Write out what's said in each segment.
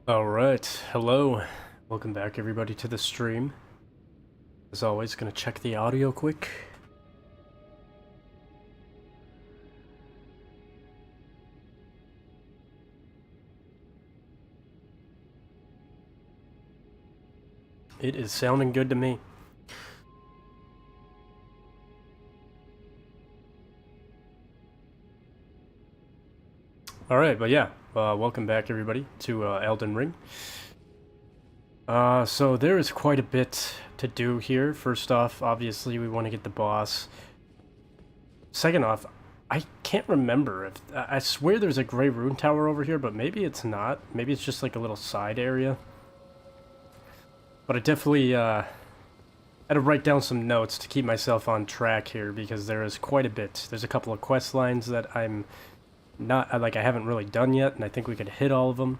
Alright, hello. Welcome back everybody to the stream. As always, gonna check the audio quick. It is sounding good to me. Alright, but yeah, welcome back everybody to Elden Ring. So there is quite a bit to do here. First off, obviously we want to get the boss. Second off, I can't remember if... I swear there's a Grey Rune Tower over here, but maybe it's not. Maybe it's just like a little side area. But I definitely had to write down some notes to keep myself on track here, because there is quite a bit. There's a couple of quest lines that I'm not, like, I haven't really done yet, and I think we could hit all of them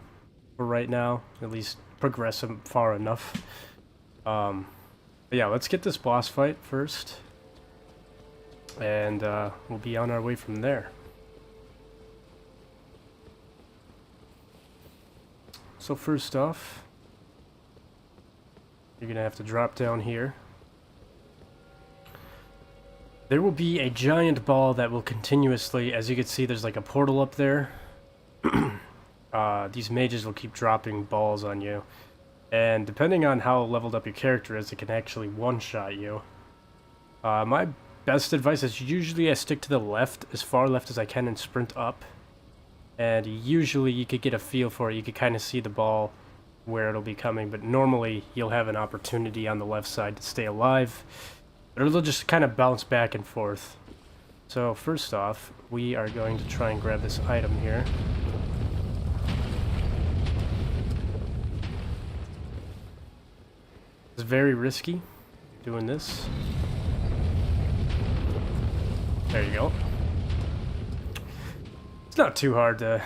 for right now. At least progress them far enough. But yeah, let's get this boss fight first. And we'll be on our way from there. So first off, you're gonna have to drop down here. There will be a giant ball that will continuously, as you can see, there's like a portal up there. These mages will keep dropping balls on you. And depending on how leveled up your character is, it can actually one-shot you. My best advice is usually I stick to the left, as far left as I can, and sprint up. And usually you could get a feel for it. You could kind of see the ball where it'll be coming, but normally you'll have an opportunity on the left side to stay alive. Or it'll just kind of bounce back and forth. So first off, we are going to try and grab this item here. It's very risky doing this. There you go. It's not too hard to,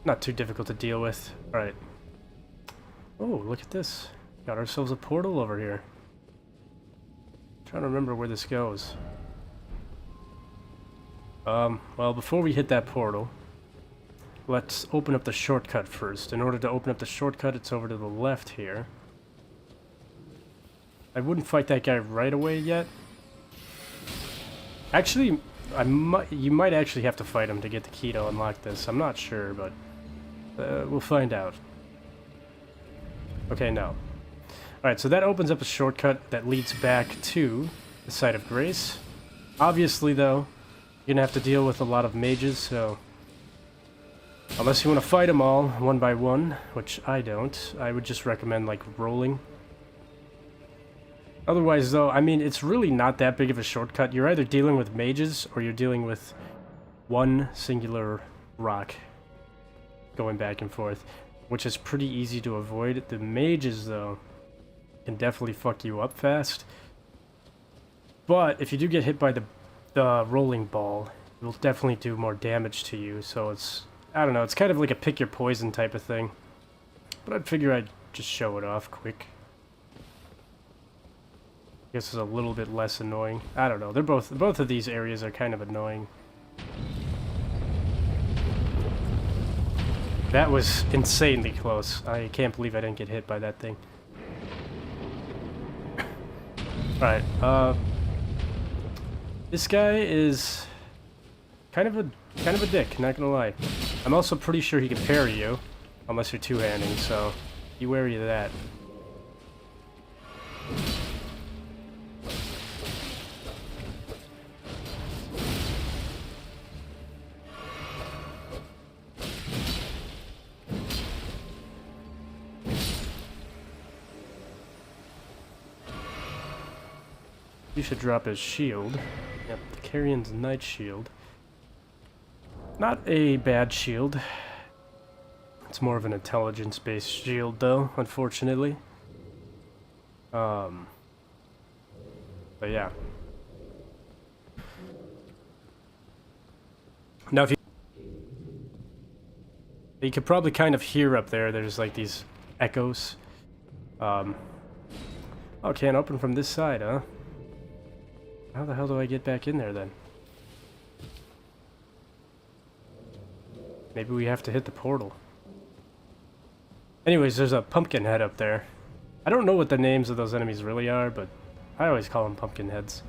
not too difficult to deal with. All right. Oh, look at this. Got ourselves a portal over here. Trying to remember where this goes. Well, before we hit that portal, let's open up the shortcut first. In order to open up the shortcut, it's over to the left here. I wouldn't fight that guy right away yet. Actually, you might actually have to fight him to get the key to unlock this. I'm not sure, but we'll find out. Okay, no. Alright, so that opens up a shortcut that leads back to the Site of Grace. Obviously, though, you're gonna have to deal with a lot of mages, so... unless you want to fight them all, one by one, which I don't, I would just recommend, like, rolling. Otherwise, though, I mean, it's really not that big of a shortcut. You're either dealing with mages, or you're dealing with one singular rock going back and forth, which is pretty easy to avoid. The mages, though, can definitely fuck you up fast. But if you do get hit by the rolling ball, it will definitely do more damage to you. So it's, I don't know, it's kind of like a pick your poison type of thing. But I'd figure I'd just show it off quick. I guess it's a little bit less annoying. I don't know. They're both of these areas are kind of annoying. That was insanely close. I can't believe I didn't get hit by that thing. Alright, this guy is kind of a dick, not gonna lie. I'm also pretty sure he can parry you, unless you're two-handing, so be wary of that. You should drop his shield. Yep, the Carrion's Knight Shield. Not a bad shield. It's more of an intelligence-based shield, though, unfortunately. But yeah. Now, if you could probably kind of hear up there, there's like these echoes. Oh, can't open from this side, huh? How the hell do I get back in there, then? Maybe we have to hit the portal. Anyways, there's a pumpkin head up there. I don't know what the names of those enemies really are, but I always call them pumpkin heads.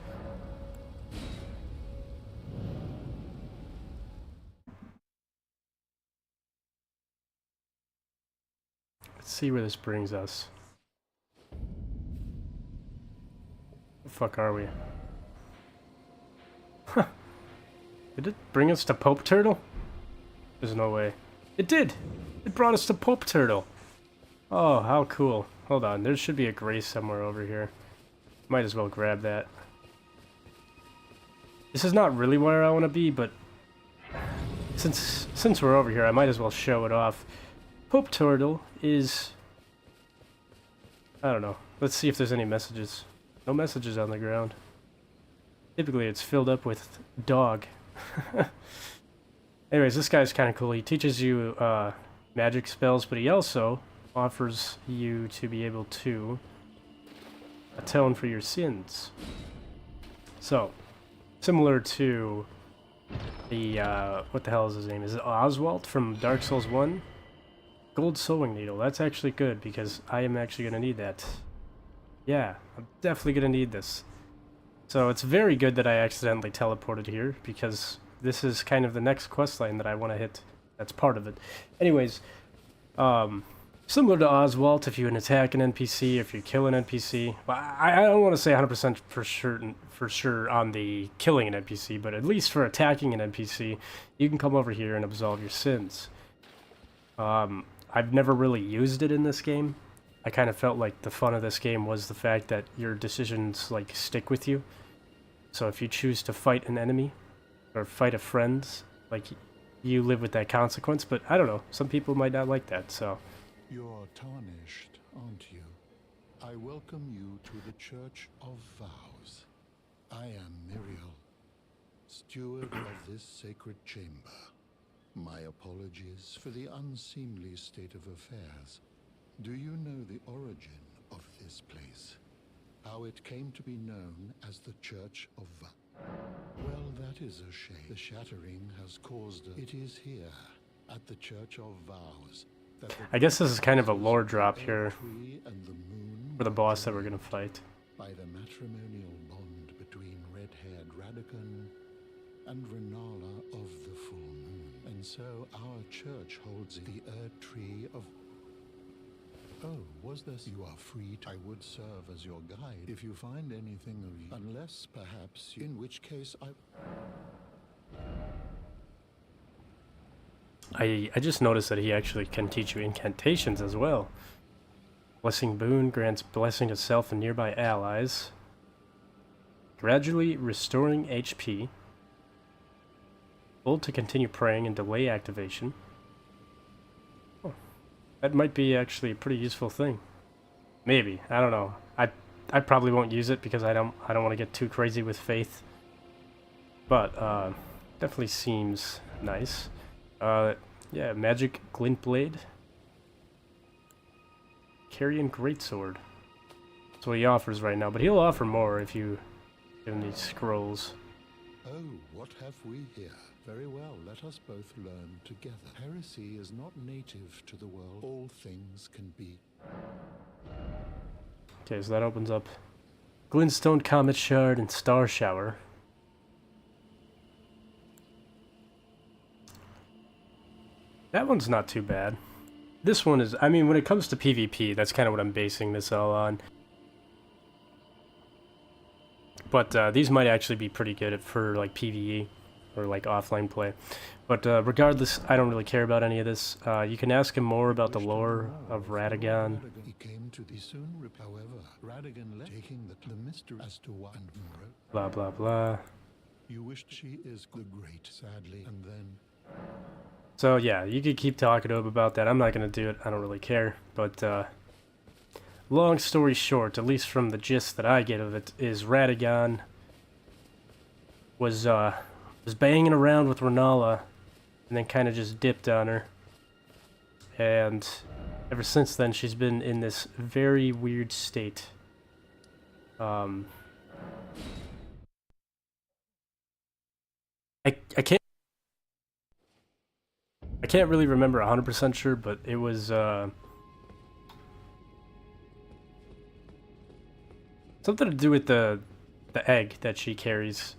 Let's see where this brings us. The fuck are we? Huh. Did it bring us to Pope Turtle? There's no way. It did! It brought us to Pope Turtle! Oh, how cool. Hold on, there should be a grace somewhere over here. Might as well grab that. This is not really where I want to be, but since we're over here, I might as well show it off. Pope Turtle is... I don't know. Let's see if there's any messages. No messages on the ground. Typically it's filled up with dog. Anyways, this guy's kind of cool. He teaches you magic spells, but he also offers you to be able to atone for your sins. So, similar to the, what the hell is his name? Is it Oswald from Dark Souls 1? Gold sewing needle. That's actually good because I am actually going to need that. Yeah, I'm definitely going to need this. So it's very good that I accidentally teleported here because this is kind of the next questline that I want to hit. That's part of it. Anyways, similar to Oswald, if you attack an NPC, if you kill an NPC, well, I don't want to say 100% for sure on the killing an NPC, but at least for attacking an NPC, you can come over here and absolve your sins. I've never really used it in this game. I kind of felt like the fun of this game was the fact that your decisions like stick with you. So if you choose to fight an enemy or fight a friend, like you live with that consequence, but I don't know, some people might not like that, so. You're tarnished, aren't you? I welcome you to the Church of Vows. I am Miriel, steward of this sacred chamber. My apologies for the unseemly state of affairs. Do you know the origin of this place? How it came to be known as the Church of Vows? Well, that is a shame. The shattering has caused it is here, at the Church of Vows, that I guess this is kind of a lore drop here and the moon for the boss that we're gonna fight. by the matrimonial bond between red-haired Radagon and Renala of the full moon. And so our church holds the Earth Tree of... Oh, was this? You are free to... I would serve as your guide if you find anything of you. Unless, perhaps, in which case I just noticed that he actually can teach you incantations as well. Blessing Boon grants blessing to self and nearby allies. Gradually restoring HP. Hold to continue praying and delay activation. Oh, that might be actually a pretty useful thing. Maybe, I don't know. I probably won't use it because I don't want to get too crazy with faith. But definitely seems nice. Yeah, magic glint blade. Carrion greatsword. That's what he offers right now, but he'll offer more if you give him these scrolls. Oh, what have we here? Very well, let us both learn together. Heresy is not native to the world. All things can be. Okay, so that opens up Glintstone, Comet Shard, and Star Shower. That one's not too bad. This one is, I mean, when it comes to PvP, that's kind of what I'm basing this all on. But these might actually be pretty good for like PvE or like offline play. But regardless, I don't really care about any of this. You can ask him more about the lore of Radagon. He came to the soon, however, Radagon taking the mystery as to why and Blah blah blah. you wished she is the great, sadly, and then. So yeah, you could keep talking to him about that. I'm not gonna do it. I don't really care. But long story short, at least from the gist that I get of it, is Radagon was banging around with Renala, and then kind of just dipped on her. And ever since then, she's been in this very weird state. I can't really remember 100% sure, but it was Something to do with the egg that she carries,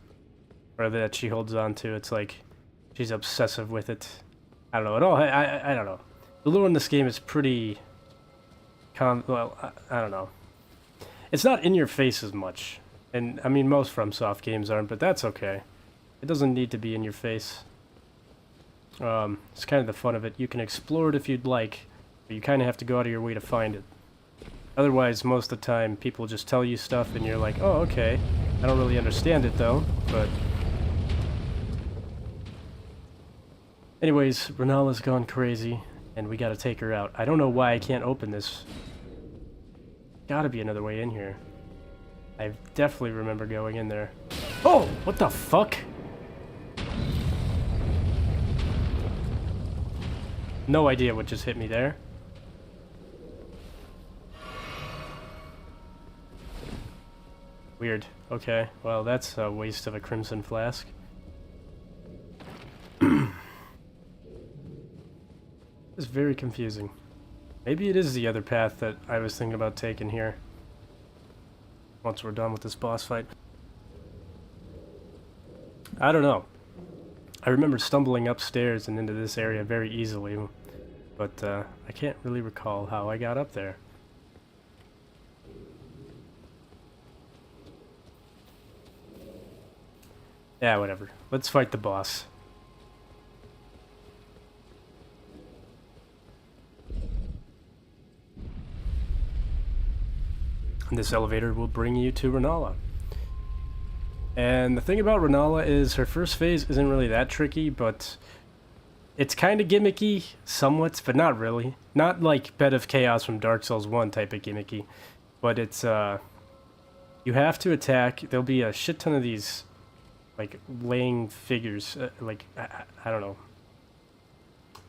or that she holds on to. It's like she's obsessive with it. I don't know at all. I don't know. The lore in this game is pretty well, I don't know. It's not in your face as much. And I mean, most FromSoft games aren't, but that's okay. It doesn't need to be in your face. It's kind of the fun of it. You can explore it if you'd like, but you kind of have to go out of your way to find it. Otherwise, most of the time, people just tell you stuff and you're like, oh, okay. I don't really understand it, though, but... Anyways, Renala's gone crazy, and we gotta take her out. I don't know why I can't open this. Gotta be another way in here. I definitely remember going in there. Oh! What the fuck? No idea what just hit me there. Weird. Okay, well that's a waste of a crimson flask. It's very confusing. Maybe it is the other path that I was thinking about taking here. Once we're done with this boss fight. I don't know. I remember stumbling upstairs and into this area very easily, but I can't really recall how I got up there. Yeah, whatever. Let's fight the boss. And this elevator will bring you to Renala. And the thing about Renala is her first phase isn't really that tricky, but it's kind of gimmicky, somewhat, but not really. Not like Bed of Chaos from Dark Souls 1 type of gimmicky, but it's, you have to attack. There'll be a shit ton of these, like, laying figures, like, I don't know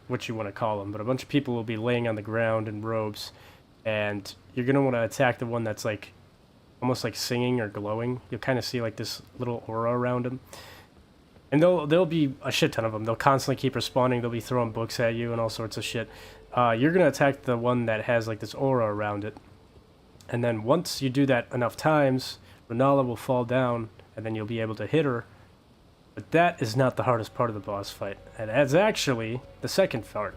what you want to call them, but a bunch of people will be laying on the ground in robes, and you're going to want to attack the one that's, like, almost like singing or glowing. You'll kind of see, like, this little aura around him. And there'll be a shit ton of them. They'll constantly keep respawning. They'll be throwing books at you and all sorts of shit. You're going to attack the one that has, like, this aura around it. And then once you do that enough times, Renala will fall down, and then you'll be able to hit her. But that is not the hardest part of the boss fight. And that's actually the second part.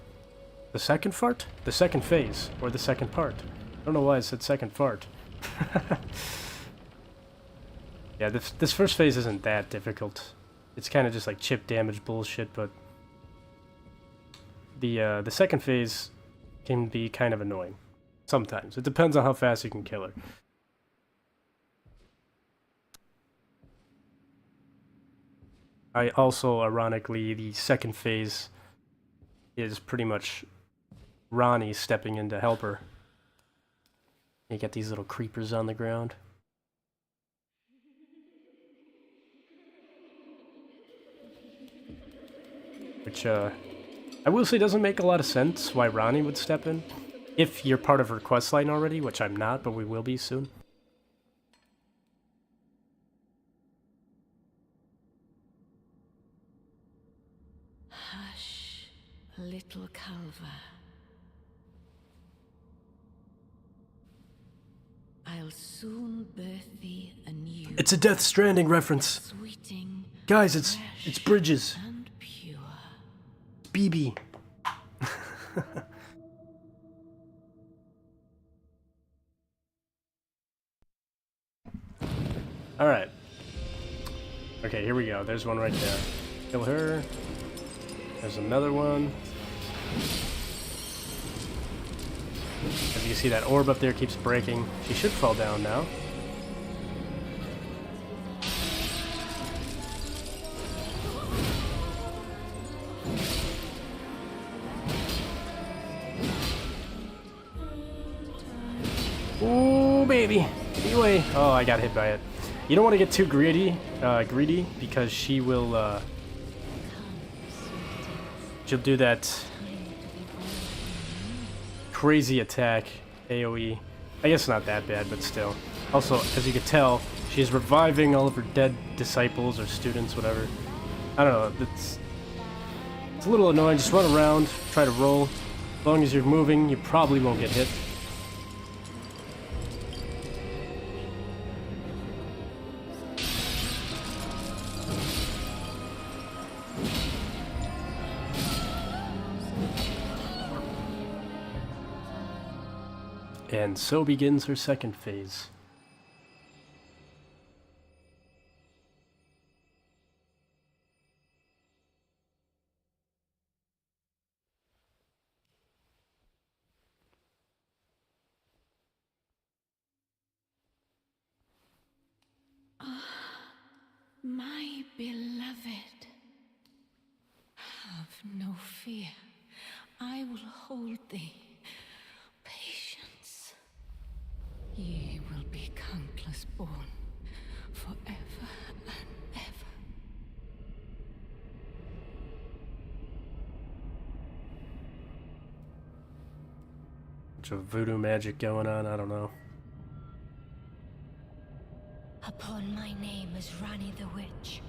The second fart? The second phase, or the second part. I don't know why I said second fart. Yeah, this first phase isn't that difficult. It's kind of just like chip damage bullshit, but the second phase can be kind of annoying. Sometimes. It depends on how fast you can kill her. I also, ironically, the second phase is pretty much Ronnie stepping in to help her. You got these little creepers on the ground. Which, I will say doesn't make a lot of sense why Ronnie would step in. If you're part of her questline already, which I'm not, but we will be soon. Hush, little Calva. I'll soon birth thee anew. It's a Death Stranding reference. Sweeting, Guys, it's Bridges. and pure. It's BB. Alright. Okay, here we go. There's one right there. Kill her. There's another one. As you can see, that orb up there keeps breaking. She should fall down now. Ooh, baby. Get away. Oh, I got hit by it. You don't want to get too greedy, because she will, she'll do that crazy attack, AoE. I guess not that bad, but still. Also, as you can tell, she's reviving all of her dead disciples or students, whatever. I don't know, it's a little annoying. Just run around, try to roll. As long as you're moving, you probably won't get hit. And so begins her second phase. My beloved, have no fear. I will hold thee. Patience. Ye will be countless born, forever and ever. Bunch of voodoo magic going on, I don't know. Upon my name is Rani the Witch.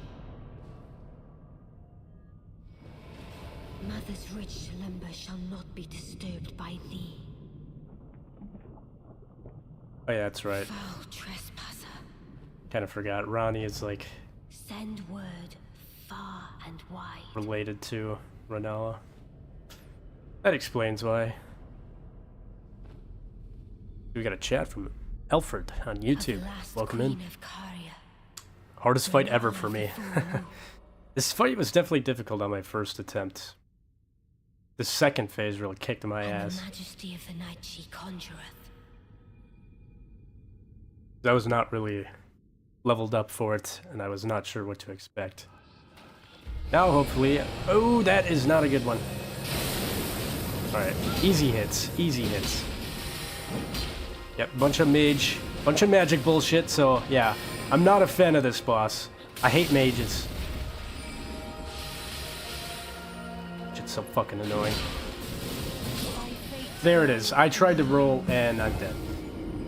Mother's rich slumber shall not be disturbed by thee. Oh yeah, that's right. Foul trespasser. Kind of forgot. Ronnie is like Send word far and wide. related to Ranella. That explains why. We got a chat from Alfred on YouTube. Welcome in. Hardest fight ever for me. This fight was definitely difficult on my first attempt. The second phase really kicked my ass. The majesty of the night she conjureth. I was not really leveled up for it, and I was not sure what to expect. Now, hopefully... Oh, that is not a good one. Alright, easy hits, easy hits. Yep, bunch of magic bullshit, so yeah. I'm not a fan of this boss. I hate mages. It's so fucking annoying. There it is. I tried to roll, and I'm dead.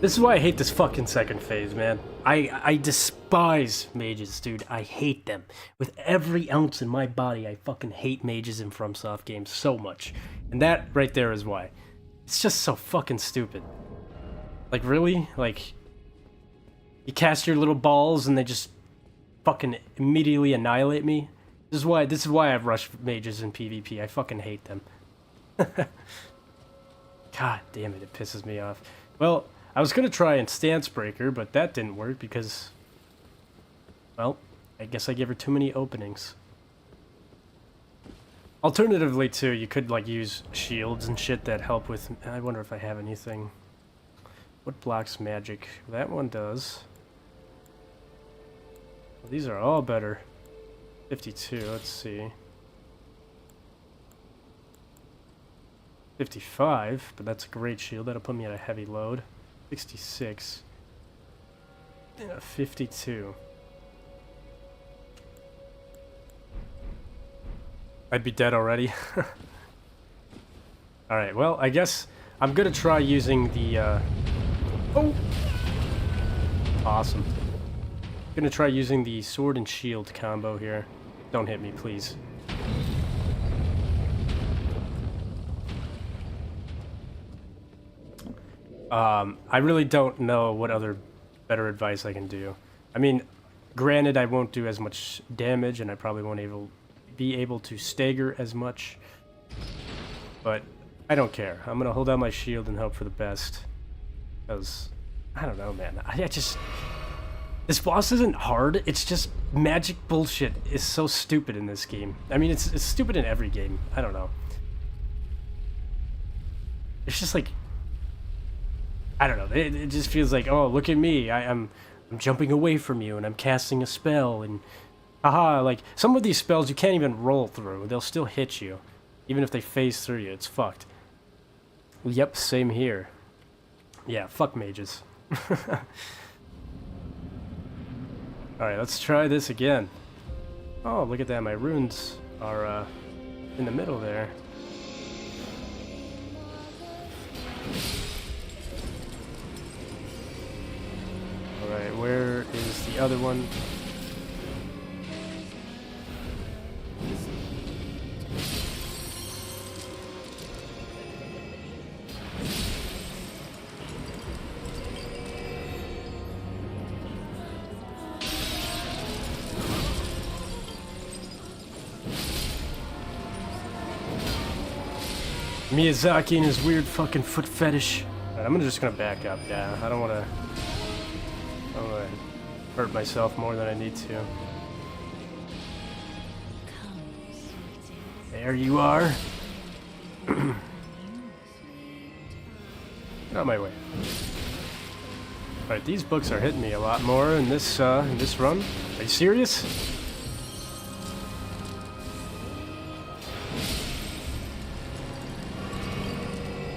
This is why I hate this fucking second phase, man. I despise mages, dude. I hate them. With every ounce in my body, I fucking hate mages in FromSoft games so much. And that right there is why. It's just so fucking stupid. Like, really? Like, you cast your little balls and they just fucking immediately annihilate me? This is why I've rushed mages in PvP. I fucking hate them. God damn it, it pisses me off. Well, I was gonna try and Stance Breaker, but that didn't work because, well, I guess I gave her too many openings. Alternatively, too, you could, like, use shields and shit that help with... I wonder if I have anything. What blocks magic? That one does. Well, these are all better. 52, let's see. 55, but that's a great shield. That'll put me at a heavy load. 66. Yeah, 52. I'd be dead already. Alright, well, I guess I'm gonna try using the, Oh! Awesome. Gonna try using the sword and shield combo here. Don't hit me, please. I really don't know what other better advice I can do. I mean, granted, I won't do as much damage, and I probably won't be able to stagger as much. But I don't care. I'm gonna hold out my shield and hope for the best. Because, I don't know, man. I just... This boss isn't hard, it's just magic bullshit is so stupid in this game. I mean, it's stupid in every game. I don't know. It's just like... I don't know, it just feels like, oh, look at me, I'm jumping away from you, and I'm casting a spell, and... Haha, like, some of these spells you can't even roll through. They'll still hit you. Even if they phase through you, it's fucked. Yep, same here. Yeah, fuck mages. Alright, let's try this again. Oh, look at that, my runes are, in the middle there. Alright, where is the other one? Miyazaki and his weird fucking foot fetish. Alright, I'm just gonna back up, yeah. I don't wanna hurt myself more than I need to. There you are. Get out of my way. Alright, these books are hitting me a lot more in this run. Are you serious?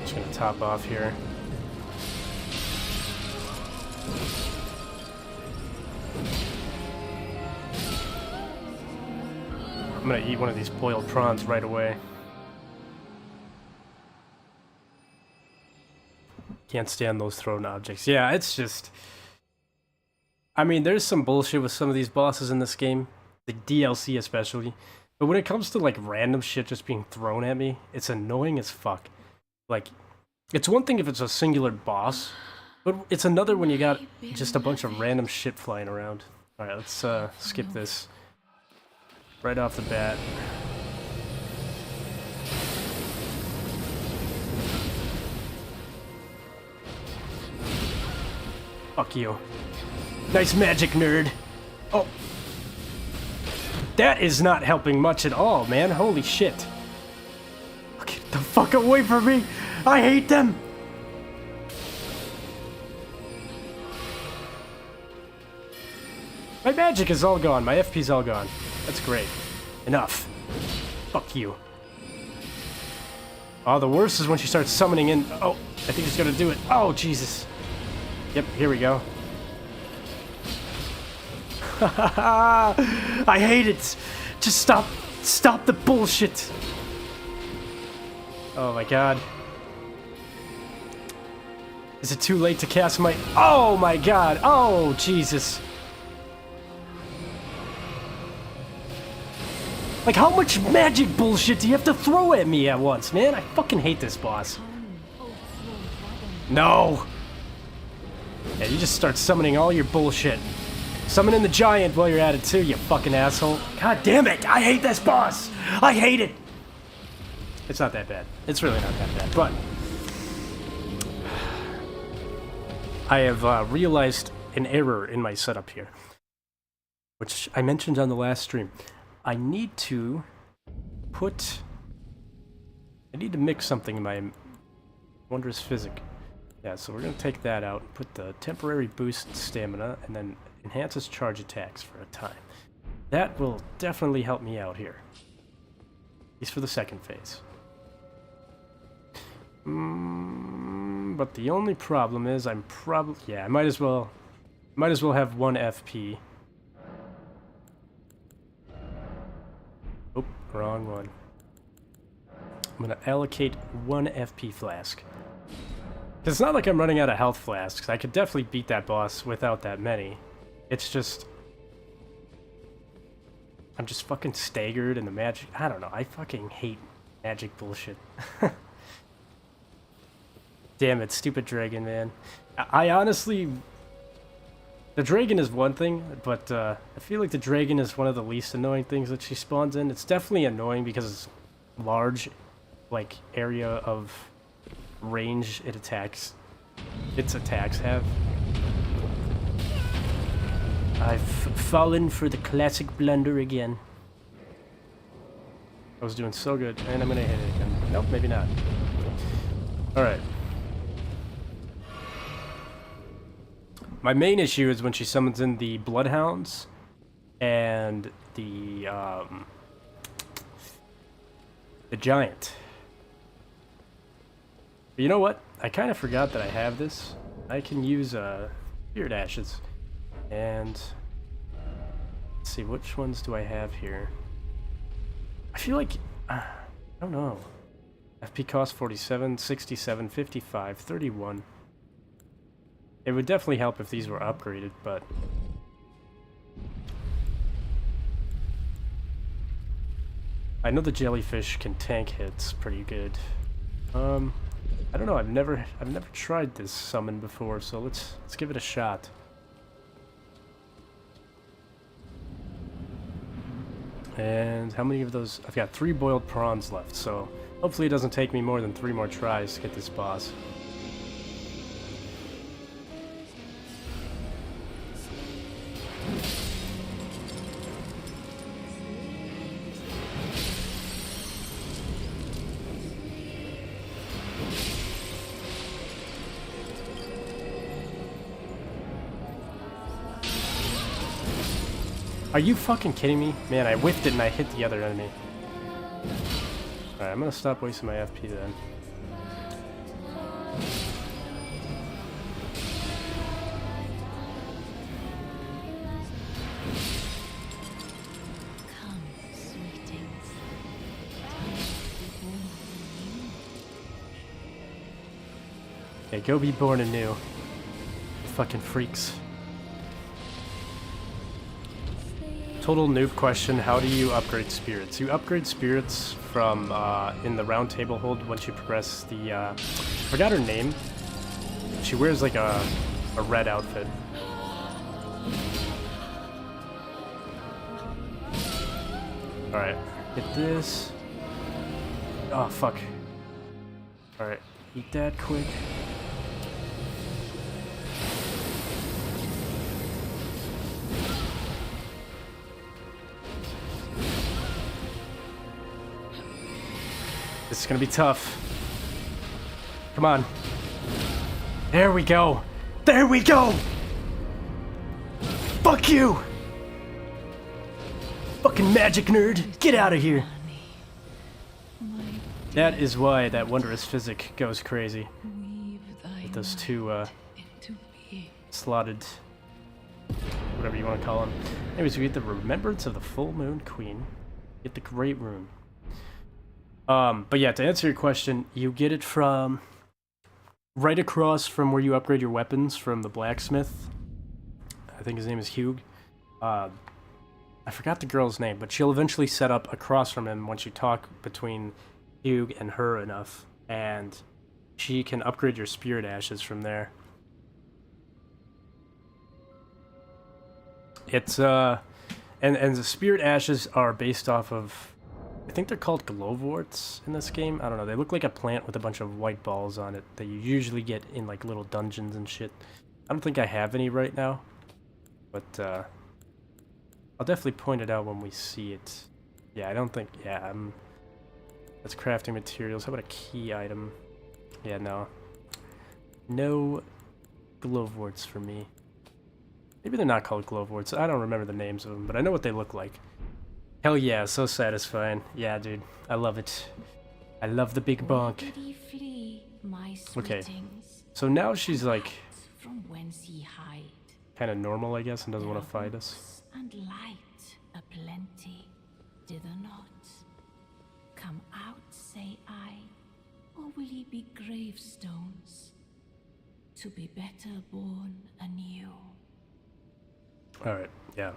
Just gonna top off here. I'm gonna eat one of these boiled prawns right away. Can't stand those thrown objects. Yeah, it's just... I mean, there's some bullshit with some of these bosses in this game. The DLC especially. But when it comes to, like, random shit just being thrown at me, it's annoying as fuck. Like, it's one thing if it's a singular boss, but it's another when you got just a bunch of random shit flying around. Alright, let's skip this. Right off the bat. Fuck you. Nice magic, nerd. Oh. That is not helping much at all, man. Holy shit. Get the fuck away from me. I hate them. My magic is all gone. My FP's all gone. That's great. Enough. Fuck you. Oh, the worst is when she starts summoning in... Oh, I think she's gonna do it. Oh, Jesus. Yep, here we go. I hate it. Just stop. Stop the bullshit. Oh my god. Is it too late to cast my... Oh my god. Oh, Jesus. Like, how much magic bullshit do you have to throw at me at once, man? I fucking hate this boss. No. Yeah, you just start summoning all your bullshit. Summon in the giant while you're at it too, you fucking asshole. God damn it! I hate this boss! I hate it! It's not that bad. It's really not that bad, but... I have realized an error in my setup here. Which I mentioned on the last stream. I need to mix something in my Wondrous Physic. Yeah, so we're going to take that out, put the temporary boost stamina, and then enhances charge attacks for a time. That will definitely help me out here. At least for the second phase. But the only problem is I'm probably... Yeah, I might as well have 1 FP. Oh, wrong one. I'm going to allocate 1 FP flask. It's not like I'm running out of health flasks. I could definitely beat that boss without that many. It's just... I'm just fucking staggered and the magic... I don't know. I fucking hate magic bullshit. Damn it, stupid dragon, man. I honestly... The dragon is one thing, but I feel like the dragon is one of the least annoying things that she spawns in. It's definitely annoying because it's large, like, area of range its attacks have. I've fallen for the classic blunder again. I was doing so good, and I'm gonna hit it again. Nope, maybe not. Alright. My main issue is when she summons in the bloodhounds and the giant. But you know what? I kind of forgot that I have this. I can use Spirit Ashes. And let's see, which ones do I have here? I feel like I don't know. FP cost 47, 67, 55, 31. It would definitely help if these were upgraded, but... I know the jellyfish can tank hits pretty good. I don't know, I've never tried this summon before, so let's give it a shot. And how many of those? I've got 3 boiled prawns left, so hopefully it doesn't take me more than 3 more tries to get this boss. Are you fucking kidding me? Man, I whiffed it and I hit the other enemy. Alright, I'm gonna stop wasting my FP then. Come, sweetings. Okay, go be born anew. Fucking freaks. Total noob question, how do you upgrade spirits? You upgrade spirits from in the round table hold once you progress the I forgot her name. She wears like a red outfit. Alright, get this. Oh fuck. Alright, eat that quick. This is gonna be tough. Come on. There we go. There we go! Fuck you! Fucking magic nerd! Get out of here! That is why that wondrous physic goes crazy. With those two, slotted... whatever you want to call them. Anyways, we get the Remembrance of the Full Moon Queen. Get the Great Rune. But yeah, to answer your question, you get it from right across from where you upgrade your weapons from the blacksmith. I think his name is Hugh. I forgot the girl's name, but she'll eventually set up across from him once you talk between Hugh and her enough, and she can upgrade your spirit ashes from there. It's and the spirit ashes are based off of, I think they're called glowworts in this game. I don't know. They look like a plant with a bunch of white balls on it that you usually get in like little dungeons and shit. I don't think I have any right now, but I'll definitely point it out when we see it. Yeah, I don't think. Yeah, that's crafting materials. How about a key item? Yeah, no. No glowworts for me. Maybe they're not called glowworts. I don't remember the names of them, but I know what they look like. Hell yeah, so satisfying. Yeah, dude. I love it. I love the big bonk. Okay. So now she's like kind of normal, I guess, and doesn't want to fight us. And light aplenty, did or not? Come out, say I, or will ye be gravestones to be better born anew? Alright, yeah.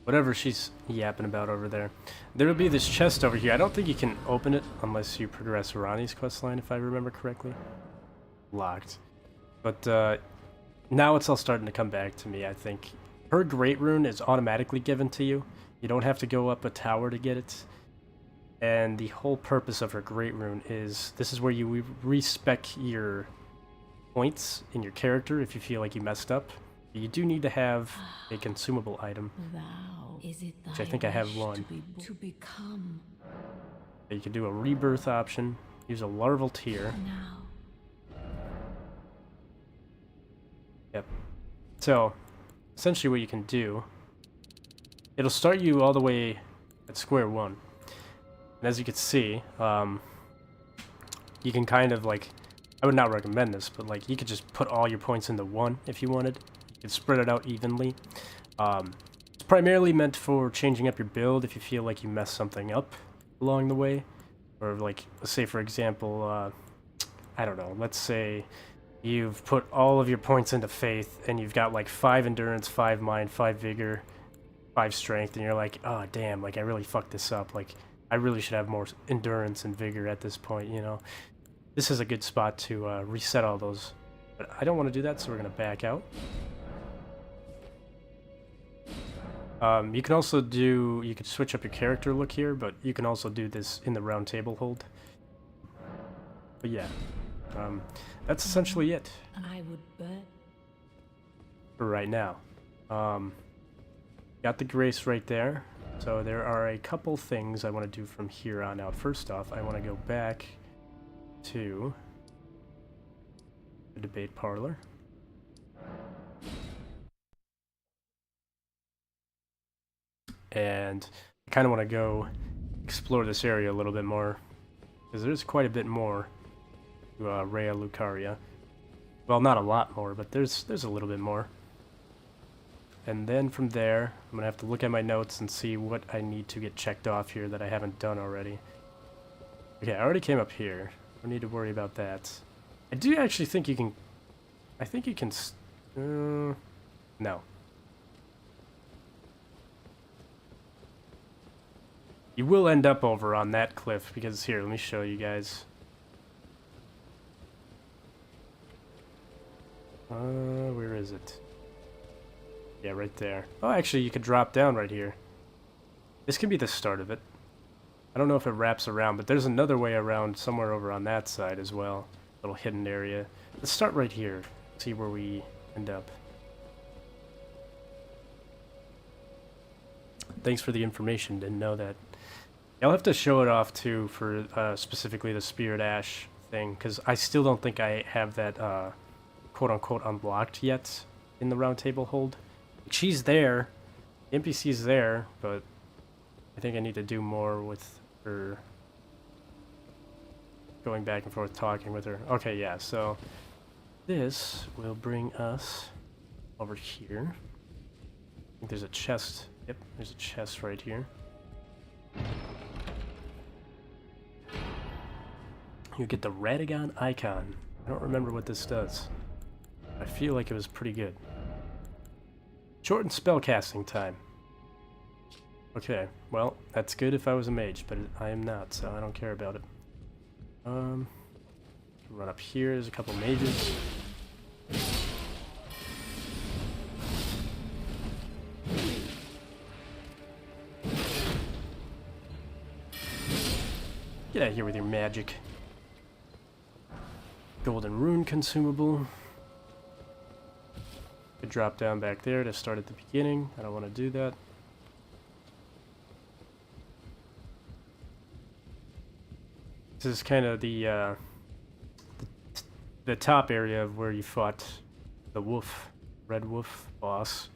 Whatever she's yapping about over there. There will be this chest over here. I don't think you can open it unless you progress Rani's questline, if I remember correctly. Locked. But now it's all starting to come back to me, I think. Her Great Rune is automatically given to you. You don't have to go up a tower to get it. And the whole purpose of her Great Rune is, this is where you respec your points in your character if you feel like you messed up. You do need to have a consumable item, which I think I have one. To become. You can do a rebirth option, use a larval tear. Now. Yep. So, essentially what you can do, it'll start you all the way at square one. And as you can see, you can kind of like, I would not recommend this, but like you could just put all your points into one if you wanted. You could spread it out evenly. It's primarily meant for changing up your build if you feel like you messed something up along the way. Or like, let's say for example, I don't know, let's say you've put all of your points into faith and you've got like 5 endurance, 5 mind, 5 vigor, 5 strength, and you're like, oh damn, like I really fucked this up, like I really should have more endurance and vigor at this point, you know. This is a good spot to reset all those, but I don't want to do that, so we're going to back out. You can also do, you could switch up your character look here, but you can also do this in the round table hold. But yeah, that's essentially it I would bet. for right now. Got the grace right there. So there are a couple things I want to do from here on out. First off, I want to go back to the debate parlor. and I kind of want to go explore this area a little bit more, because there's quite a bit more to Rhea Lucaria. Well, not a lot more, but there's a little bit more. And then from there, I'm gonna have to look at my notes and see what I need to get checked off here that I haven't done already. Okay, I already came up here. Don't need to worry about that. I do actually think you can... I think you can... no. You will end up over on that cliff, because here, let me show you guys. Where is it? Yeah, right there. Oh, actually, you could drop down right here. This could be the start of it. I don't know if it wraps around, but there's another way around somewhere over on that side as well. Little hidden area. Let's start right here. See where we end up. Thanks for the information. Didn't know that. I'll have to show it off too for specifically the Spirit Ash thing, because I still don't think I have that quote-unquote unlocked yet in the round table hold. She's there, the NPC's there, but I think I need to do more with her, going back and forth talking with her. Okay, yeah, so this will bring us over here. I think there's a chest. Yep, there's a chest right here. You get the Radagon icon. I don't remember what this does. I feel like it was pretty good. Shortened spellcasting time. Okay, well, that's good if I was a mage, but I am not, so I don't care about it. Run up here, there's a couple mages. Get out of here with your magic. Golden rune consumable. Could drop down back there to start at the beginning. I don't want to do that. This is kind of the top area of where you fought the wolf, red wolf boss.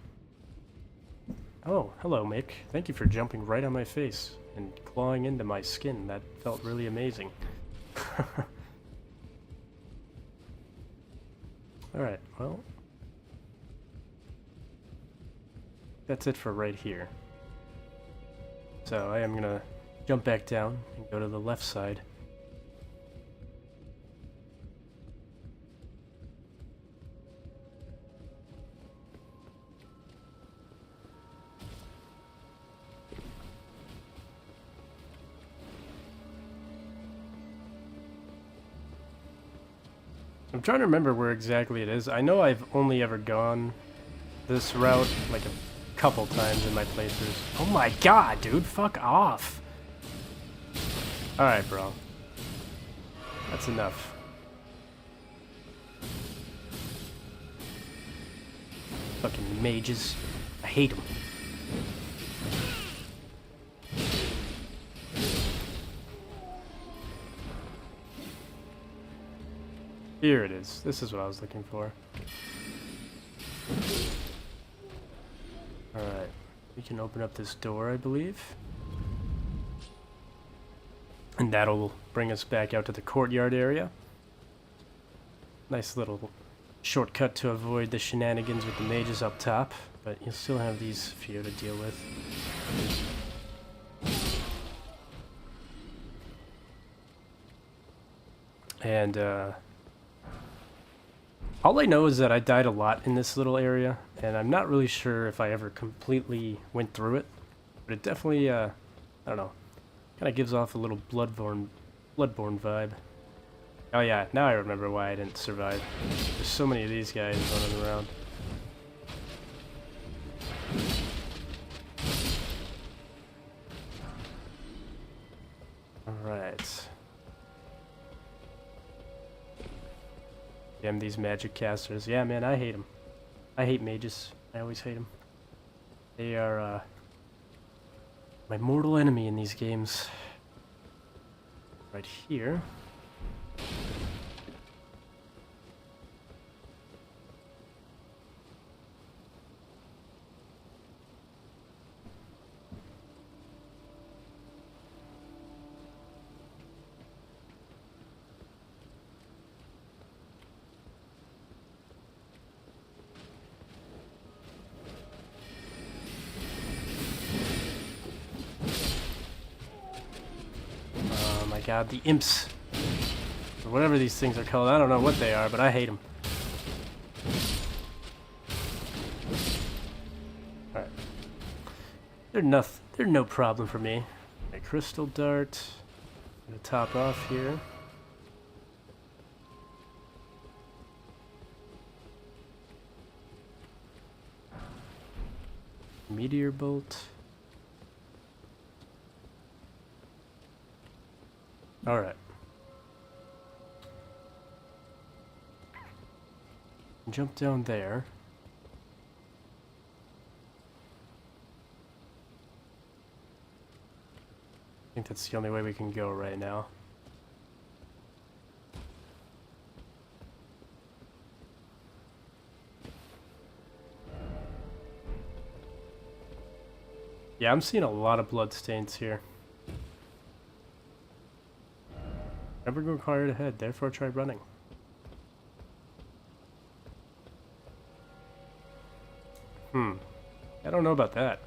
Oh, hello, Mick. Thank you for jumping right on my face and clawing into my skin. That felt really amazing. Alright, well, that's it for right here. So I am gonna jump back down and go to the left side. I'm trying to remember where exactly it is. I know I've only ever gone this route like a couple times in my playthroughs. Oh my god, dude, fuck off. Alright, bro. That's enough. Fucking mages. I hate them. Here it is. This is what I was looking for. Alright. We can open up this door, I believe. And that'll bring us back out to the courtyard area. Nice little shortcut to avoid the shenanigans with the mages up top. But you'll still have these few to deal with. And, all I know is that I died a lot in this little area, and I'm not really sure if I ever completely went through it, but it definitely, I don't know, kind of gives off a little Bloodborne vibe. Oh yeah, now I remember why I didn't survive. There's so many of these guys running around. Alright. Damn these magic casters. Yeah, man, I hate them. I hate mages. I always hate them. They are, my mortal enemy in these games. Right here. my god, the imps. Or whatever these things are called. I don't know what they are, but I hate them. Alright. They're no problem for me. A crystal dart. I'm gonna top off here. Meteor bolt. Alright. Jump down there. I think that's the only way we can go right now. Yeah, I'm seeing a lot of bloodstains here. Never required ahead, therefore try running. I don't know about that.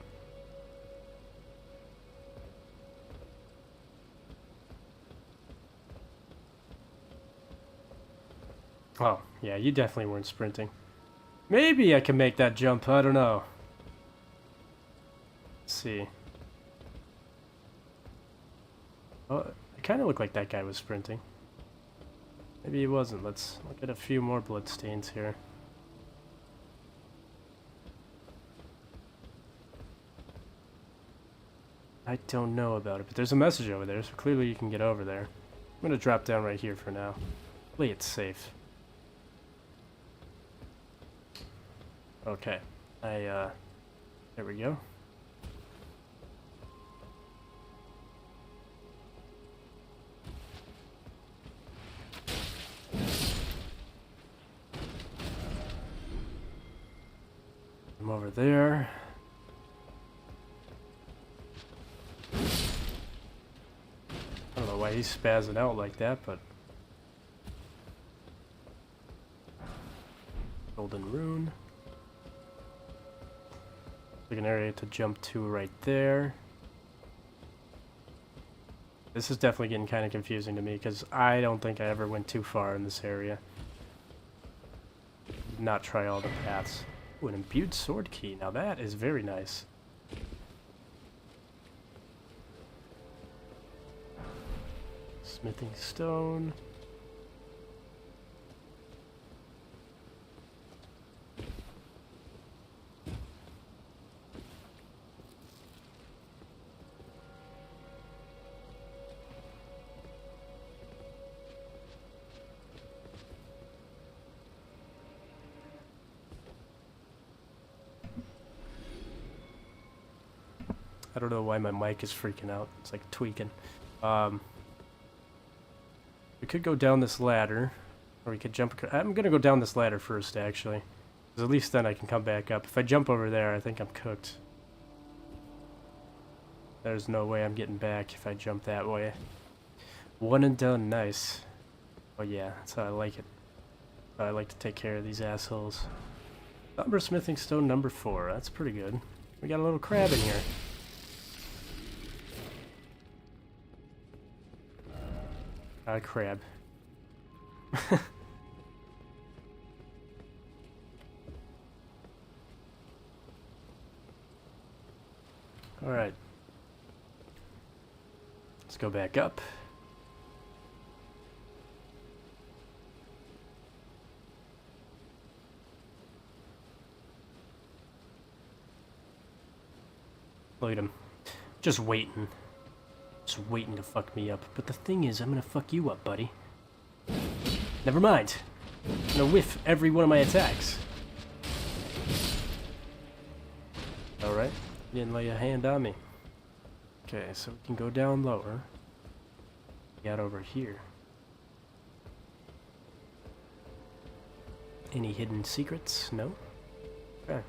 Oh, yeah, you definitely weren't sprinting. Maybe I can make that jump, I don't know. Let's see. Oh, it kind of looked like that guy was sprinting. Maybe he wasn't. Let's look at a few more bloodstains here. I don't know about it, but there's a message over there, so clearly you can get over there. I'm gonna drop down right here for now. Play it safe. Okay. There we go. I'm over there. I don't know why he's spazzing out like that, but... Golden rune. Like an area to jump to right there. This is definitely getting kind of confusing to me, because I don't think I ever went too far in this area. Did not try all the paths. Ooh, an imbued sword key. Now that is very nice. Smithing stone. I don't know why my mic is freaking out. It's like tweaking. We could go down this ladder, or we could jump. I'm gonna go down this ladder first, actually, because at least then I can come back up. If I jump over there, I think I'm cooked. There's no way I'm getting back if I jump that way. One and done, nice. Oh yeah, that's how I like it. I like to take care of these assholes. Umber smithing stone number 4. That's pretty good. We got a little crab in here. Crab. Alright. Let's go back up. Look at him. Just waiting. Just waiting to fuck me up. But the thing is, I'm gonna fuck you up, buddy. Never mind. I'm gonna whiff every one of my attacks. Alright. You didn't lay a hand on me. Okay, so we can go down lower. Got over here. Any hidden secrets? No? Okay.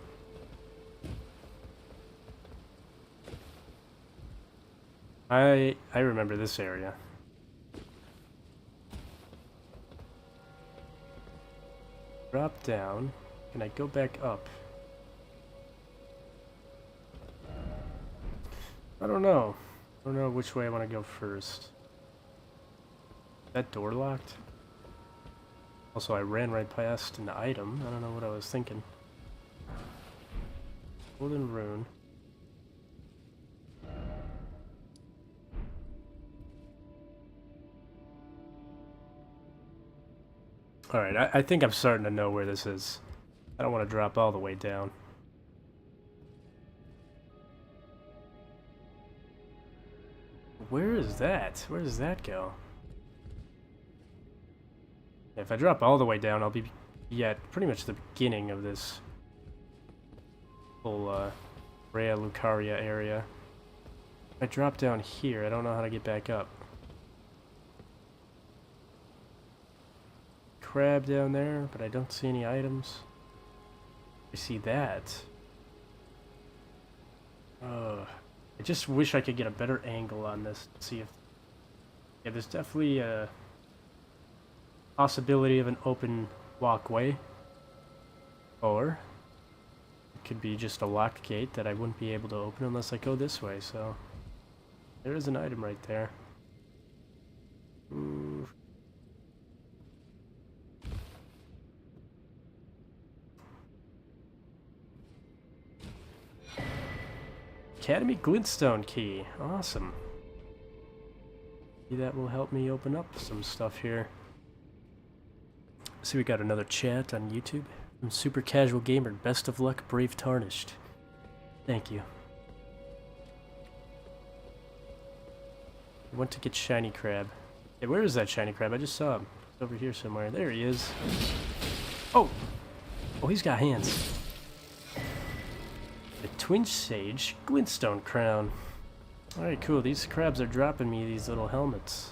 I remember this area. Drop down. Can I go back up? I don't know. I don't know which way I want to go first. That door locked? Also, I ran right past an item. I don't know what I was thinking. Golden rune. Alright, I think I'm starting to know where this is. I don't want to drop all the way down. Where is that? Where does that go? If I drop all the way down, I'll be at pretty much the beginning of this whole Rhea Lucaria area. If I drop down here, I don't know how to get back up. Crab down there, but I don't see any items. I see that. I just wish I could get a better angle on this to see if... Yeah, there's definitely a possibility of an open walkway. Or it could be just a locked gate that I wouldn't be able to open unless I go this way, so... There is an item right there. Ooh. Academy Glintstone key. Awesome. Maybe that will help me open up some stuff here. See, we got another chat on YouTube from Super Casual Gamer. Best of luck, Brave Tarnished. Thank you. I went to get Shiny Crab. Hey, where is that Shiny Crab? I just saw him. He's over here somewhere. There he is. Oh! Oh, he's got hands. The Twin Sage Glintstone Crown. Alright, cool. These crabs are dropping me these little helmets.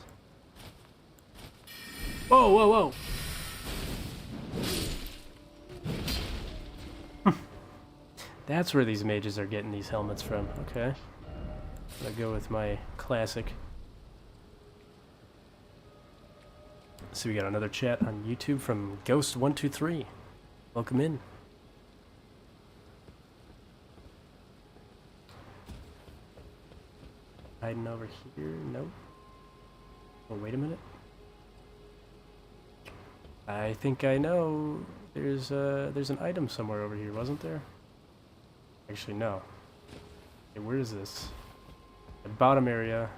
Whoa, whoa, whoa! That's where these mages are getting these helmets from. Okay. I'm gonna go with my classic. So we got another chat on YouTube from Ghost123. Welcome in. Hiding over here? Nope. Oh, wait a minute. I think I know. There's an item somewhere over here, wasn't there? Actually, no. Okay, where is this? The bottom area.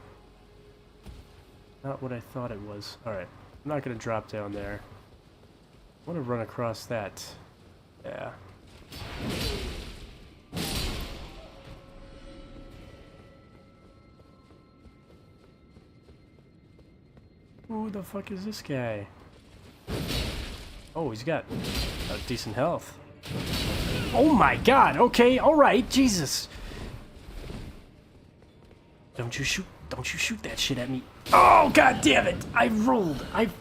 Not what I thought it was. Alright. I'm not gonna drop down there. I want to run across that. Yeah. Who the fuck is this guy? Oh, he's got decent health. Oh my god, okay, alright, Jesus. Don't you shoot that shit at me. Oh, god damn it! I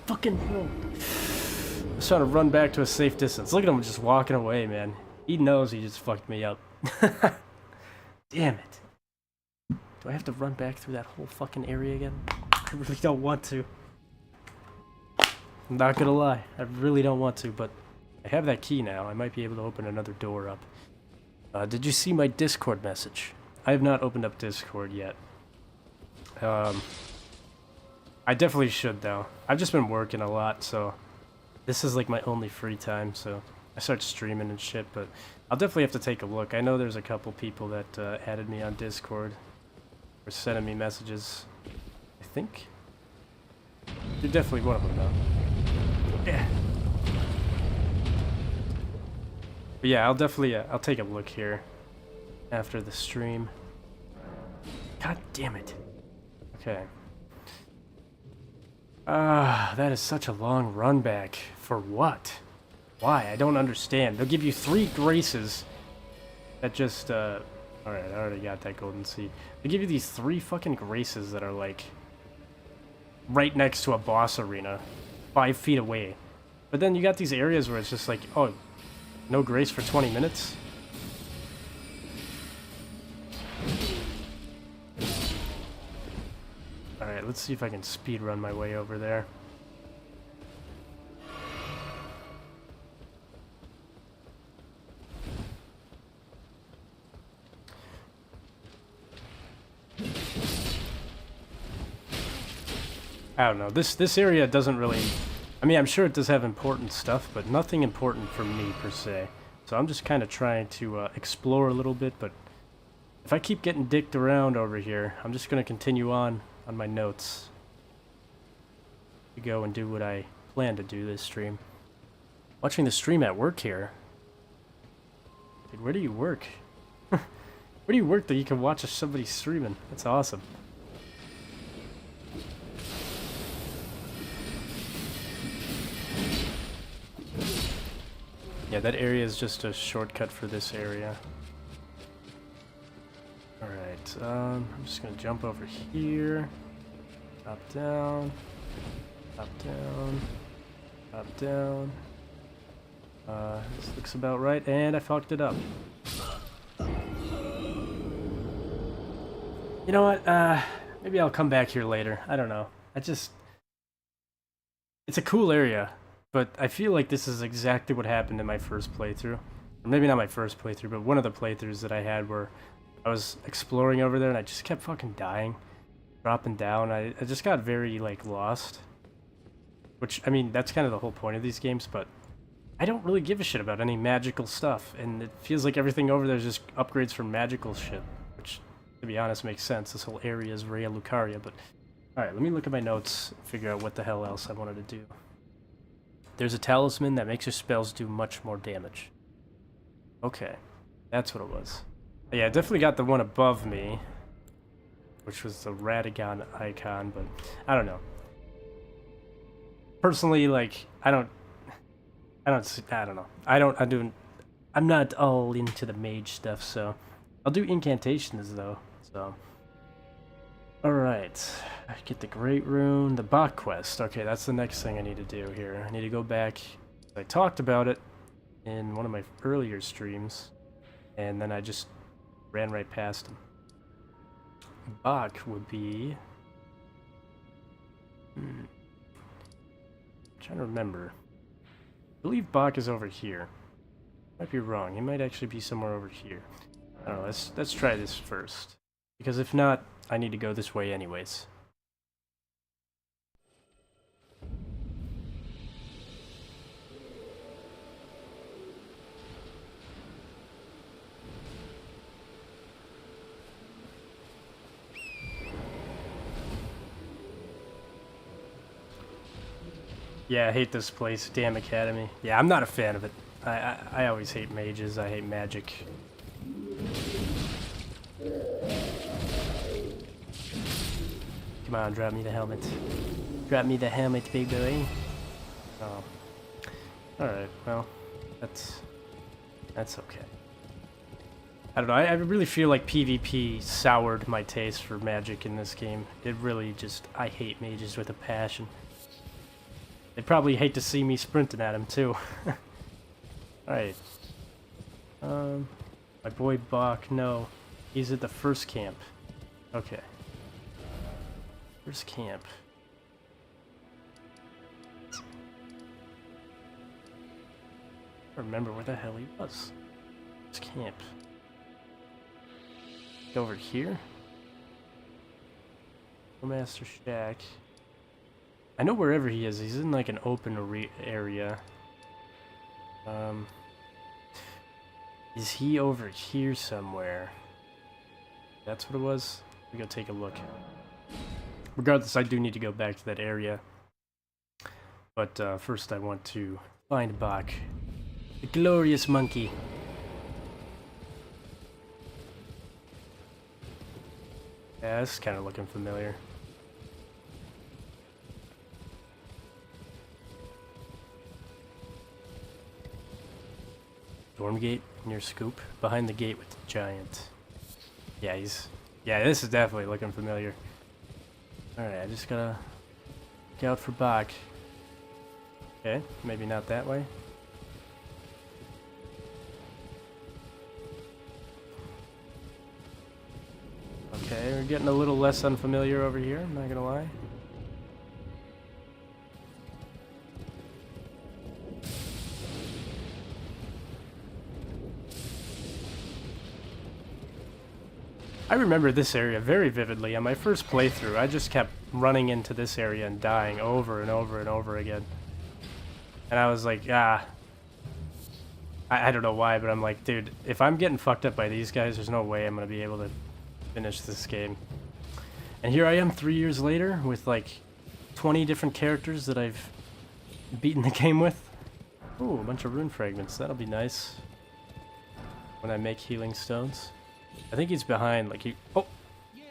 fucking rolled. I was trying to run back to a safe distance. Look at him just walking away, man. He knows he just fucked me up. Damn it. Do I have to run back through that whole fucking area again? I really don't want to. I'm not gonna lie, I really don't want to, but I have that key now. I might be able to open another door up. Did you see my Discord message? I have not opened up Discord yet. I definitely should, though. I've just been working a lot, so this is like my only free time, so I start streaming and shit, but I'll definitely have to take a look. I know there's a couple people that added me on Discord or sending me messages. I think you're definitely one of them, though. Yeah. But yeah, I'll definitely I'll take a look here after the stream. God damn it. Okay. That is such a long run back. For what? Why? I don't understand. They'll give you 3 graces that just, alright, I already got that golden seed. They give you these 3 fucking graces that are, like, right next to a boss arena, 5 feet away. But then you got these areas where it's just like, oh, no grace for 20 minutes? Alright, let's see if I can speed run my way over there. I don't know. This area doesn't really... I mean, I'm sure it does have important stuff, but nothing important for me, per se. So I'm just kind of trying to explore a little bit, but if I keep getting dicked around over here, I'm just going to continue on my notes. To go and do what I plan to do this stream. Watching the stream at work here. Dude, where do you work? Where do you work that you can watch somebody streaming? That's awesome. Yeah, that area is just a shortcut for this area. Alright, I'm just gonna jump over here. Up, down. Up, down. Up, down. This looks about right, and I fucked it up. You know what, maybe I'll come back here later. I don't know. It's a cool area. But I feel like this is exactly what happened in my first playthrough. Or maybe not my first playthrough, but one of the playthroughs that I had where I was exploring over there and I just kept fucking dying. Dropping down. I just got very, like, lost. Which, I mean, that's kind of the whole point of these games, but I don't really give a shit about any magical stuff. And it feels like everything over there is just upgrades for magical shit. Which, to be honest, makes sense. This whole area is Rhea Lucaria, but... Alright, let me look at my notes, figure out what the hell else I wanted to do. There's a talisman that makes your spells do much more damage. Okay, that's what it was. But yeah, I definitely got the one above me, which was the Radagon icon, but I don't know. Personally, like, I don't know. I'm not all into the mage stuff, so I'll do incantations though. So, all right. Get the Great Rune, the Bach quest. Okay, that's the next thing I need to do here. I need to go back. I talked about it in one of my earlier streams, and then I just ran right past him. Bach would be... I'm trying to remember. I believe Bach is over here. Might be wrong. He might actually be somewhere over here. I don't know. Let's try this first. Because if not, I need to go this way anyways. Yeah, I hate this place. Damn Academy. Yeah, I'm not a fan of it. I always hate mages. I hate magic. Come on, drop me the helmet. Drop me the helmet, big boy. Oh. Alright, well, that's okay. I don't know, I really feel like PvP soured my taste for magic in this game. It really just, I hate mages with a passion. They'd probably hate to see me sprinting at him, too. Alright. My boy Bach, no. He's at the first camp. Okay. First camp. I don't remember where the hell he was. First camp. Over here? Master Shack. I know wherever he is. He's in like an open area. Is he over here somewhere? That's what it was? We go take a look. Regardless, I do need to go back to that area. But first I want to find Bach. The glorious monkey. Yeah, this is kind of looking familiar. Stormgate near Scoop. Behind the gate with the giant. Yeah, yeah, this is definitely looking familiar. Alright, I just gotta look out for Bach. Okay, maybe not that way. Okay, we're getting a little less unfamiliar over here, I'm not gonna lie. I remember this area very vividly. On my first playthrough, I just kept running into this area and dying over and over and over again. And I was like, I don't know why, but I'm like, dude, if I'm getting fucked up by these guys, there's no way I'm going to be able to finish this game. And here I am 3 years later with like 20 different characters that I've beaten the game with. Ooh, a bunch of rune fragments. That'll be nice when I make healing stones. I think he's behind, like he... Oh! You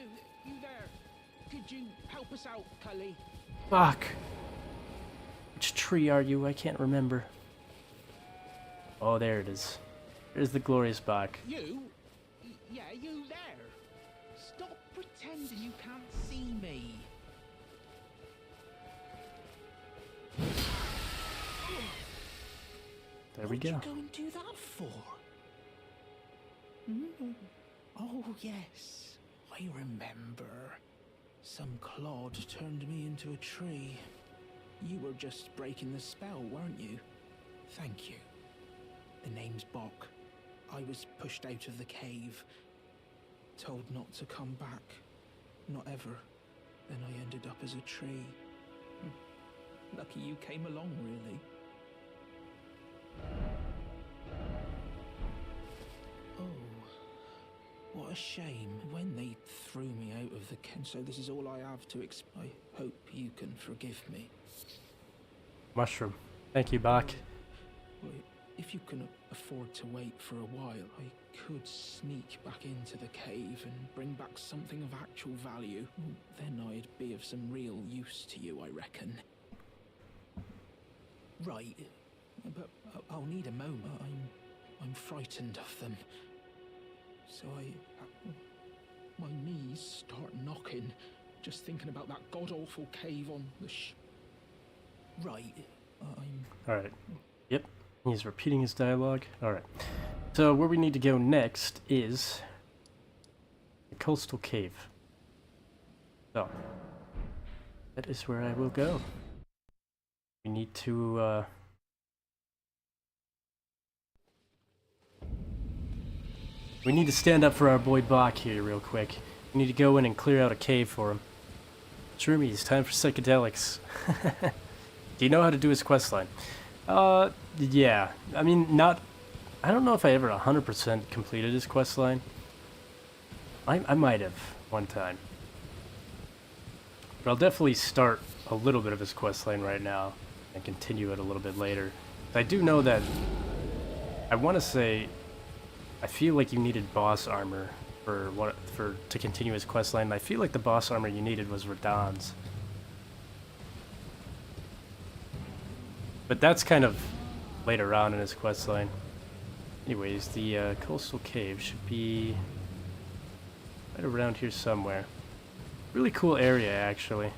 there. Could you help us out, Cully? Fuck! Which tree are you? I can't remember. Oh, there it is. There's the glorious Bach. You? Yeah, you there. Stop pretending you can't see me. There we go. What'd you go and do that for? Oh, yes. I remember. Some clod turned me into a tree. You were just breaking the spell, weren't you? Thank you. The name's Bok. I was pushed out of the cave. Told not to come back. Not ever. Then I ended up as a tree. Lucky you came along, really. Oh, what a shame. When they threw me out of the camp, so this is all I have to I hope you can forgive me. Mushroom. Thank you, Bach. Well, if you can afford to wait for a while, I could sneak back into the cave and bring back something of actual value. Then I'd be of some real use to you, I reckon. Right, but I'll need a moment. I'm frightened of them. So my knees start knocking, just thinking about that god-awful cave on the Right, Alright. Yep. He's repeating his dialogue. Alright. So where we need to go next is the coastal cave. So that is where I will go. We need to we need to stand up for our boy Bach here real quick. We need to go in and clear out a cave for him. Shroomies, time for psychedelics. Do you know how to do his questline? Yeah. I mean, I don't know if I ever 100% completed his questline. I might have one time. But I'll definitely start a little bit of his questline right now and continue it a little bit later. I do know that I want to say I feel like you needed boss armor to continue his questline. I feel like the boss armor you needed was Radahn's. But that's kind of later on in his questline. Anyways, the coastal cave should be right around here somewhere. Really cool area, actually.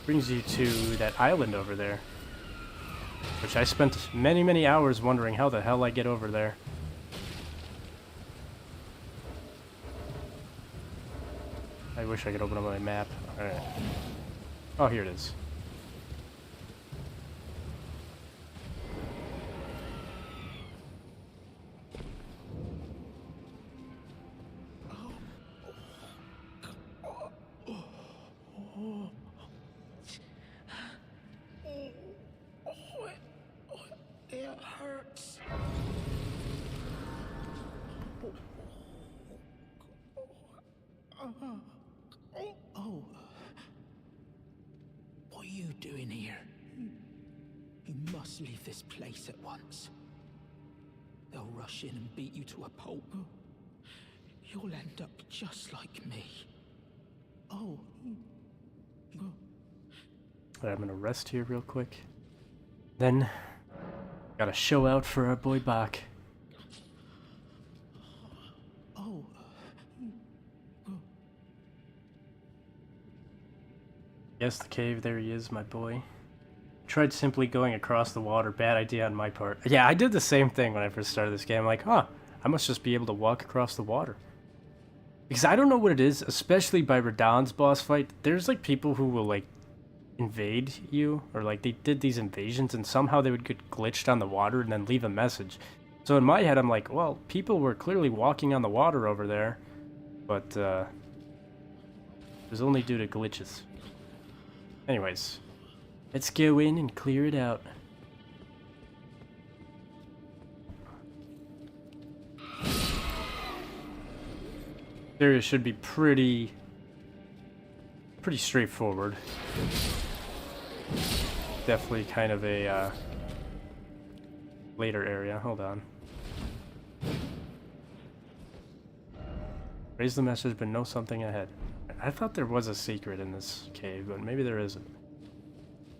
Brings you to that island over there, which I spent many, many hours wondering how the hell I get over there. I wish I could open up my map. Alright. Oh, here it is. It hurts. Oh. What are you doing here? You must leave this place at once. They'll rush in and beat you to a pulp. You'll end up just like me. Oh. Alright, I'm gonna rest here real quick. Then, gotta show out for our boy Bach. Oh. Yes, the cave, there he is, my boy. Tried simply going across the water, bad idea on my part. Yeah, I did the same thing when I first started this game. I'm like, huh, I must just be able to walk across the water. Because I don't know what it is, especially by Radahn's boss fight. There's like people who will like invade you, or like they did these invasions and somehow they would get glitched on the water and then leave a message. So in my head I'm like, well, people were clearly walking on the water over there, but it was only due to glitches. Anyways, let's go in and clear it out. This area should be pretty straightforward. Definitely kind of a later area. Hold on. Raise the message, but know something ahead. I thought there was a secret in this cave, but maybe there isn't.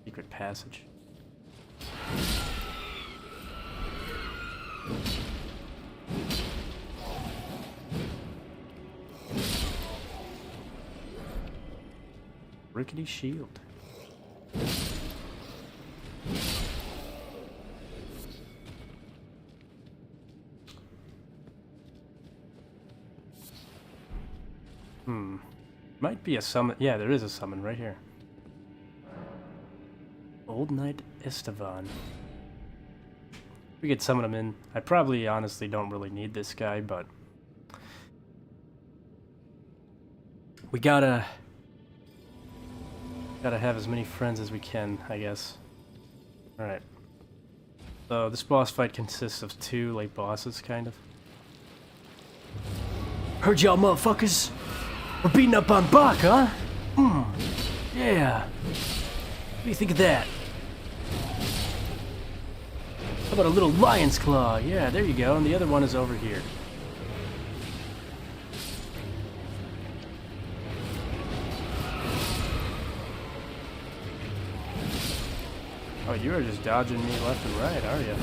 Secret passage. Rickety shield. Might be a summon. Yeah, there is a summon right here. Old Knight Estevan. We could summon him in. I probably honestly don't really need this guy, but we gotta have as many friends as we can, I guess. Alright. So this boss fight consists of 2 like bosses, kind of. Heard y'all motherfuckers! We're beating up on Bach, huh? Yeah. What do you think of that? How about a little lion's claw? Yeah, there you go. And the other one is over here. Oh, you are just dodging me left and right, are you?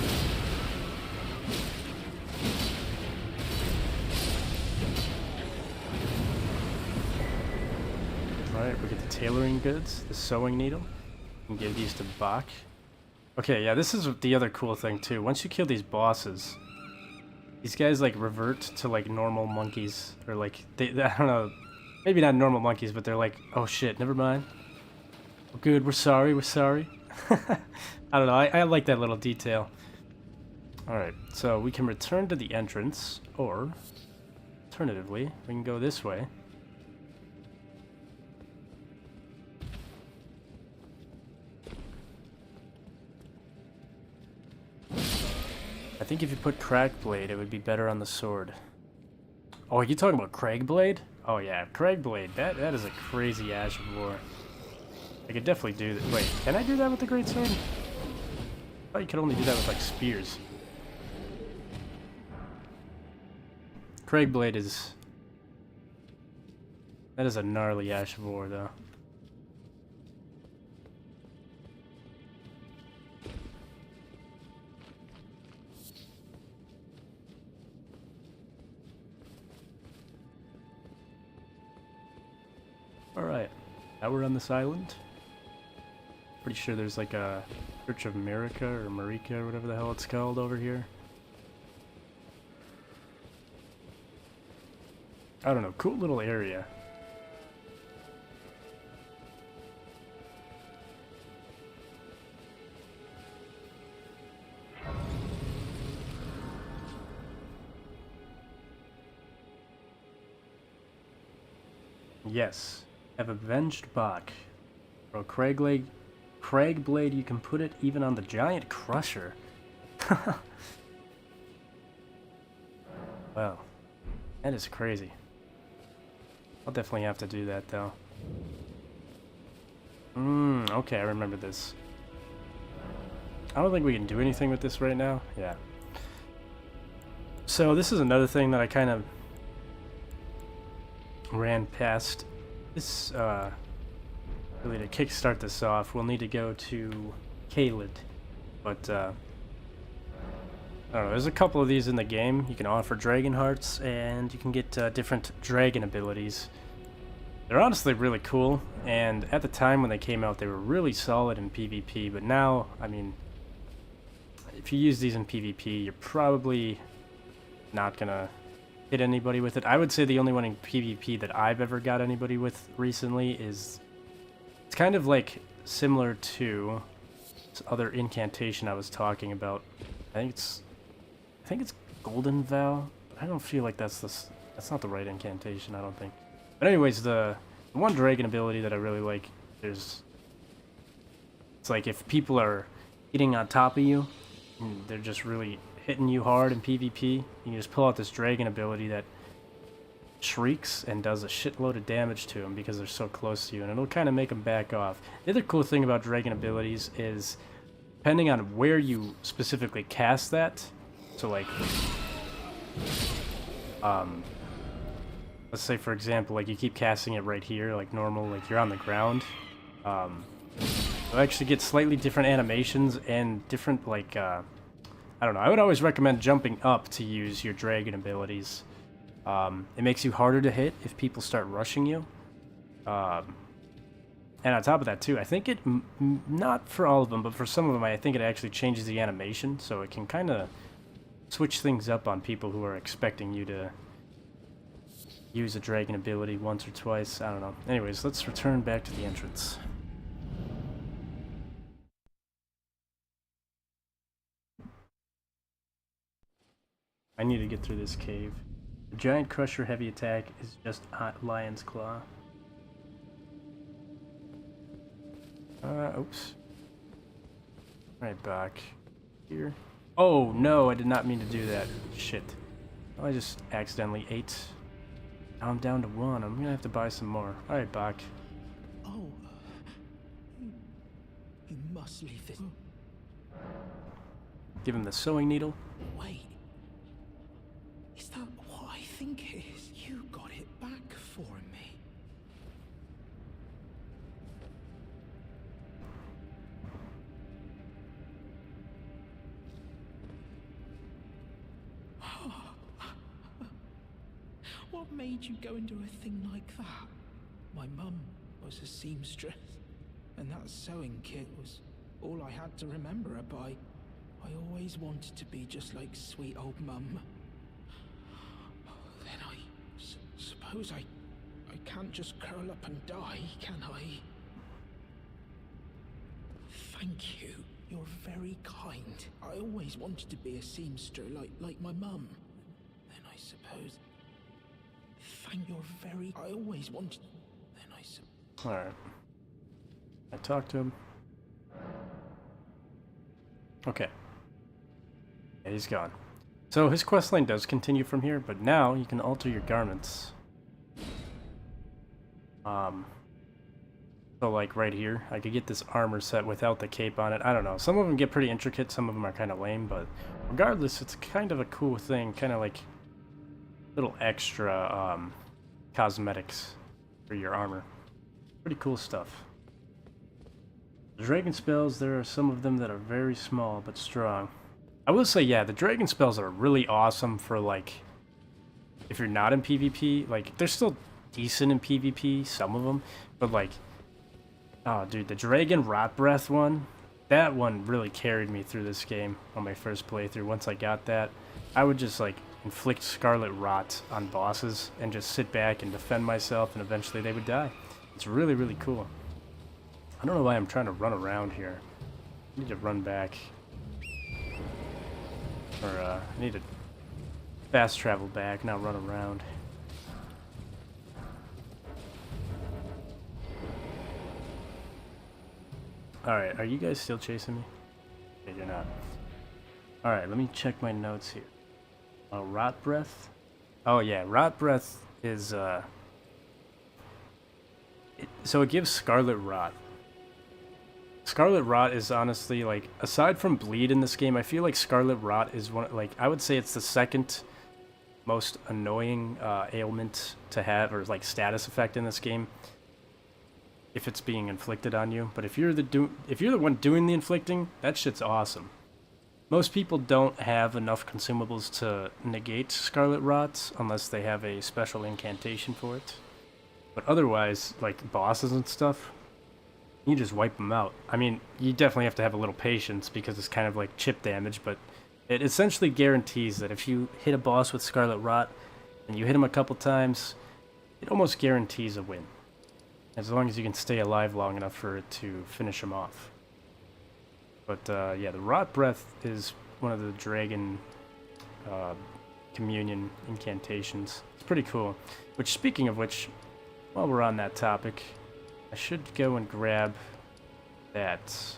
Alright, we get the tailoring goods, the sewing needle. We can give these to Bach. Okay, yeah, this is the other cool thing too. Once you kill these bosses, these guys like revert to like normal monkeys, or like I don't know, maybe not normal monkeys, but they're like, oh shit, never mind. We're good, we're sorry. I don't know, I like that little detail. Alright, so we can return to the entrance, or alternatively, we can go this way. I think if you put Crackblade, it would be better on the sword. Oh, are you talking about Craigblade? Oh yeah, Craigblade. That is a crazy Ash of War. I could definitely do that. Wait, can I do that with the Greatsword? I thought you could only do that with like spears. Craigblade is... that is a gnarly Ash of War, though. Alright, now we're on this island. Pretty sure there's like a Church of Marika or Marika or whatever the hell it's called over here. I don't know, cool little area. Yes, have avenged Bach. Bro, Craigblade, you can put it even on the Giant Crusher. Wow, that is crazy. I'll definitely have to do that, though. Okay, I remember this. I don't think we can do anything with this right now. Yeah. So this is another thing that I kind of ran past. This, really to kickstart this off, we'll need to go to Caelid. But, I don't know, there's a couple of these in the game. You can offer dragon hearts, and you can get different dragon abilities. They're honestly really cool, and at the time when they came out, they were really solid in PvP, but now, I mean, if you use these in PvP, you're probably not gonna hit anybody with it. I would say the only one in PvP that I've ever got anybody with recently is... it's kind of like similar to this other incantation I was talking about. I think it's Golden Vow. I don't feel like that's That's not the right incantation, I don't think. But anyways, the one dragon ability that I really like is... It's like if people are getting on top of you, and they're just really hitting you hard in PvP, you can just pull out this dragon ability that shrieks and does a shitload of damage to them because they're so close to you, and it'll kind of make them back off. The other cool thing about dragon abilities is, depending on where you specifically cast that, so like, let's say for example, like you keep casting it right here, like normal, like you're on the ground, you'll actually get slightly different animations and different, like, I don't know, I would always recommend jumping up to use your dragon abilities. It makes you harder to hit if people start rushing you. And on top of that too, I think it, not for all of them, but for some of them, I think it actually changes the animation, so it can kind of switch things up on people who are expecting you to use a dragon ability once or twice. I don't know. Anyways, let's return back to the entrance. I need to get through this cave. The giant crusher heavy attack is just lion's claw. Oops. Right back here. Oh no, I did not mean to do that. Shit. I just accidentally ate. Now I'm down to 1. I'm gonna have to buy some more. Alright, back. Oh. You must leave this. Give him the sewing needle. Wait. Is that what I think it is? You got it back for me. What made you go and do a thing like that? My mum was a seamstress, and that sewing kit was all I had to remember her by. I always wanted to be just like sweet old mum. Then I suppose I can't just curl up and die, can I? Thank you. You're very kind. I always wanted to be a seamster like my mum. Then I suppose... You're very... I always wanted... Then I suppose... Alright. I talked to him. Okay. Yeah, he's gone. So his questline does continue from here, but now you can alter your garments. So like right here, I could get this armor set without the cape on it. I don't know. Some of them get pretty intricate, some of them are kind of lame, but regardless, it's kind of a cool thing, kind of like little extra cosmetics for your armor. Pretty cool stuff. The dragon spells, there are some of them that are very small but strong. I will say, yeah, the dragon spells are really awesome for, like, if you're not in PvP. Like, they're still decent in PvP, some of them, but, like, oh, dude, the dragon rot breath one, that one really carried me through this game on my first playthrough. Once I got that, I would just, like, inflict scarlet rot on bosses and just sit back and defend myself, and eventually they would die. It's really, really cool. I don't know why I'm trying to run around here. I need to run back. Or, I need to fast travel back, not run around. Alright, are you guys still chasing me? Okay, you're not. Alright, let me check my notes here. Rot breath? Oh yeah, rot breath is, so it gives scarlet rot. Scarlet rot is honestly, like, aside from bleed in this game, I feel like scarlet rot is one, like, I would say it's the second most annoying ailment to have, or like status effect in this game, if it's being inflicted on you. But if you're the one doing the inflicting, that shit's awesome. Most people don't have enough consumables to negate scarlet rot unless they have a special incantation for it. But otherwise, like bosses and stuff, you just wipe them out. I mean, you definitely have to have a little patience because it's kind of like chip damage, but it essentially guarantees that if you hit a boss with scarlet rot and you hit him a couple times, it almost guarantees a win. As long as you can stay alive long enough for it to finish him off. But yeah, the rot breath is one of the dragon communion incantations. It's It's pretty cool. Which, speaking of which, while we're on that topic, I should go and grab that.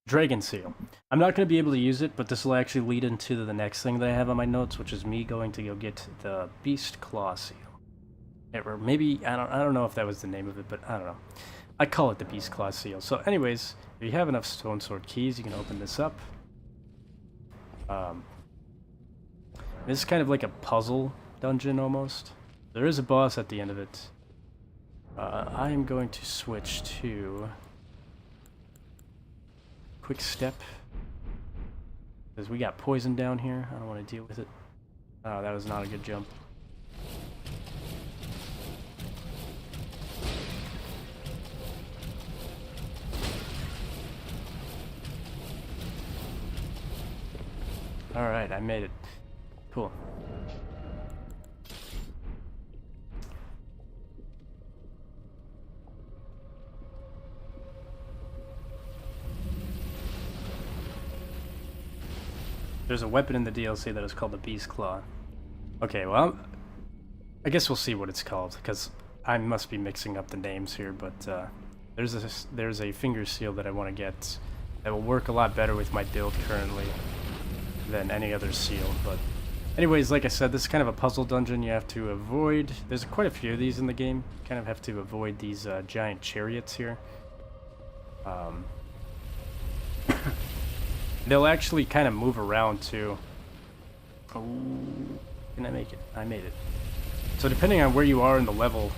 Dragon Seal. I'm not going to be able to use it, but this will actually lead into the next thing that I have on my notes, which is me going to go get the Beast Claw Seal. Or maybe, I don't know if that was the name of it, but I don't know. I call it the Beast Claw Seal. So anyways, if you have enough Stone Sword keys, you can open this up. This is kind of like a puzzle dungeon almost. There is a boss at the end of it. I am going to switch to Quick Step, because we got poison down here. I don't want to deal with it. Oh, that was not a good jump. Alright, I made it. Cool. There's a weapon in the DLC that is called the Beast Claw. Okay, well, I guess we'll see what it's called, because I must be mixing up the names here, but there's a finger seal that I want to get that will work a lot better with my build currently than any other seal. But anyways, like I said, this is kind of a puzzle dungeon. You have to avoid, there's quite a few of these in the game. You kind of have to avoid these giant chariots here. They'll actually kind of move around too. Oh, can I make it? I made it. So depending on where you are in the level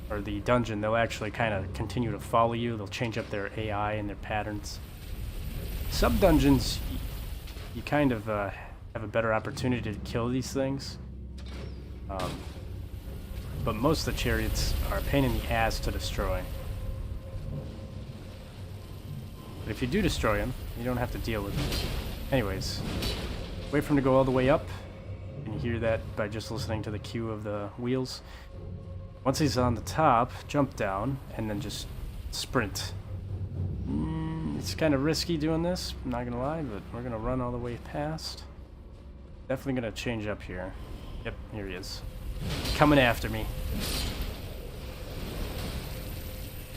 or the dungeon, they'll actually kind of continue to follow you. They'll change up their AI and their patterns. Some dungeons, you kind of have a better opportunity to kill these things. But most of the chariots are a pain in the ass to destroy. But if you do destroy him, you don't have to deal with him. Anyways, wait for him to go all the way up. And you hear that by just listening to the cue of the wheels. Once he's on the top, jump down, and then just sprint. It's kind of risky doing this, I'm not gonna lie, but we're gonna run all the way past. Definitely gonna change up here. Yep, here he is. Coming after me.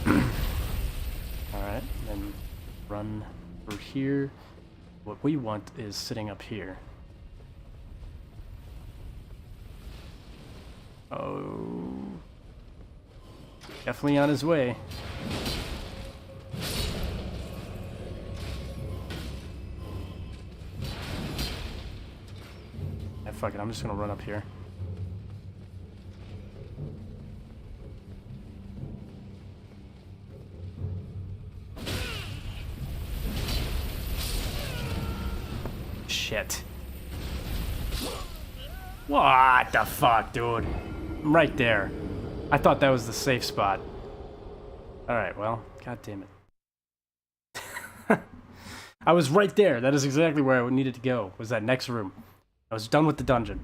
Alright, then run through here. What we want is sitting up here. Oh, definitely on his way. Yeah, fuck it, I'm just gonna run up here. Shit. What the fuck, dude? I'm right there. I thought that was the safe spot. Alright, well, god damn it. I was right there. That is exactly where I needed to go, was that next room. I was done with the dungeon.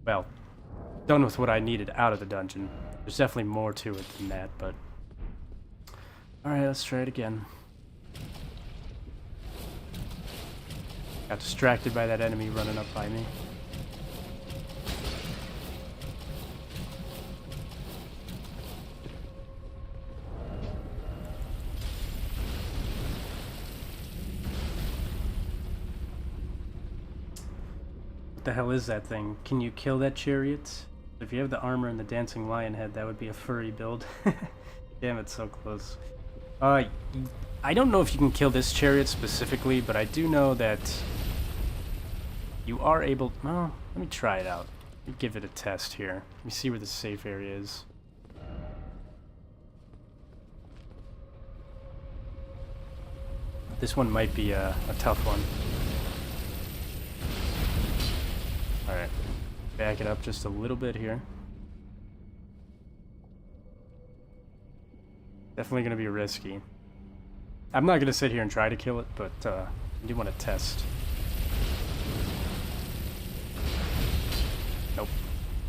Well, done with what I needed out of the dungeon. There's definitely more to it than that, but... Alright, let's try it again. Got distracted by that enemy running up by me. What the hell is that thing? Can you kill that chariot? If you have the armor and the dancing lion head, that would be a furry build. Damn, it's so close. I don't know if you can kill this chariot specifically, but I do know that you are able... Well, let me try it out. Let me give it a test here. Let me see where the safe area is. This one might be a tough one. Alright, back it up just a little bit here. Definitely going to be risky. I'm not going to sit here and try to kill it, but I do want to test. Nope.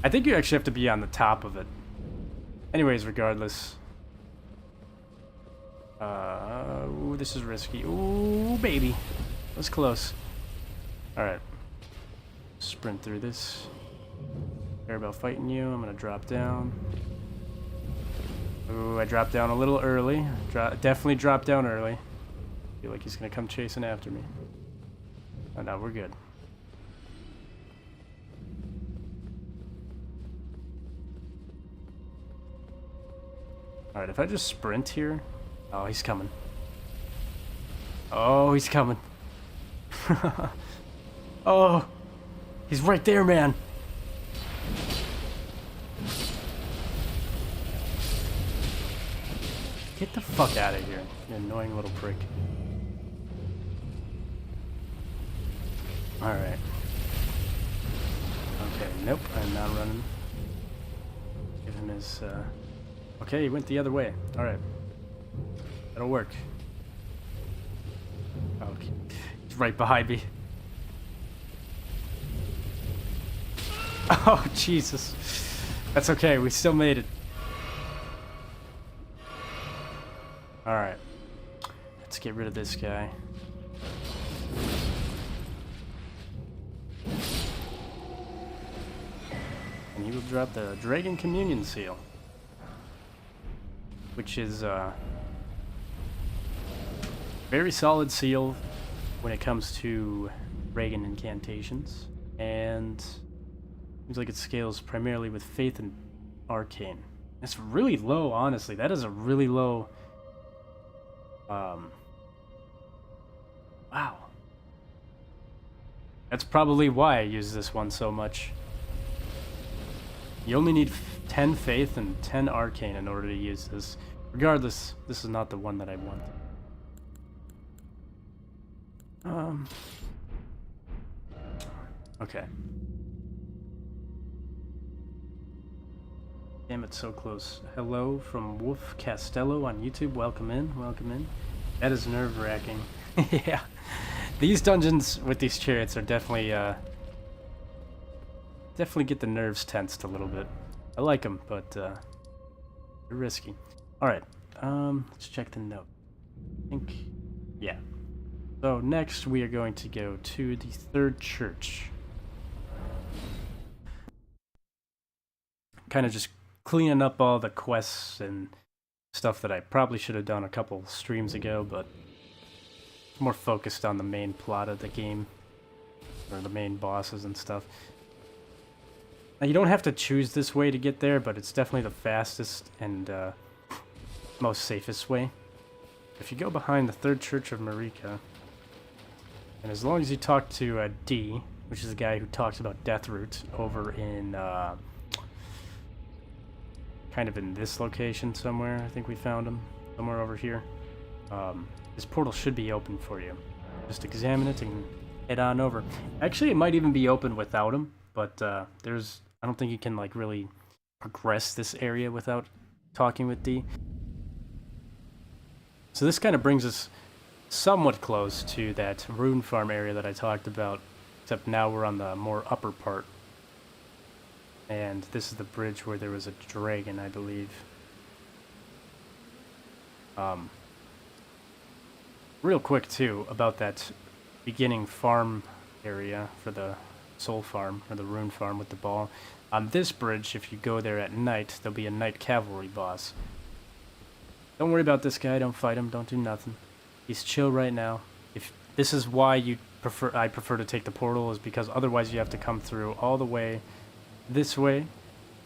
I think you actually have to be on the top of it. Anyways, regardless. Ooh, this is risky. Ooh, baby. That's close. Alright. Sprint through this. Care about fighting you. I'm gonna drop down. Ooh, I dropped down a little early. Definitely dropped down early. Feel like he's gonna come chasing after me. Oh no, we're good. Alright, if I just sprint here... Oh, he's coming. Oh, he's coming. Oh, he's right there, man. Get the fuck out of here, you annoying little prick. Alright. Okay, nope, I'm not running. Give him his, Okay, he went the other way. Alright. That'll work. Okay. He's right behind me. Oh, Jesus. That's okay, we still made it. Alright. Let's get rid of this guy. And he will drop the Dragon Communion Seal. Which is, very solid seal when it comes to Dragon incantations. And seems like it scales primarily with Faith and Arcane. It's really low, honestly. That is a really low... Wow. That's probably why I use this one so much. You only need 10 Faith and 10 Arcane in order to use this. Regardless, this is not the one that I want. Okay. Damn, it's so close. Hello from Wolf Castello on YouTube. Welcome in, welcome in. That is nerve-wracking. Yeah. These dungeons with these chariots are definitely, definitely get the nerves tensed a little bit. I like them, but, they're risky. Alright, let's check the note. I think, yeah. So next we are going to go to the third church. Kind of just cleaning up all the quests and stuff that I probably should have done a couple streams ago, but more focused on the main plot of the game, or the main bosses and stuff. Now, you don't have to choose this way to get there, but it's definitely the fastest and most safest way. If you go behind the Third Church of Marika, and as long as you talk to D, which is the guy who talks about Deathroot over in kind of in this location somewhere. I think we found him somewhere over here. This portal should be open for you. Just examine it and head on over. Actually, it might even be open without him, but I don't think you can like really progress this area without talking with D. So this kind of brings us somewhat close to that rune farm area that I talked about, except now we're on the more upper part. And this is the bridge where there was a dragon, I believe. Real quick, too, about that beginning farm area for the soul farm, or the rune farm with the ball. On this bridge, if you go there at night, there'll be a night cavalry boss. Don't worry about this guy, don't fight him, don't do nothing. He's chill right now. If this is why I prefer to take the portal, is because otherwise you have to come through all the way this way,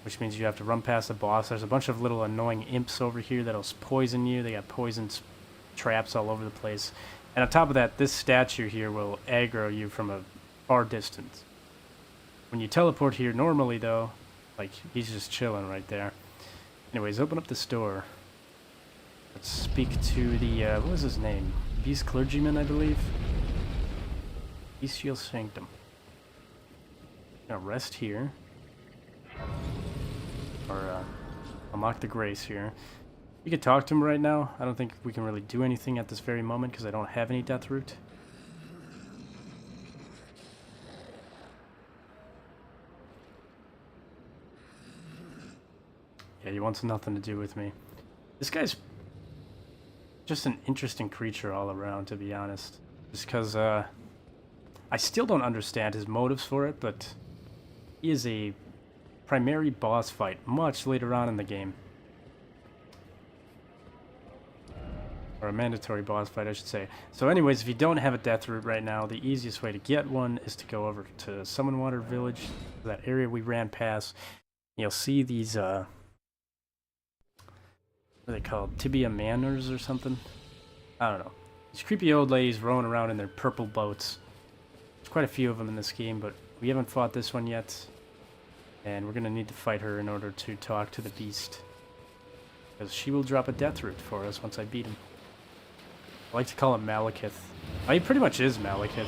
which means you have to run past the boss. There's a bunch of little annoying imps over here that'll poison you. They got poison traps all over the place. And on top of that, this statue here will aggro you from a far distance. When you teleport here normally, though, like, he's just chilling right there. Anyways, open up this door. Let's speak to the, what was his name? Beast Clergyman, I believe? Bestial Sanctum. Gonna rest here. Or, unlock the grace here. You could talk to him right now. I don't think we can really do anything at this very moment because I don't have any death root. Yeah, he wants nothing to do with me. This guy's just an interesting creature all around, to be honest. Just because I still don't understand his motives for it, but he is a primary boss fight much later on in the game. Or a mandatory boss fight, I should say. So anyways, if you don't have a death root right now, the easiest way to get one is to go over to Summonwater Village, that area we ran past. You'll see these, what are they called? Tibia Manors or something? I don't know. These creepy old ladies rowing around in their purple boats. There's quite a few of them in this game, but we haven't fought this one yet. And we're going to need to fight her in order to talk to the beast. Because she will drop a death root for us once I beat him. I like to call him Malekith. Oh, he pretty much is Malekith.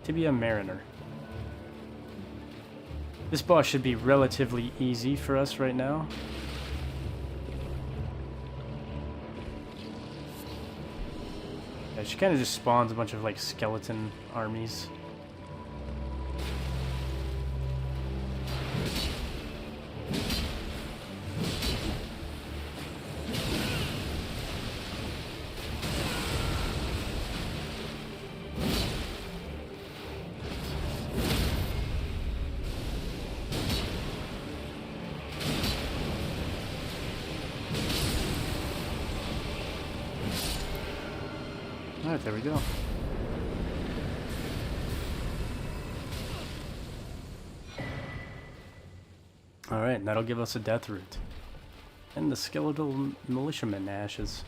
Tibia Mariner. This boss should be relatively easy for us right now. Yeah, she kind of just spawns a bunch of like skeleton armies. Alright, there we go. Alright, and that'll give us a death root. And the skeletal militiaman ashes.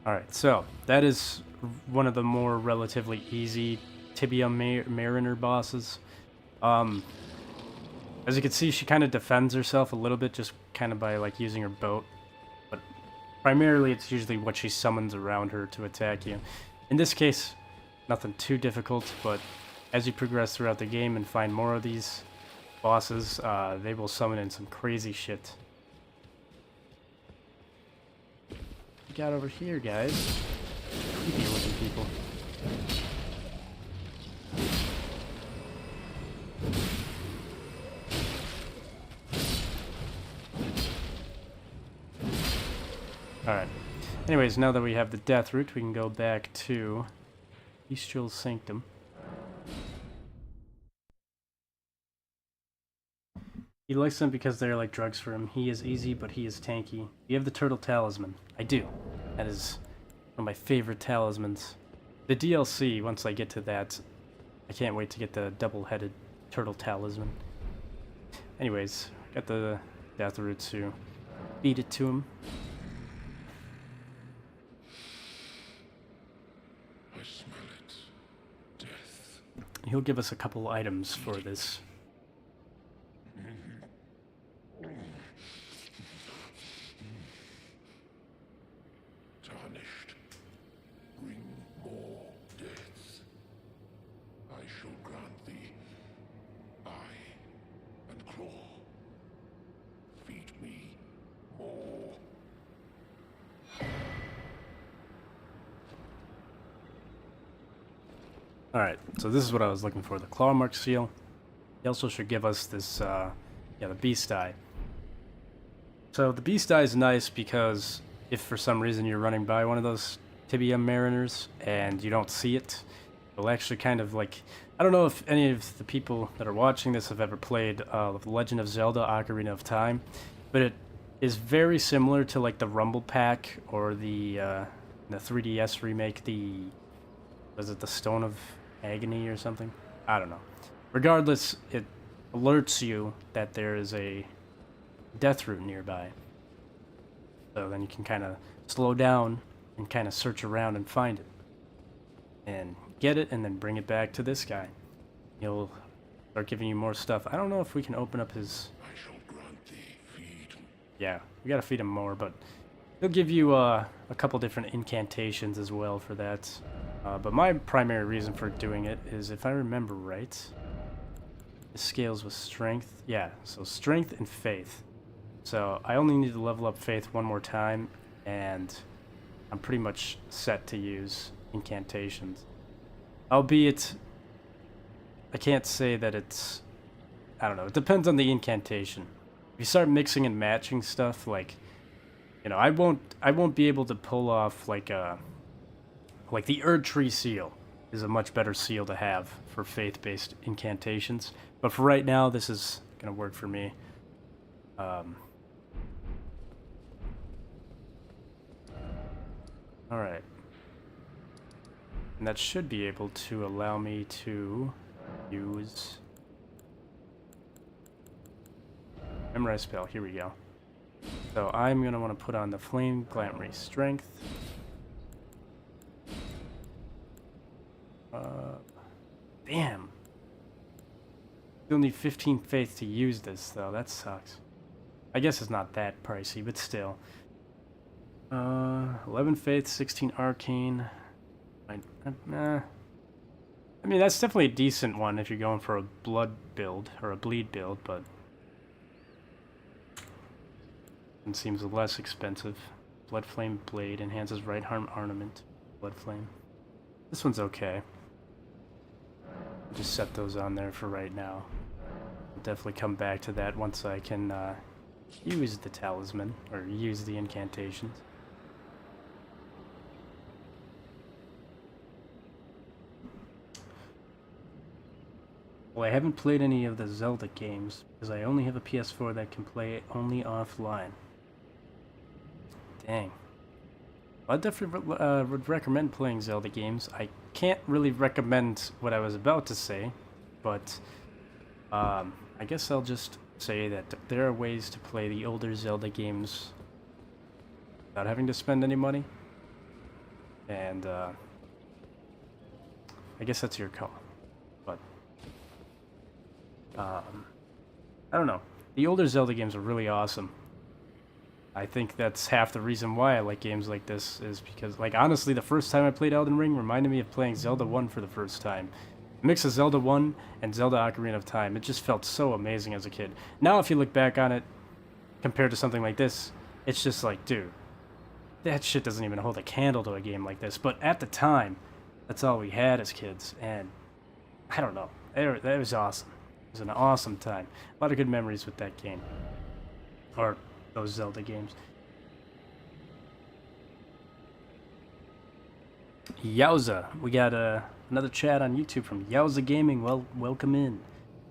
Alright, so that is one of the more relatively easy Tibia Mariner bosses. As you can see, she kind of defends herself a little bit just kind of by like using her boat. But primarily it's usually what she summons around her to attack you. In this case, nothing too difficult, but as you progress throughout the game and find more of these bosses, they will summon in some crazy shit. What we got over here, guys? Creepy looking people. Alright. Anyways, now that we have the death root, we can go back to Bestial Sanctum. He likes them because they're like drugs for him. He is easy, but he is tanky. You have the Turtle Talisman. I do. That is one of my favorite talismans. The DLC, once I get to that, I can't wait to get the double-headed Turtle Talisman. Anyways, got the death root to beat it to him. He'll give us a couple items for this. Tarnished, bring more deaths. I shall grant thee eye and claw. Feed me more. Alright, so this is what I was looking for, the claw mark seal. He also should give us this, the beast eye. So the beast eye is nice because if for some reason you're running by one of those Tibia Mariners and you don't see it, it'll actually kind of like... I don't know if any of the people that are watching this have ever played The Legend of Zelda Ocarina of Time, but it is very similar to like the Rumble Pack or the 3DS remake, was it the Stone of Agony or something? I don't know. Regardless, it alerts you that there is a death root nearby. So then you can kind of slow down and kind of search around and find it. And get it and then bring it back to this guy. He'll start giving you more stuff. I don't know if we can open up his... I shall grant thee feed. Yeah, we gotta feed him more, but he'll give you a couple different incantations as well for that. But my primary reason for doing it is, if I remember right, it scales with strength. Yeah, so strength and faith. So I only need to level up faith one more time, and I'm pretty much set to use incantations. Albeit, I can't say that it's, I don't know, it depends on the incantation. If you start mixing and matching stuff, like, you know, I won't be able to pull off like the Erd Tree seal is a much better seal to have for faith-based incantations. But for right now, this is gonna work for me. Alright. And that should be able to allow me to use... Memorize spell, here we go. So I'm going to want to put on the Flame Glamry Strength. Damn. Still need 15 faith to use this, though. That sucks. I guess it's not that pricey, but still. 11 faith, 16 arcane. I mean, that's definitely a decent one if you're going for a blood build, or a bleed build, but... It seems less expensive. Blood Flame Blade enhances right arm ornament. Blood Flame. This one's okay. I'll just set those on there for right now. I'll definitely come back to that once I can use the talisman, or use the incantations. Well, I haven't played any of the Zelda games, because I only have a PS4 that can play only offline. Dang. I definitely would recommend playing Zelda games. I can't really recommend what I was about to say, but I guess I'll just say that there are ways to play the older Zelda games without having to spend any money. And I guess that's your call. But I don't know. The older Zelda games are really awesome. I think that's half the reason why I like games like this, is because, like, honestly, the first time I played Elden Ring reminded me of playing Zelda 1 for the first time. A mix of Zelda 1 and Zelda Ocarina of Time. It just felt so amazing as a kid. Now, if you look back on it, compared to something like this, it's just like, dude, that shit doesn't even hold a candle to a game like this. But at the time, that's all we had as kids, and I don't know. That was awesome. It was an awesome time. A lot of good memories with that game. Or those Zelda games. Yowza. We got another chat on YouTube from Yowza Gaming. Well, welcome in.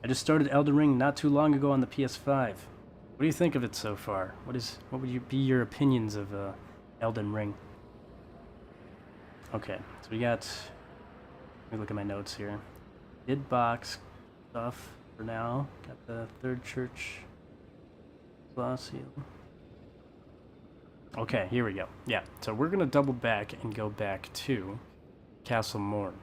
I just started Elden Ring not too long ago on the PS5. What do you think of it so far? What would be your opinions of Elden Ring? Okay, so we got... Let me look at my notes here. Did box stuff for now. Got the third church claw seal. Okay, here we go. Yeah, so we're gonna double back and go back to Castle Morn.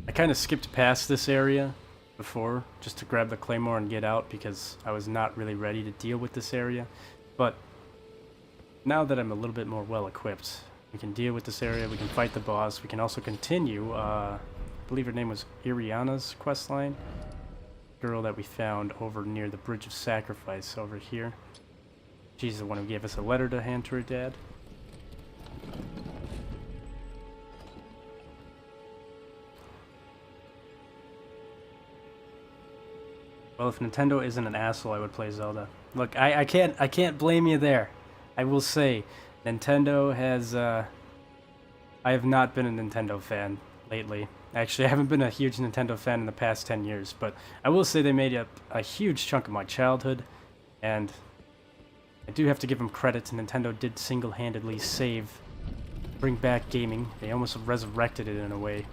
I kind of skipped past this area before just to grab the claymore and get out because I was not really ready to deal with this area. But now that I'm a little bit more well equipped, we can deal with this area, we can fight the boss, we can also continue, I believe her name was Iriana's questline. Girl that we found over near the Bridge of Sacrifice over here. She's the one who gave us a letter to hand to her dad. Well, if Nintendo isn't an asshole, I would play Zelda. Look, I can't blame you there. I will say, Nintendo has, I have not been a Nintendo fan lately. Actually, I haven't been a huge Nintendo fan in the past 10 years, but I will say they made up a huge chunk of my childhood, and I do have to give them credit. Nintendo did single-handedly bring back gaming. They almost resurrected it in a way,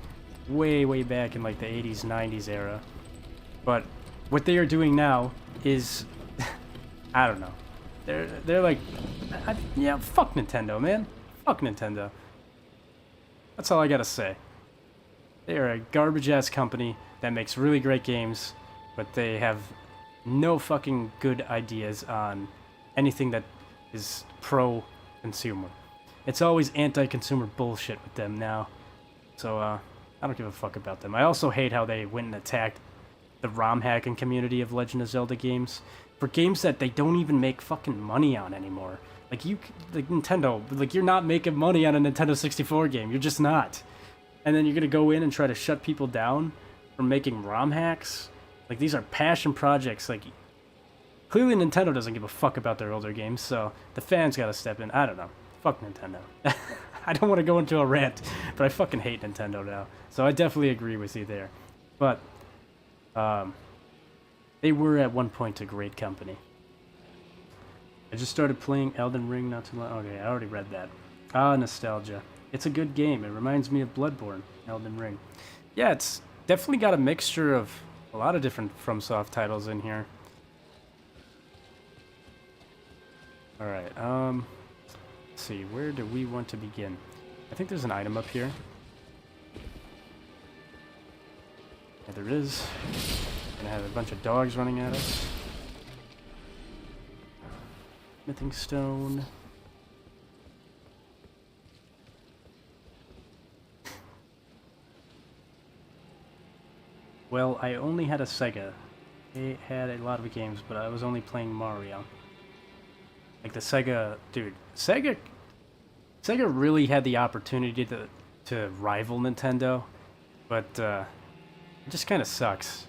way back in like the 80s, 90s era. But what they are doing now is, I don't know. They're like, yeah, fuck Nintendo, man. Fuck Nintendo. That's all I gotta say. They are a garbage-ass company that makes really great games, but they have no fucking good ideas on anything that is pro-consumer. It's always anti-consumer bullshit with them now. So, I don't give a fuck about them. I also hate how they went and attacked the ROM hacking community of Legend of Zelda games for games that they don't even make fucking money on anymore. Like like Nintendo, like you're not making money on a Nintendo 64 game. You're just not. And then you're gonna go in and try to shut people down from making ROM hacks. Like these are passion projects. Like clearly Nintendo doesn't give a fuck about their older games, so the fans gotta step in. I don't know. Fuck Nintendo. I don't want to go into a rant, but I fucking hate Nintendo now. So I definitely agree with you there. But they were at one point a great company. I just started playing Elden Ring not too long. Okay, I already read that. Ah, nostalgia. It's a good game. It reminds me of Bloodborne, Elden Ring. Yeah, it's definitely got a mixture of a lot of different FromSoft titles in here. Alright, let's see, where do we want to begin? I think there's an item up here. Yeah, there is. Gonna have a bunch of dogs running at us. Smithing stone. Well, I only had a Sega. It had a lot of games, but I was only playing Mario. Like the Sega, dude, Sega really had the opportunity to rival Nintendo, but it just kind of sucks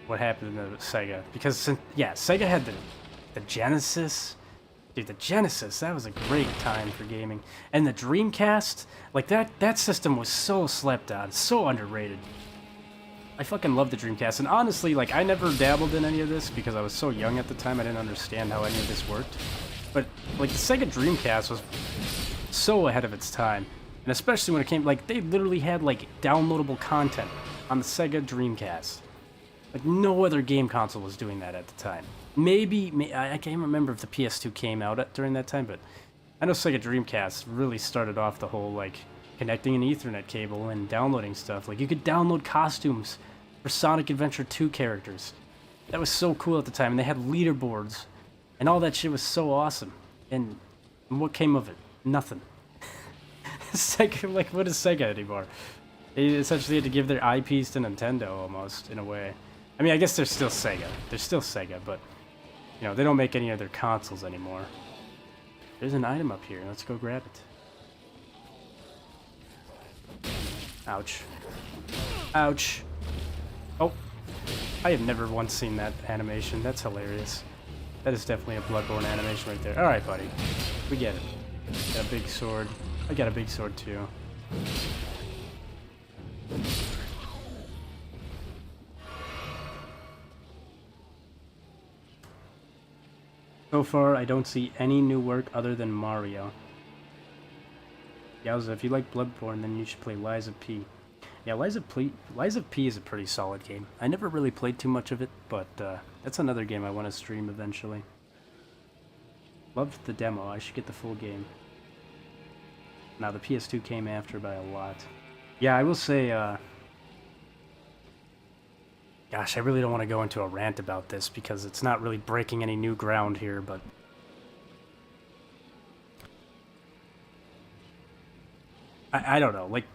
what happened to Sega. Because, yeah, Sega had the Genesis. Dude, the Genesis, that was a great time for gaming. And the Dreamcast, like that system was so slept on, so underrated. I fucking love the Dreamcast, and honestly, like, I never dabbled in any of this because I was so young at the time, I didn't understand how any of this worked. But, like, the Sega Dreamcast was so ahead of its time, and especially when it came, like, they literally had, like, downloadable content on the Sega Dreamcast. Like, no other game console was doing that at the time. Maybe I can't remember if the PS2 came out during that time, but I know Sega Dreamcast really started off the whole, like, connecting an Ethernet cable and downloading stuff. Like, you could download costumes for Sonic Adventure 2 characters. That was so cool at the time, and they had leaderboards, and all that shit was so awesome. And what came of it? Nothing. Sega, like, what is Sega anymore? They essentially had to give their IPs to Nintendo, almost, in a way. I mean, I guess they're still Sega. They're still Sega, but, you know, they don't make any of their consoles anymore. There's an item up here. Let's go grab it. Ouch. Ouch. Oh. I have never once seen that animation. That's hilarious. That is definitely a Bloodborne animation right there. Alright, buddy. We get it. Got a big sword. I got a big sword, too. So far, I don't see any new work other than Mario. Yowza, if you like Bloodborne, then you should play Lies of P. Yeah, Lies of P is a pretty solid game. I never really played too much of it, but that's another game I want to stream eventually. Loved the demo. I should get the full game. Now, the PS2 came after by a lot. Yeah, I will say, gosh, I really don't want to go into a rant about this because it's not really breaking any new ground here, but I don't know, like,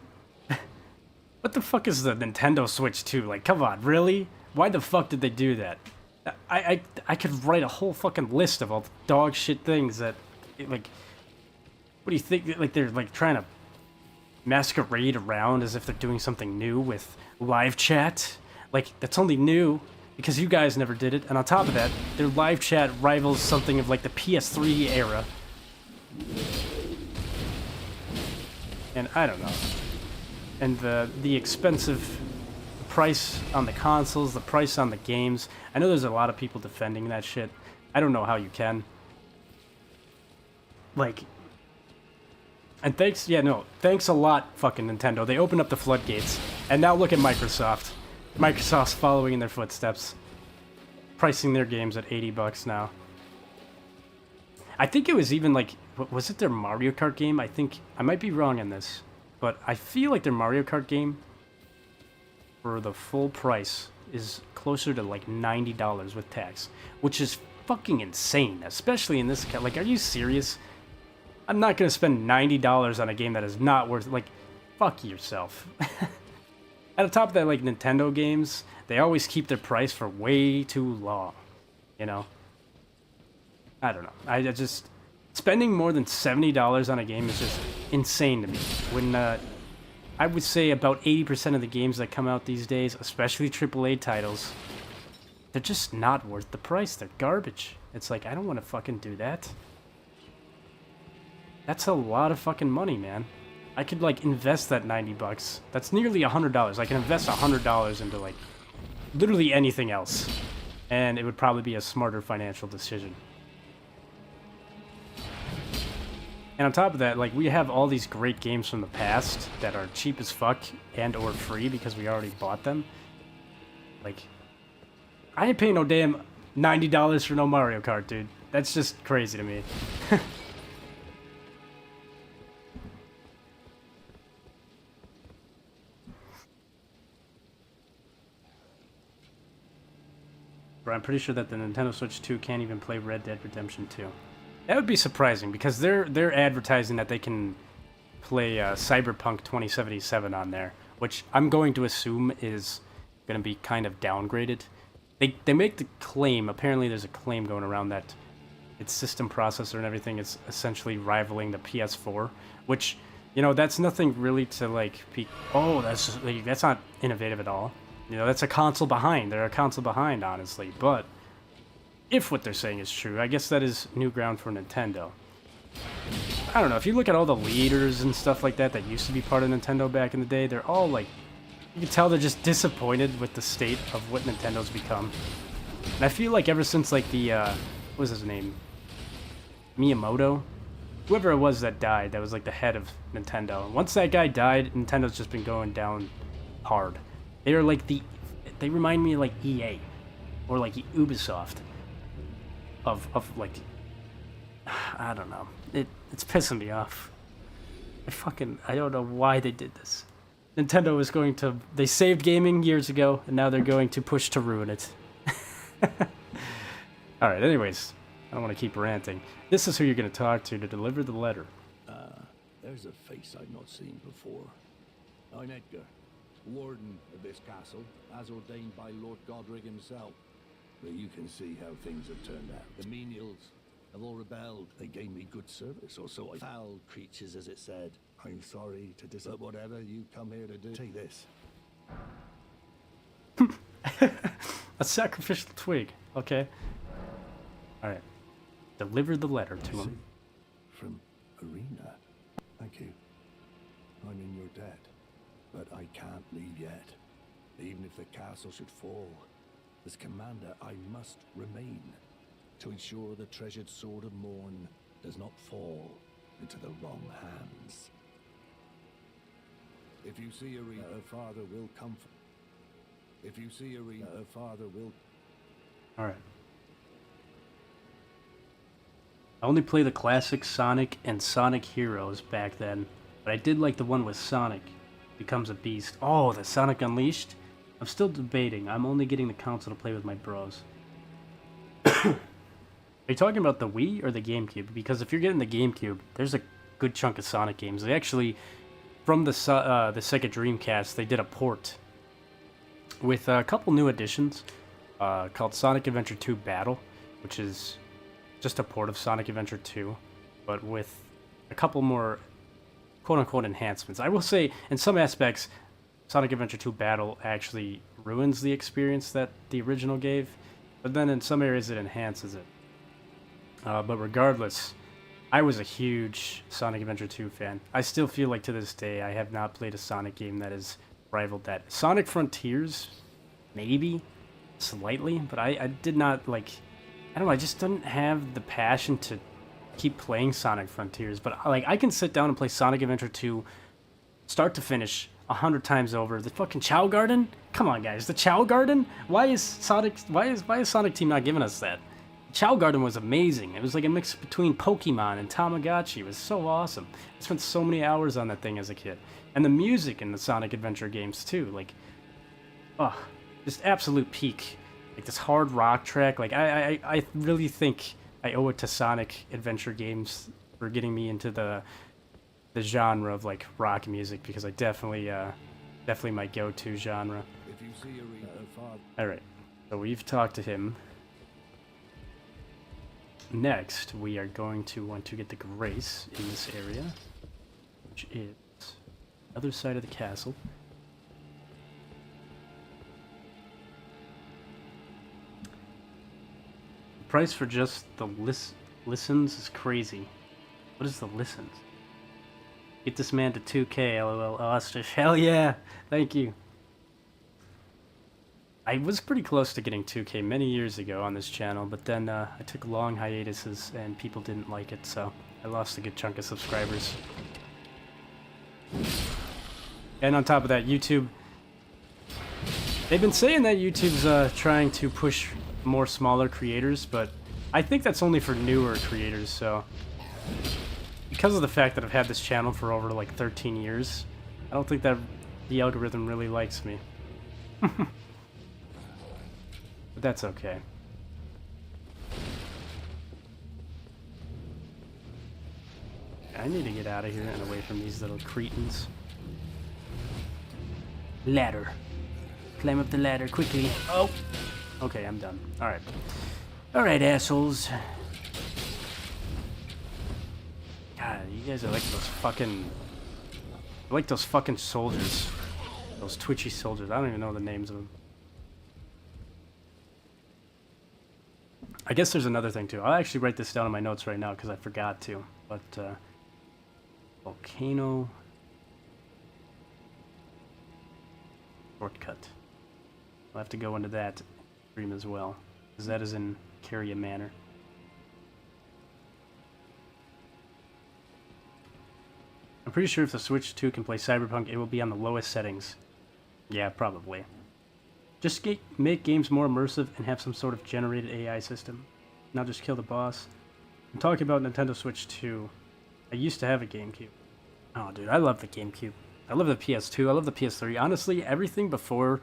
what the fuck is the Nintendo Switch 2? Like, come on, really? Why the fuck did they do that? I could write a whole fucking list of all the dog shit things that, like, what do you think? Like, they're, like, trying to masquerade around as if they're doing something new with live chat? Like, that's only new because you guys never did it. And on top of that, their live chat rivals something of, like, the PS3 era. And I don't know. And the expensive price on the consoles, the price on the games. I know there's a lot of people defending that shit. I don't know how you can. Like, and thanks a lot, fucking Nintendo. They opened up the floodgates. And now look at Microsoft. Microsoft's following in their footsteps. Pricing their games at $80 now. I think it was even like, was it their Mario Kart game? I think, I might be wrong on this, but I feel like their Mario Kart game for the full price is closer to like $90 with tax, which is fucking insane, especially in this, like, are you serious? I'm not gonna spend $90 on a game that is not worth, like, fuck yourself. And on top of that, like, Nintendo games, they always keep their price for way too long, you know? I don't know. I just, spending more than $70 on a game is just insane to me. When I would say about 80% of the games that come out these days, especially AAA titles, they're just not worth the price. They're garbage. It's like, I don't want to fucking do that. That's a lot of fucking money, man. I could, like, invest that 90 bucks. That's nearly $100. I can invest $100 into, like, literally anything else. And it would probably be a smarter financial decision. And on top of that, like, we have all these great games from the past that are cheap as fuck and or free because we already bought them. Like, I ain't paying no damn $90 for no Mario Kart, dude. That's just crazy to me. But I'm pretty sure that the Nintendo Switch 2 can't even play Red Dead Redemption 2. That would be surprising because they're advertising that they can play Cyberpunk 2077 on there, which I'm going to assume is going to be kind of downgraded. They make the claim, apparently there's a claim going around that its system processor and everything is essentially rivaling the PS4, which, you know, that's nothing really to like be, oh, that's not innovative at all. You know, that's a console behind. They're a console behind, honestly, but if what they're saying is true, I guess that is new ground for Nintendo. I don't know, if you look at all the leaders and stuff like that that used to be part of Nintendo back in the day, they're all like, you can tell they're just disappointed with the state of what Nintendo's become. And I feel like ever since like the, what was his name? Miyamoto? Whoever it was that died, that was like the head of Nintendo. Once that guy died, Nintendo's just been going down hard. They are like they remind me of like EA. Or like Ubisoft. Of like, I don't know. It's pissing me off. I don't know why they did this. Nintendo is going to, they saved gaming years ago, and now they're going to push to ruin it. Alright, anyways, I don't want to keep ranting. This is who you're going to talk to deliver the letter. There's a face I've not seen before. I'm Edgar, warden of this castle, as ordained by Lord Godric himself. But you can see how things have turned out. The menials have all rebelled. They gave me good service, or so I... Foul creatures, as it said. I'm sorry to disappoint whatever you come here to do. Take this. A sacrificial twig. Okay. Alright. Deliver the letter to him. From Arena. Thank you. I'm in your debt. But I can't leave yet. Even if the castle should fall. As commander, I must remain to ensure the treasured sword of Morn does not fall into the wrong hands. If you see Arena, her father will comfort. If you see Arena, her father will... Alright. I only played the classic Sonic and Sonic Heroes back then, but I did like the one with Sonic becomes a beast. Oh, the Sonic Unleashed? I'm still debating. I'm only getting the console to play with my bros. Are you talking about the Wii or the GameCube? Because if you're getting the GameCube, there's a good chunk of Sonic games. They actually, from the Sega Dreamcast, they did a port with a couple new additions called Sonic Adventure 2 Battle, which is just a port of Sonic Adventure 2, but with a couple more quote-unquote enhancements. I will say, in some aspects, Sonic Adventure 2 Battle actually ruins the experience that the original gave, but then in some areas it enhances it. But regardless, I was a huge Sonic Adventure 2 fan. I still feel like to this day I have not played a Sonic game that has rivaled that. Sonic Frontiers, maybe, slightly, but I did not, like, I don't know, I just didn't have the passion to keep playing Sonic Frontiers, but like I can sit down and play Sonic Adventure 2 start to finish 100 times over. The fucking Chow Garden? Come on, guys, the Chow Garden? Why is Sonic Team not giving us that? Chow Garden was amazing. It was like a mix between Pokemon and Tamagotchi. It was so awesome. I spent so many hours on that thing as a kid. And the music in the Sonic Adventure games too, like, oh, just absolute peak. Like this hard rock track. Like I really think I owe it to Sonic Adventure games for getting me into the genre of like rock music, because I definitely my go-to genre. If you see Arena, her father... All right, so we've talked to him. next, we are going to want to get the Grace in this area, which is the other side of the castle. The price for just the listens is crazy. What is the listens? Get this man to 2K, lol, Austish. Hell yeah! Thank you. I was pretty close to getting 2K many years ago on this channel, but then I took long hiatuses and people didn't like it, so I lost a good chunk of subscribers. And on top of that, YouTube... They've been saying that YouTube's trying to push more smaller creators, but I think that's only for newer creators, so... Because of the fact that I've had this channel for over like 13 years, I don't think that the algorithm really likes me. But that's okay. I need to get out of here and away from these little cretins. Ladder. Climb up the ladder quickly. Oh! Okay, I'm done. Alright. Alright, assholes. God, you guys are like those fucking... like those fucking soldiers. Those twitchy soldiers. I don't even know the names of them. I guess there's another thing too. I'll actually write this down in my notes right now because I forgot to. But, volcano... shortcut. I'll have to go into that stream as well. Because that is in Caria Manor. I'm pretty sure if the Switch 2 can play Cyberpunk, it will be on the lowest settings. Yeah, probably. Just make games more immersive and have some sort of generated AI system. Not just kill the boss. I'm talking about Nintendo Switch 2. I used to have a GameCube. Oh, dude, I love the GameCube. I love the PS2. I love the PS3. Honestly, everything before,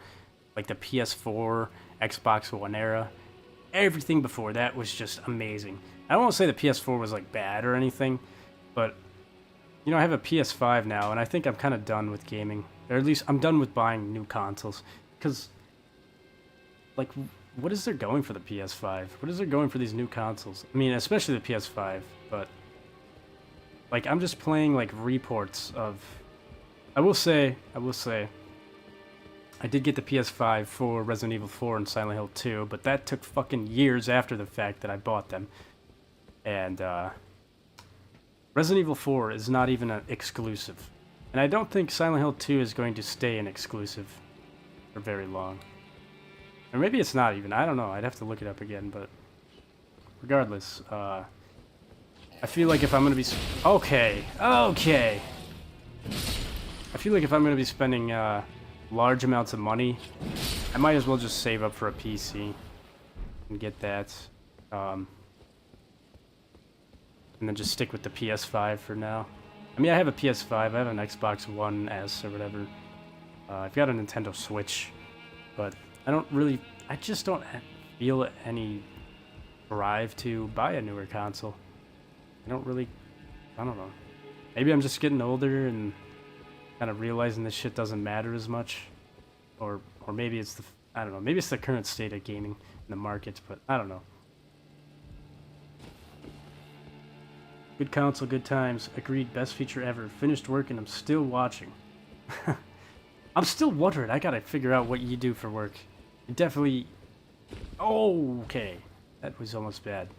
like the PS4, Xbox One era, everything before that was just amazing. I don't want to say the PS4 was like bad or anything, but you know, I have a PS5 now, and I think I'm kind of done with gaming. Or at least I'm done with buying new consoles. Because, like, what is there going for the PS5? What is there going for these new consoles? I mean, especially the PS5, but... like, I'm just playing, like, reports of... I will say, I did get the PS5 for Resident Evil 4 and Silent Hill 2, but that took fucking years after the fact that I bought them. And, Resident Evil 4 is not even an exclusive. And I don't think Silent Hill 2 is going to stay an exclusive for very long. Or maybe it's not even. I don't know. I'd have to look it up again, but... regardless, I feel like if I'm going to be... Okay. I feel like if I'm going to be spending large amounts of money, I might as well just save up for a PC and get that. And then just stick with the PS5 for now. I mean, I have a PS5, I have an Xbox One S or whatever. I've got a Nintendo Switch, but I just don't feel any drive to buy a newer console. I don't know. Maybe I'm just getting older and kind of realizing this shit doesn't matter as much. Or maybe it's I don't know, maybe it's the current state of gaming in the market, but I don't know. Good console, good times. Agreed, best feature ever. Finished work and I'm still watching. I'm still wondering. I gotta figure out what you do for work. You definitely... Oh, okay. That was almost bad.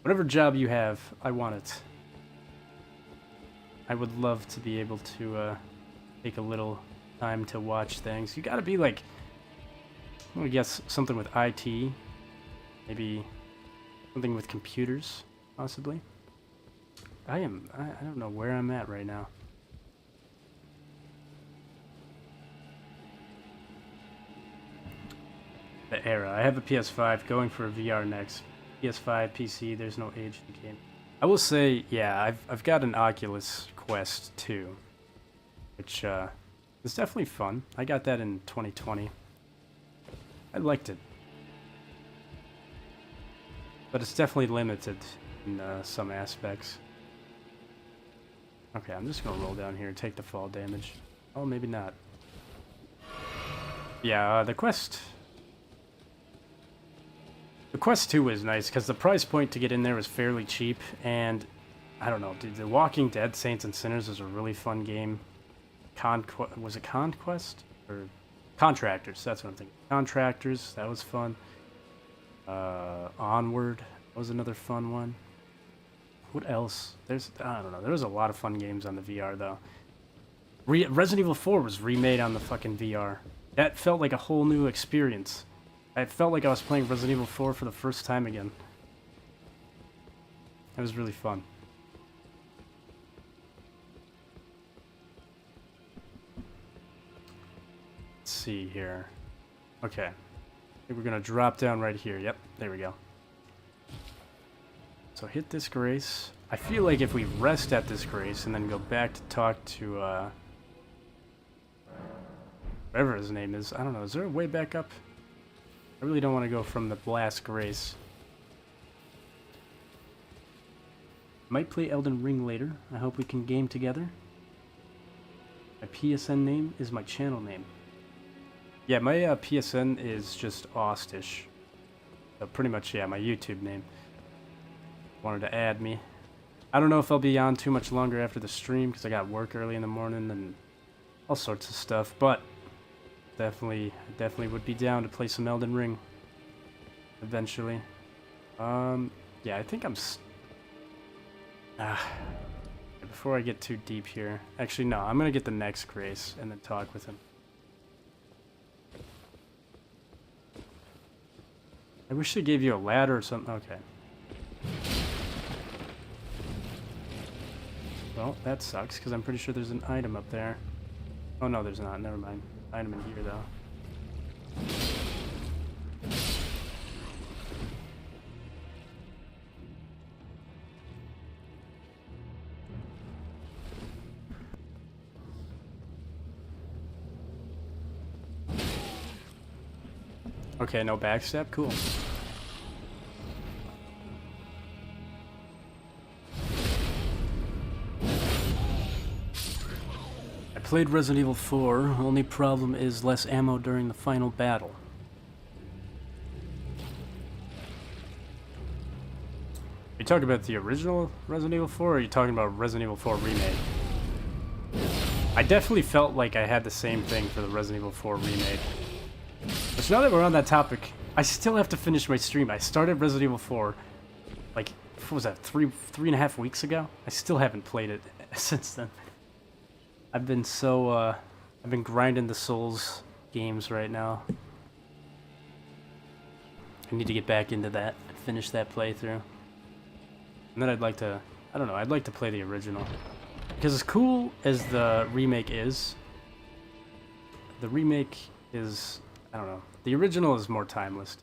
Whatever job you have, I want it. I would love to be able to take a little time to watch things. You gotta be like... I guess something with IT. Maybe something with computers, possibly. I don't know where I'm at right now. The era. I have a PS5 going for a VR next. PS5, PC, there's no age in the game. I will say, yeah, I've got an Oculus Quest 2, which is definitely fun. I got that in 2020. I liked it. But it's definitely limited in some aspects. Okay, I'm just gonna roll down here and take the fall damage. Oh, maybe not. Yeah, the quest... The Quest 2 is nice because the price point to get in there was fairly cheap, and I don't know, dude, The Walking Dead Saints and Sinners is a really fun game. Was it Conquest? Or Contractors, that's what I'm thinking. Contractors, that was fun. Onward was another fun one. What else? I don't know, there was a lot of fun games on the VR, though. Resident Evil 4 was remade on the fucking VR. That felt like a whole new experience. I felt like I was playing Resident Evil 4 for the first time again. It was really fun. Let's see here. Okay. I think we're gonna drop down right here. Yep, there we go. So hit this grace. I feel like if we rest at this grace and then go back to talk to, whatever his name is. I don't know. Is there a way back up? I really don't want to go from the last grace. Might play Elden Ring later. I hope we can game together. My PSN name is my channel name. Yeah, my PSN is just Austish. So pretty much, yeah, my YouTube name. Wanted to add me. I don't know if I'll be on too much longer after the stream because I got work early in the morning and all sorts of stuff, but definitely would be down to play some Elden Ring eventually. Yeah, I think I'm before I get too deep here. Actually, no, I'm gonna get the next grace and then talk with him. I wish they gave you a ladder or something. Okay. Well, that sucks, because I'm pretty sure there's an item up there. Oh, no, there's not. Never mind. Item in here, though. Okay, no backstab? Cool. I played Resident Evil 4, only problem is less ammo during the final battle. Are you talking about the original Resident Evil 4, or are you talking about Resident Evil 4 Remake? I definitely felt like I had the same thing for the Resident Evil 4 Remake. But now that we're on that topic, I still have to finish my stream. I started Resident Evil 4, like, what was that, three and a half weeks ago? I still haven't played it since then. I've been so, I've been grinding the Souls games right now. I need to get back into that and finish that playthrough. And then I'd like to, I don't know, I'd like to play the original. Because as cool as the remake is, I don't know, the original is more timeless.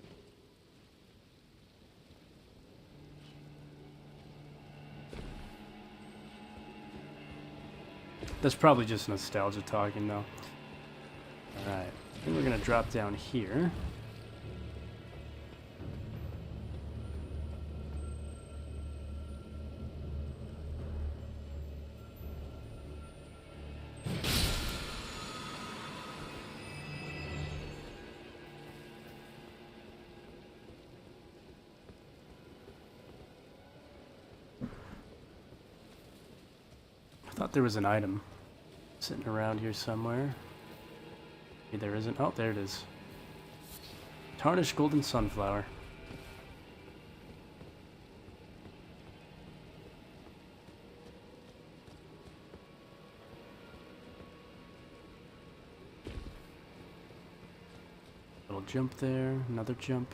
That's probably just nostalgia talking, though. Alright, I think we're gonna drop down here. I thought there was an item sitting around here somewhere. Maybe there isn't. Oh, there it is. Tarnished golden sunflower. Little jump there, another jump.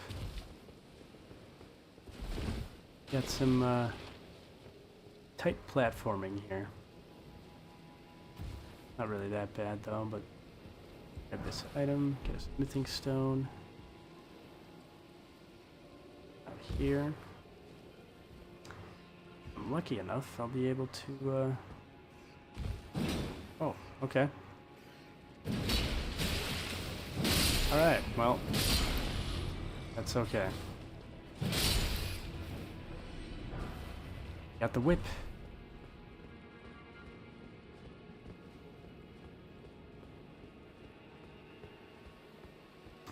Got some tight platforming here. Not really that bad though, but grab this item, get a smithing stone. Out here. If I'm lucky enough, I'll be able to, oh, okay. Alright, well, that's okay. Got the whip.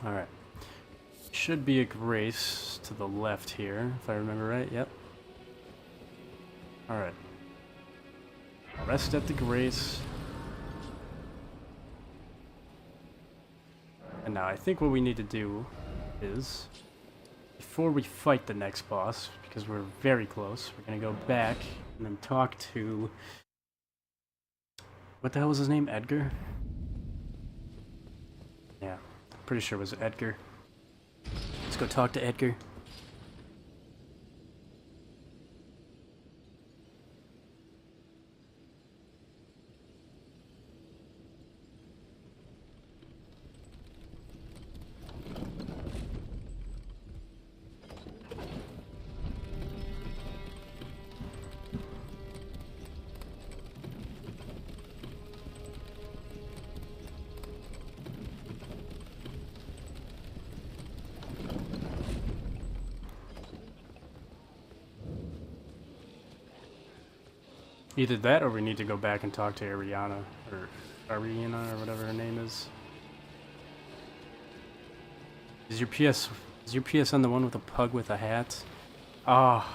Alright. Should be a grace to the left here, if I remember right. Yep. Alright. Rest at the grace. And now I think what we need to do is, before we fight the next boss, because we're very close, we're gonna go back and then talk to... What the hell was his name? Edgar? Yeah, pretty sure it was Edgar. Let's go talk to Edgar. Either that, or we need to go back and talk to Ariana, or Ariana, or whatever her name is. Is your PSN the one with a pug with a hat? Oh,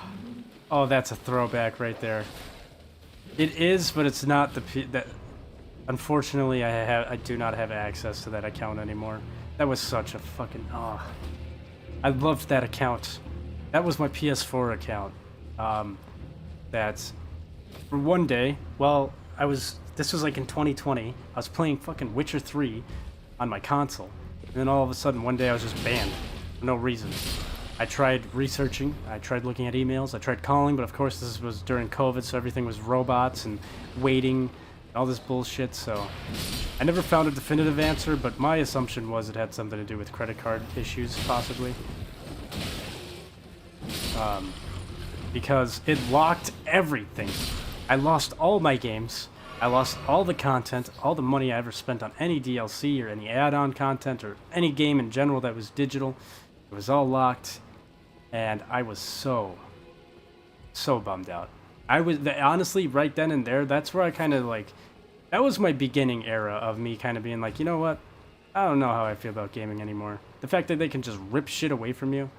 oh, that's a throwback right there. It is, but it's not that. Unfortunately, I do not have access to that account anymore. That was such a fucking I loved that account. That was my PS4 account. That's. For one day, well, this was like in 2020, I was playing fucking Witcher 3 on my console, and then all of a sudden one day I was just banned, for no reason. I tried researching, I tried looking at emails, I tried calling, but of course this was during COVID, so everything was robots and waiting, and all this bullshit, so... I never found a definitive answer, but my assumption was it had something to do with credit card issues, possibly. Because it locked everything. I lost all my games, I lost all the content, all the money I ever spent on any DLC or any add-on content or any game in general that was digital. It was all locked, and I was so bummed out. Honestly, right then and there, that's where I kind of like, that was my beginning era of me kind of being like, you know what, I don't know how I feel about gaming anymore. The fact that they can just rip shit away from you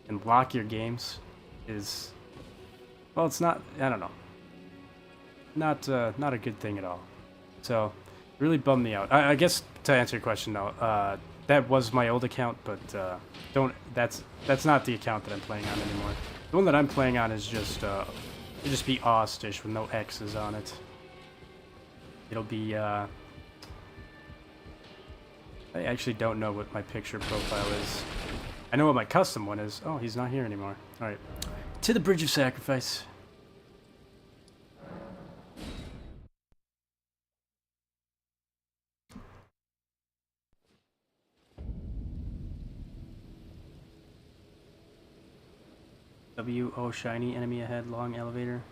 and lock your games is, well, it's not, I don't know. Not a good thing at all. So, it really bummed me out. I guess to answer your question though, that was my old account, but that's not the account that I'm playing on anymore. The one that I'm playing on is just it'll just be Austish with no X's on it. It'll be I actually don't know what my picture profile is. I know what my custom one is. Oh, he's not here anymore. All right, to the Bridge of Sacrifice. W-O shiny, enemy ahead, long elevator.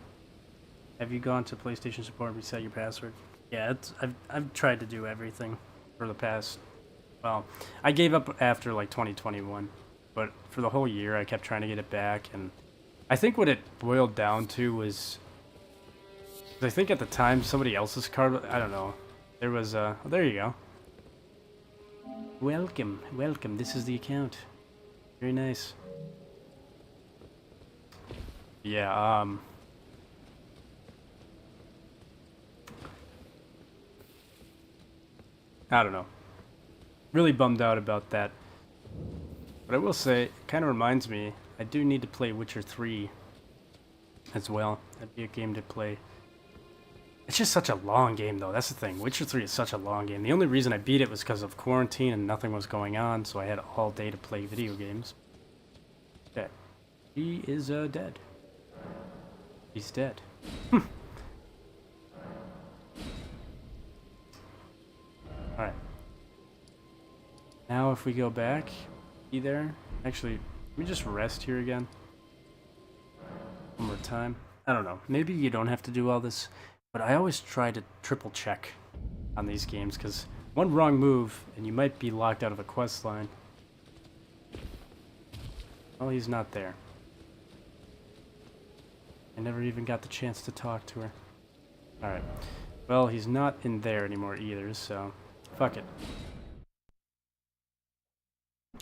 Have you gone to PlayStation support and reset your password? Yeah, I've tried to do everything for the past, well, I gave up after like 2021, but for the whole year I kept trying to get it back, and I think what it boiled down to was, I think at the time somebody else's card, I don't know, there was oh, there you go. Welcome, welcome, this is the account. Very nice. Yeah, I don't know. Really bummed out about that. But I will say, it kind of reminds me, I do need to play Witcher 3 as well. That'd be a game to play. It's just such a long game, though. That's the thing. Witcher 3 is such a long game. The only reason I beat it was because of quarantine and nothing was going on, so I had all day to play video games. Okay. He is dead. He's dead. Alright. Now if we go back, be there. Actually, let me just rest here again. One more time. I don't know. Maybe you don't have to do all this, but I always try to triple check on these games, because one wrong move and you might be locked out of a quest line. Well, he's not there. I never even got the chance to talk to her. Alright. Well, he's not in there anymore either, so fuck it.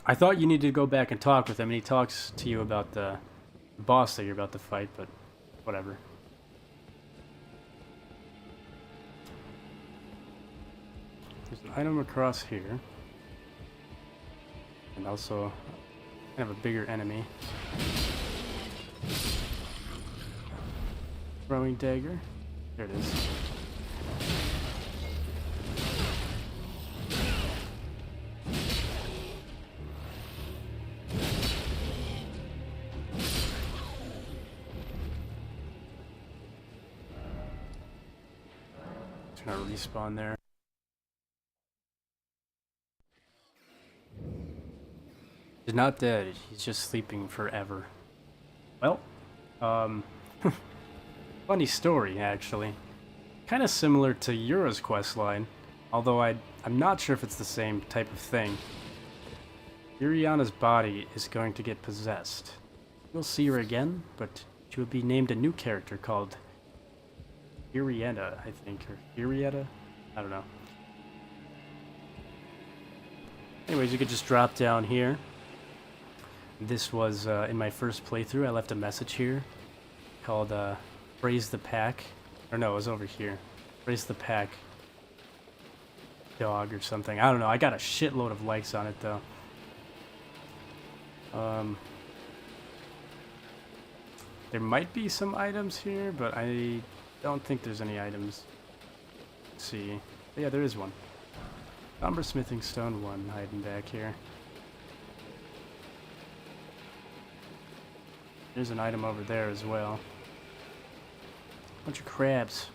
I thought you needed to go back and talk with him, and he talks to you about the boss that you're about to fight, but whatever. There's an item across here. And also, kind of a bigger enemy. Throwing dagger. There it is. It's gonna respawn there. He's not dead, he's just sleeping forever. Well, funny story, actually. Kind of similar to Yura's questline, although I'm not sure if it's the same type of thing. Yuriana's body is going to get possessed. You'll see her again, but she will be named a new character called Irietta, I think, or Irietta? I don't know. Anyways, you could just drop down here. This was in my first playthrough. I left a message here called Praise the Pack. Or no, it was over here. Praise the Pack Dog or something. I don't know. I got a shitload of likes on it though. There might be some items here, but I don't think there's any items. Let's see. Yeah, there is one. Umber Smithing Stone 1 hiding back here. There's an item over there as well. Bunch of crabs.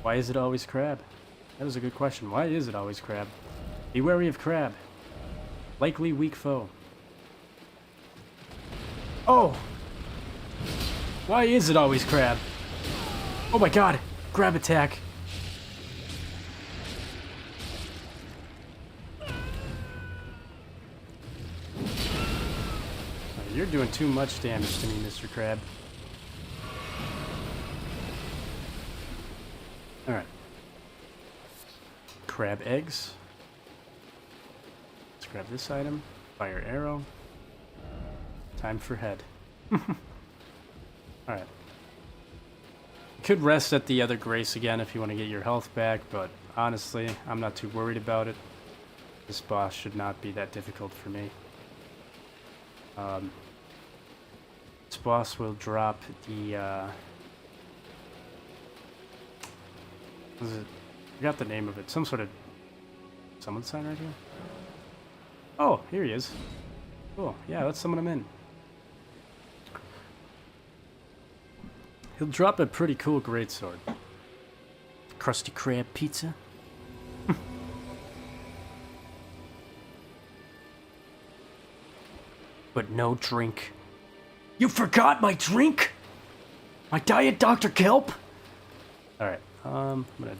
Why is it always crab? That was a good question. Why is it always crab? Be wary of crab. Likely weak foe. Oh! Why is it always crab? Oh my god! Grab attack! You're doing too much damage to me, Mr. Crab. Alright. Crab eggs. Let's grab this item. Fire arrow. Time for head. Alright. You could rest at the other grace again if you want to get your health back, but honestly, I'm not too worried about it. This boss should not be that difficult for me. This boss will drop the, what is it? I forgot the name of it. Some sort of summon sign right here? Oh, here he is. Cool. Yeah, let's summon him in. He'll drop a pretty cool greatsword. Krusty Krab pizza. But no drink. You forgot my drink? My Diet Dr. Kelp? Alright, I'm gonna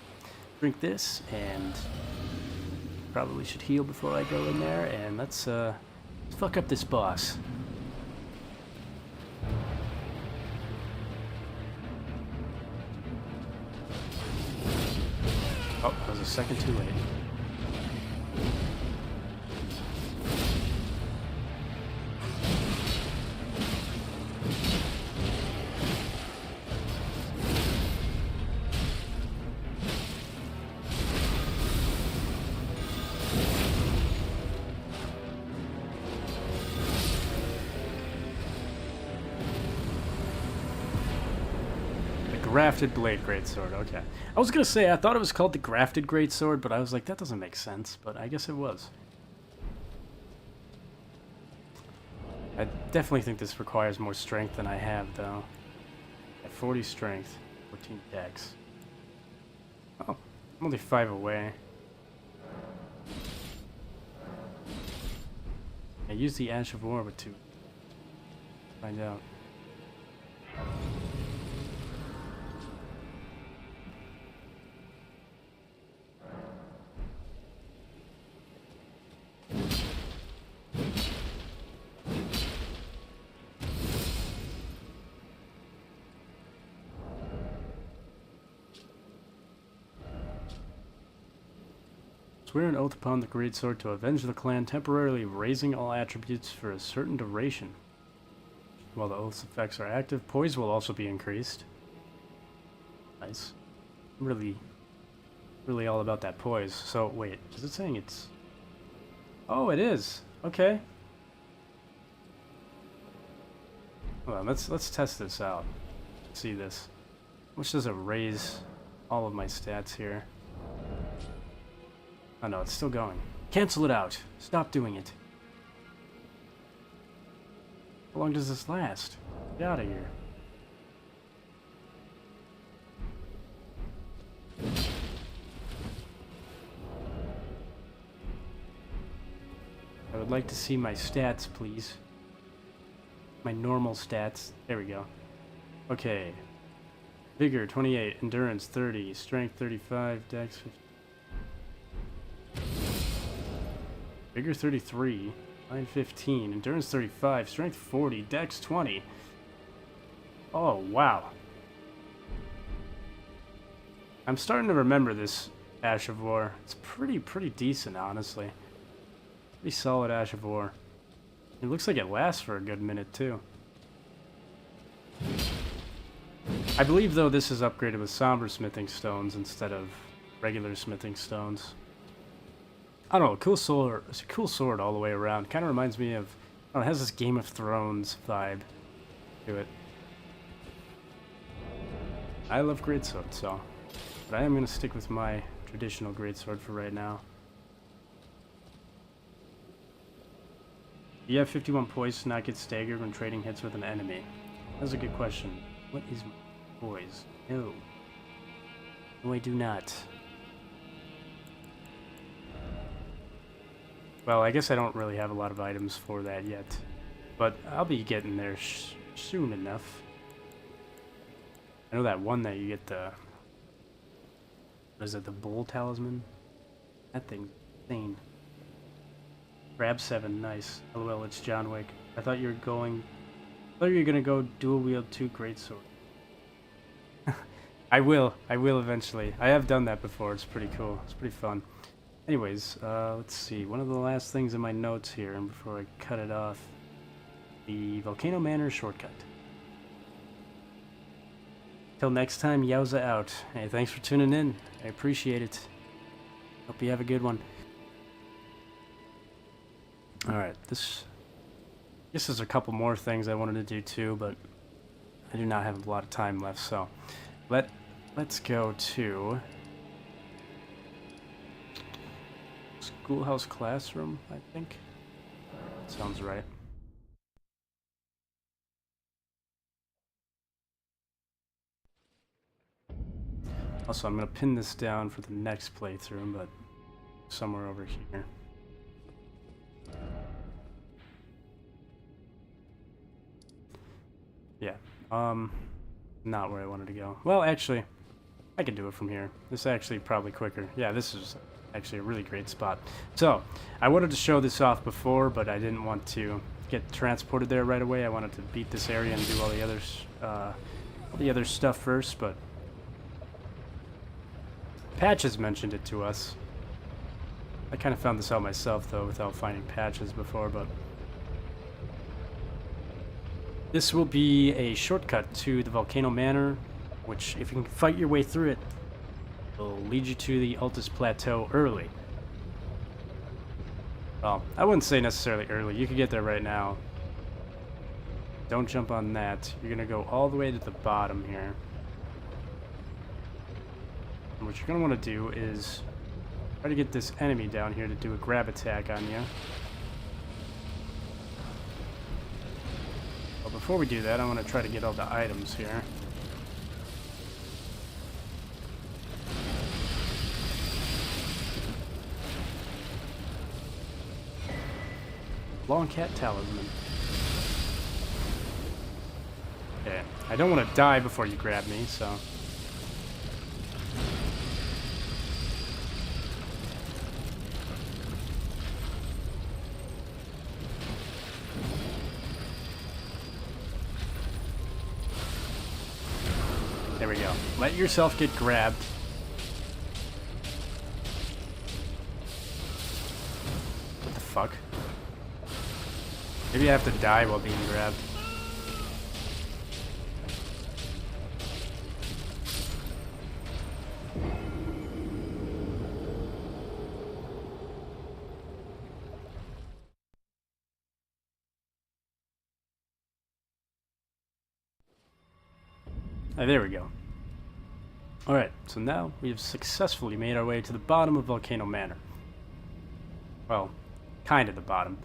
drink this, and probably should heal before I go in there, and let's fuck up this boss. Oh, that was a second too late. Grafted Blade Greatsword, okay. I was gonna say, I thought it was called the Grafted Greatsword, but I was like, that doesn't make sense, but I guess it was. I definitely think this requires more strength than I have, though. At 40 strength, 14 dex. Oh, I'm only 5 away. I used the Ash of War to find out. Swear an oath upon the greatsword to avenge the clan, temporarily raising all attributes for a certain duration. While the oath's effects are active, poise will also be increased. Nice. Really all about that poise. So, wait, is it saying it's... Oh, it is! Okay. Hold on, let's test this out. Let's see this. How much does it raise all of my stats here? Oh no, it's still going. Cancel it out. Stop doing it. How long does this last? Get out of here. I would like to see my stats, please. My normal stats. There we go. Okay. Vigor 28, Endurance 30, Strength 35, Dex 50. Vigor 33, Mind 15, Endurance 35, Strength 40, Dex 20. Oh, wow. I'm starting to remember this Ash of War. It's pretty decent, honestly. Pretty solid Ash of War. It looks like it lasts for a good minute, too. I believe, though, this is upgraded with somber smithing stones instead of regular smithing stones. I don't know, cool sword. It's a cool sword all the way around. Kind of reminds me of... Oh, it has this Game of Thrones vibe to it. I love greatsword, so... But I am going to stick with my traditional greatsword for right now. You have 51 poise to not get staggered when trading hits with an enemy. That's a good question. What is my poise? No. No, I do not. Well, I guess I don't really have a lot of items for that yet. But I'll be getting there soon enough. I know that one that you get the... What is it, the Bull Talisman? That thing's insane. Grab 7, nice. LOL, it's John Wick. I thought you were gonna go dual wield 2 greatsword. I will eventually. I have done that before, it's pretty cool. It's pretty fun. Anyways, let's see. One of the last things in my notes here, and before I cut it off, the Volcano Manor shortcut. Till next time, Yowza out. Hey, thanks for tuning in. I appreciate it. Hope you have a good one. Alright, this is a couple more things I wanted to do too, but I do not have a lot of time left, so let's go to Schoolhouse Classroom, I think. Sounds right. Also, I'm going to pin this down for the next playthrough, but somewhere over here. Yeah, not where I wanted to go. Well, actually, I can do it from here. This is actually probably quicker. Yeah, this is actually a really great spot. So, I wanted to show this off before, but I didn't want to get transported there right away. I wanted to beat this area and do all the other stuff first, but Patches mentioned it to us. I kind of found this out myself, though, without finding Patches before, but this will be a shortcut to the Volcano Manor, which, if you can fight your way through it, will lead you to the Altus Plateau early. Well, I wouldn't say necessarily early. You could get there right now. Don't jump on that. You're going to go all the way to the bottom here. And what you're going to want to do is try to get this enemy down here to do a grab attack on you. But before we do that, I want to try to get all the items here. Long Cat Talisman. Okay, I don't want to die before you grab me, so... There we go. Let yourself get grabbed. fuck? Maybe I have to die while being grabbed. There we go. Alright, so now we have successfully made our way to the bottom of Volcano Manor. Well, kind of the bottom.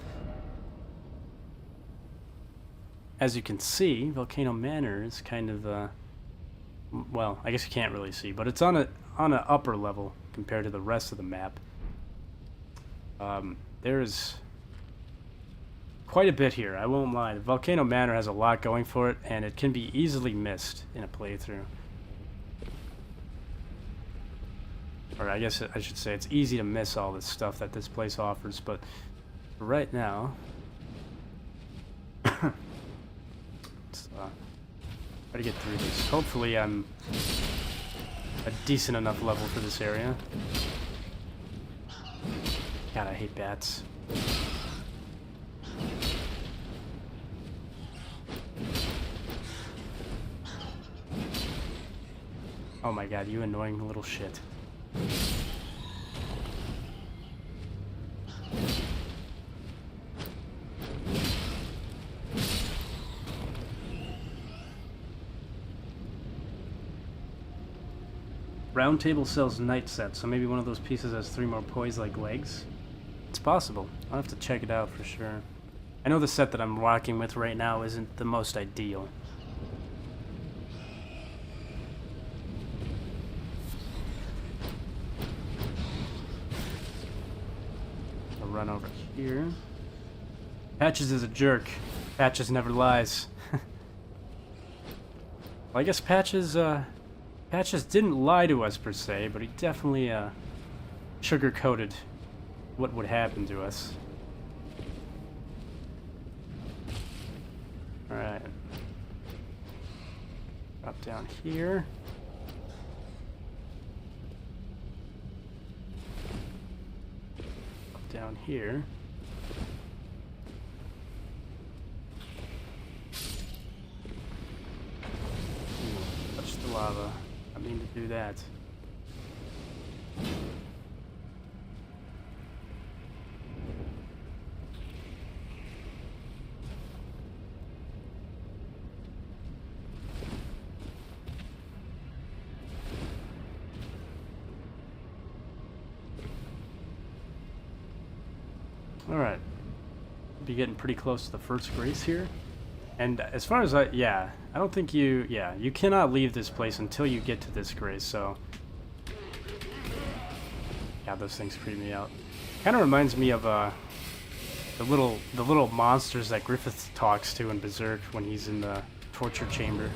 As you can see, Volcano Manor is kind of, well, I guess you can't really see, but it's on an upper level compared to the rest of the map. There's quite a bit here, I won't lie. Volcano Manor has a lot going for it, and it can be easily missed in a playthrough. Or I guess I should say it's easy to miss all this stuff that this place offers, but right now... let's try to get through this. Hopefully I'm a decent enough level for this area. God, I hate bats. Oh my god, you annoying little shit. Round Table sells night sets, so maybe one of those pieces has 3 more poise-like legs? It's possible. I'll have to check it out for sure. I know the set that I'm rocking with right now isn't the most ideal. I'll run over here. Patches is a jerk. Patches never lies. Well, I guess Patches didn't lie to us per se, but he definitely sugar-coated what would happen to us. Alright. Drop down here. Drop down here. Touch the lava. I mean to do that. Alright. Be getting pretty close to the first grace here. And as far as I don't think you cannot leave this place until you get to this grace, so. Yeah, those things creep me out. Kind of reminds me of the little monsters that Griffith talks to in Berserk when he's in the torture chamber.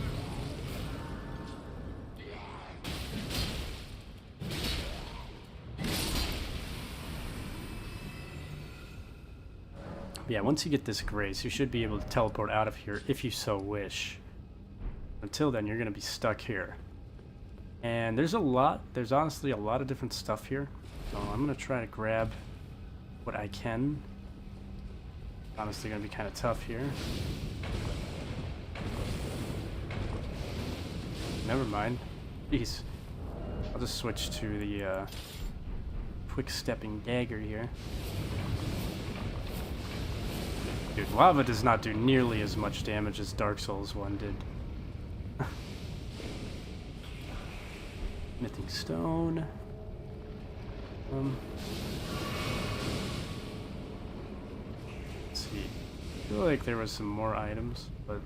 Yeah, once you get this grace, you should be able to teleport out of here if you so wish. Until then, you're going to be stuck here. And there's honestly a lot of different stuff here. So I'm going to try to grab what I can. Honestly, going to be kind of tough here. Never mind. Jeez. I'll just switch to the quick stepping dagger here. Dude, lava does not do nearly as much damage as Dark Souls 1 did. Smithing stone. Let's see. I feel like there was some more items, but...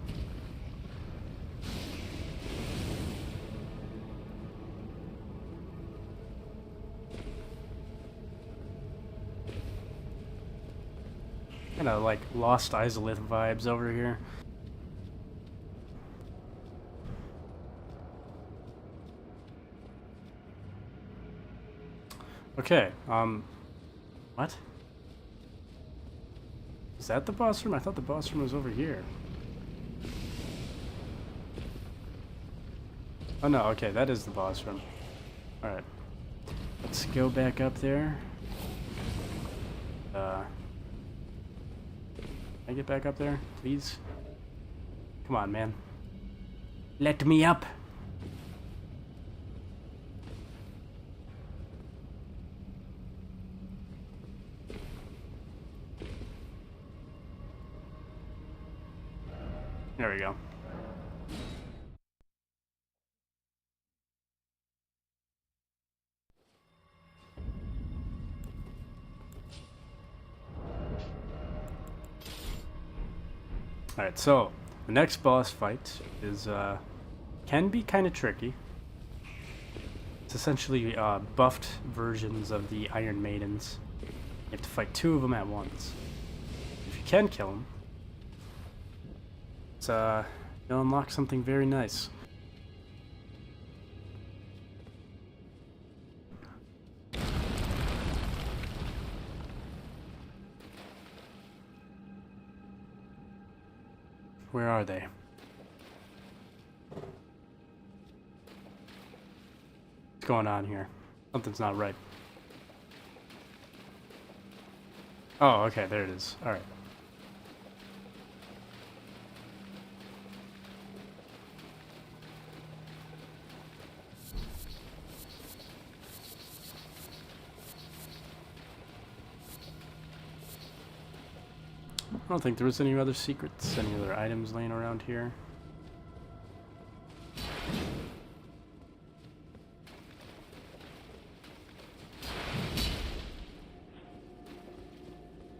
kind of like Lost Izalith vibes over here. Okay, what? Is that the boss room? I thought the boss room was over here. Oh no, okay, that is the boss room. Alright. Let's go back up there. I get back up there, please? Come on, man. Let me up. There we go. Alright, so the next boss fight is can be kind of tricky. It's essentially buffed versions of the Iron Maidens. You have to fight 2 of them at once. If you can kill them, it's you'll unlock something very nice. Where are they? What's going on here? Something's not right. Oh, okay, there it is. Alright. I don't think there was any other secrets, any other items laying around here.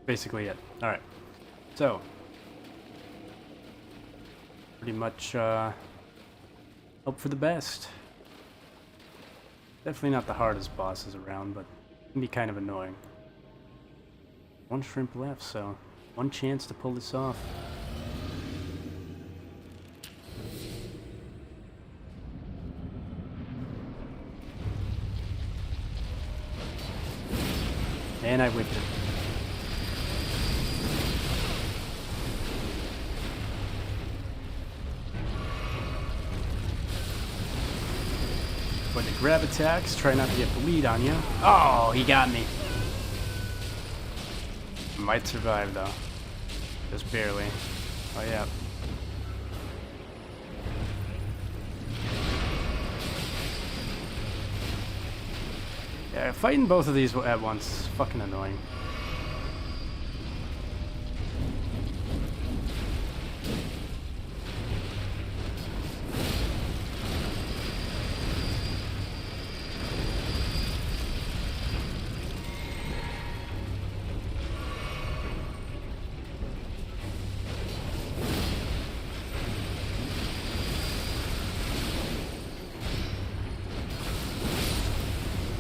Basically it. Alright. So. Pretty much, hope for the best. Definitely not the hardest bosses around, but it can be kind of annoying. 1 shrimp left, so 1 chance to pull this off. And I whipped it. When the grab attacks, try not to get bleed on you. Oh, he got me. Might survive though. Just barely. Oh yeah. Yeah, fighting both of these at once is fucking annoying.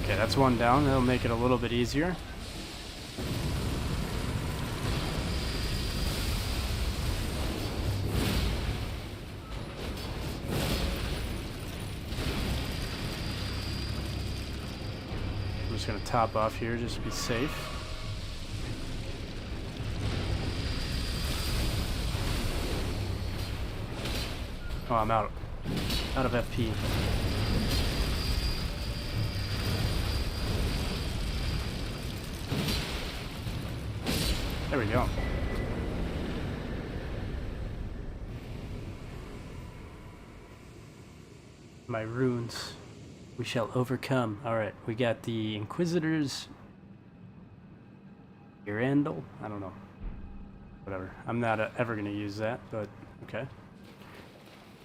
Okay, that's 1 down. That'll make it a little bit easier. I'm just gonna top off here just to be safe. Oh, I'm out of FP. There we go. My runes. We shall overcome. Alright, we got the Inquisitor's Irandel? I don't know. Whatever. I'm not ever going to use that, but okay.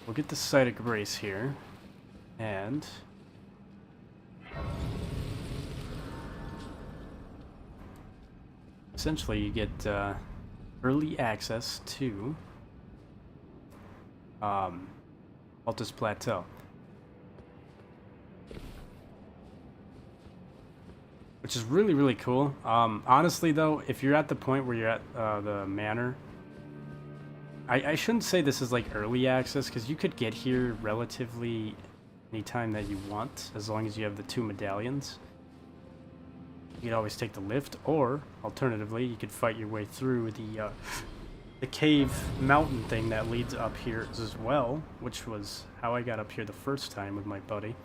We'll get the Site of Grace here. And essentially, you get early access to Altus Plateau, which is really, really cool. Honestly, though, if you're at the point where you're at the manor, I shouldn't say this is like early access, because you could get here relatively anytime that you want, as long as you have the 2 medallions. You could always take the lift, or alternatively, you could fight your way through the cave mountain thing that leads up here as well, which was how I got up here the first time with my buddy.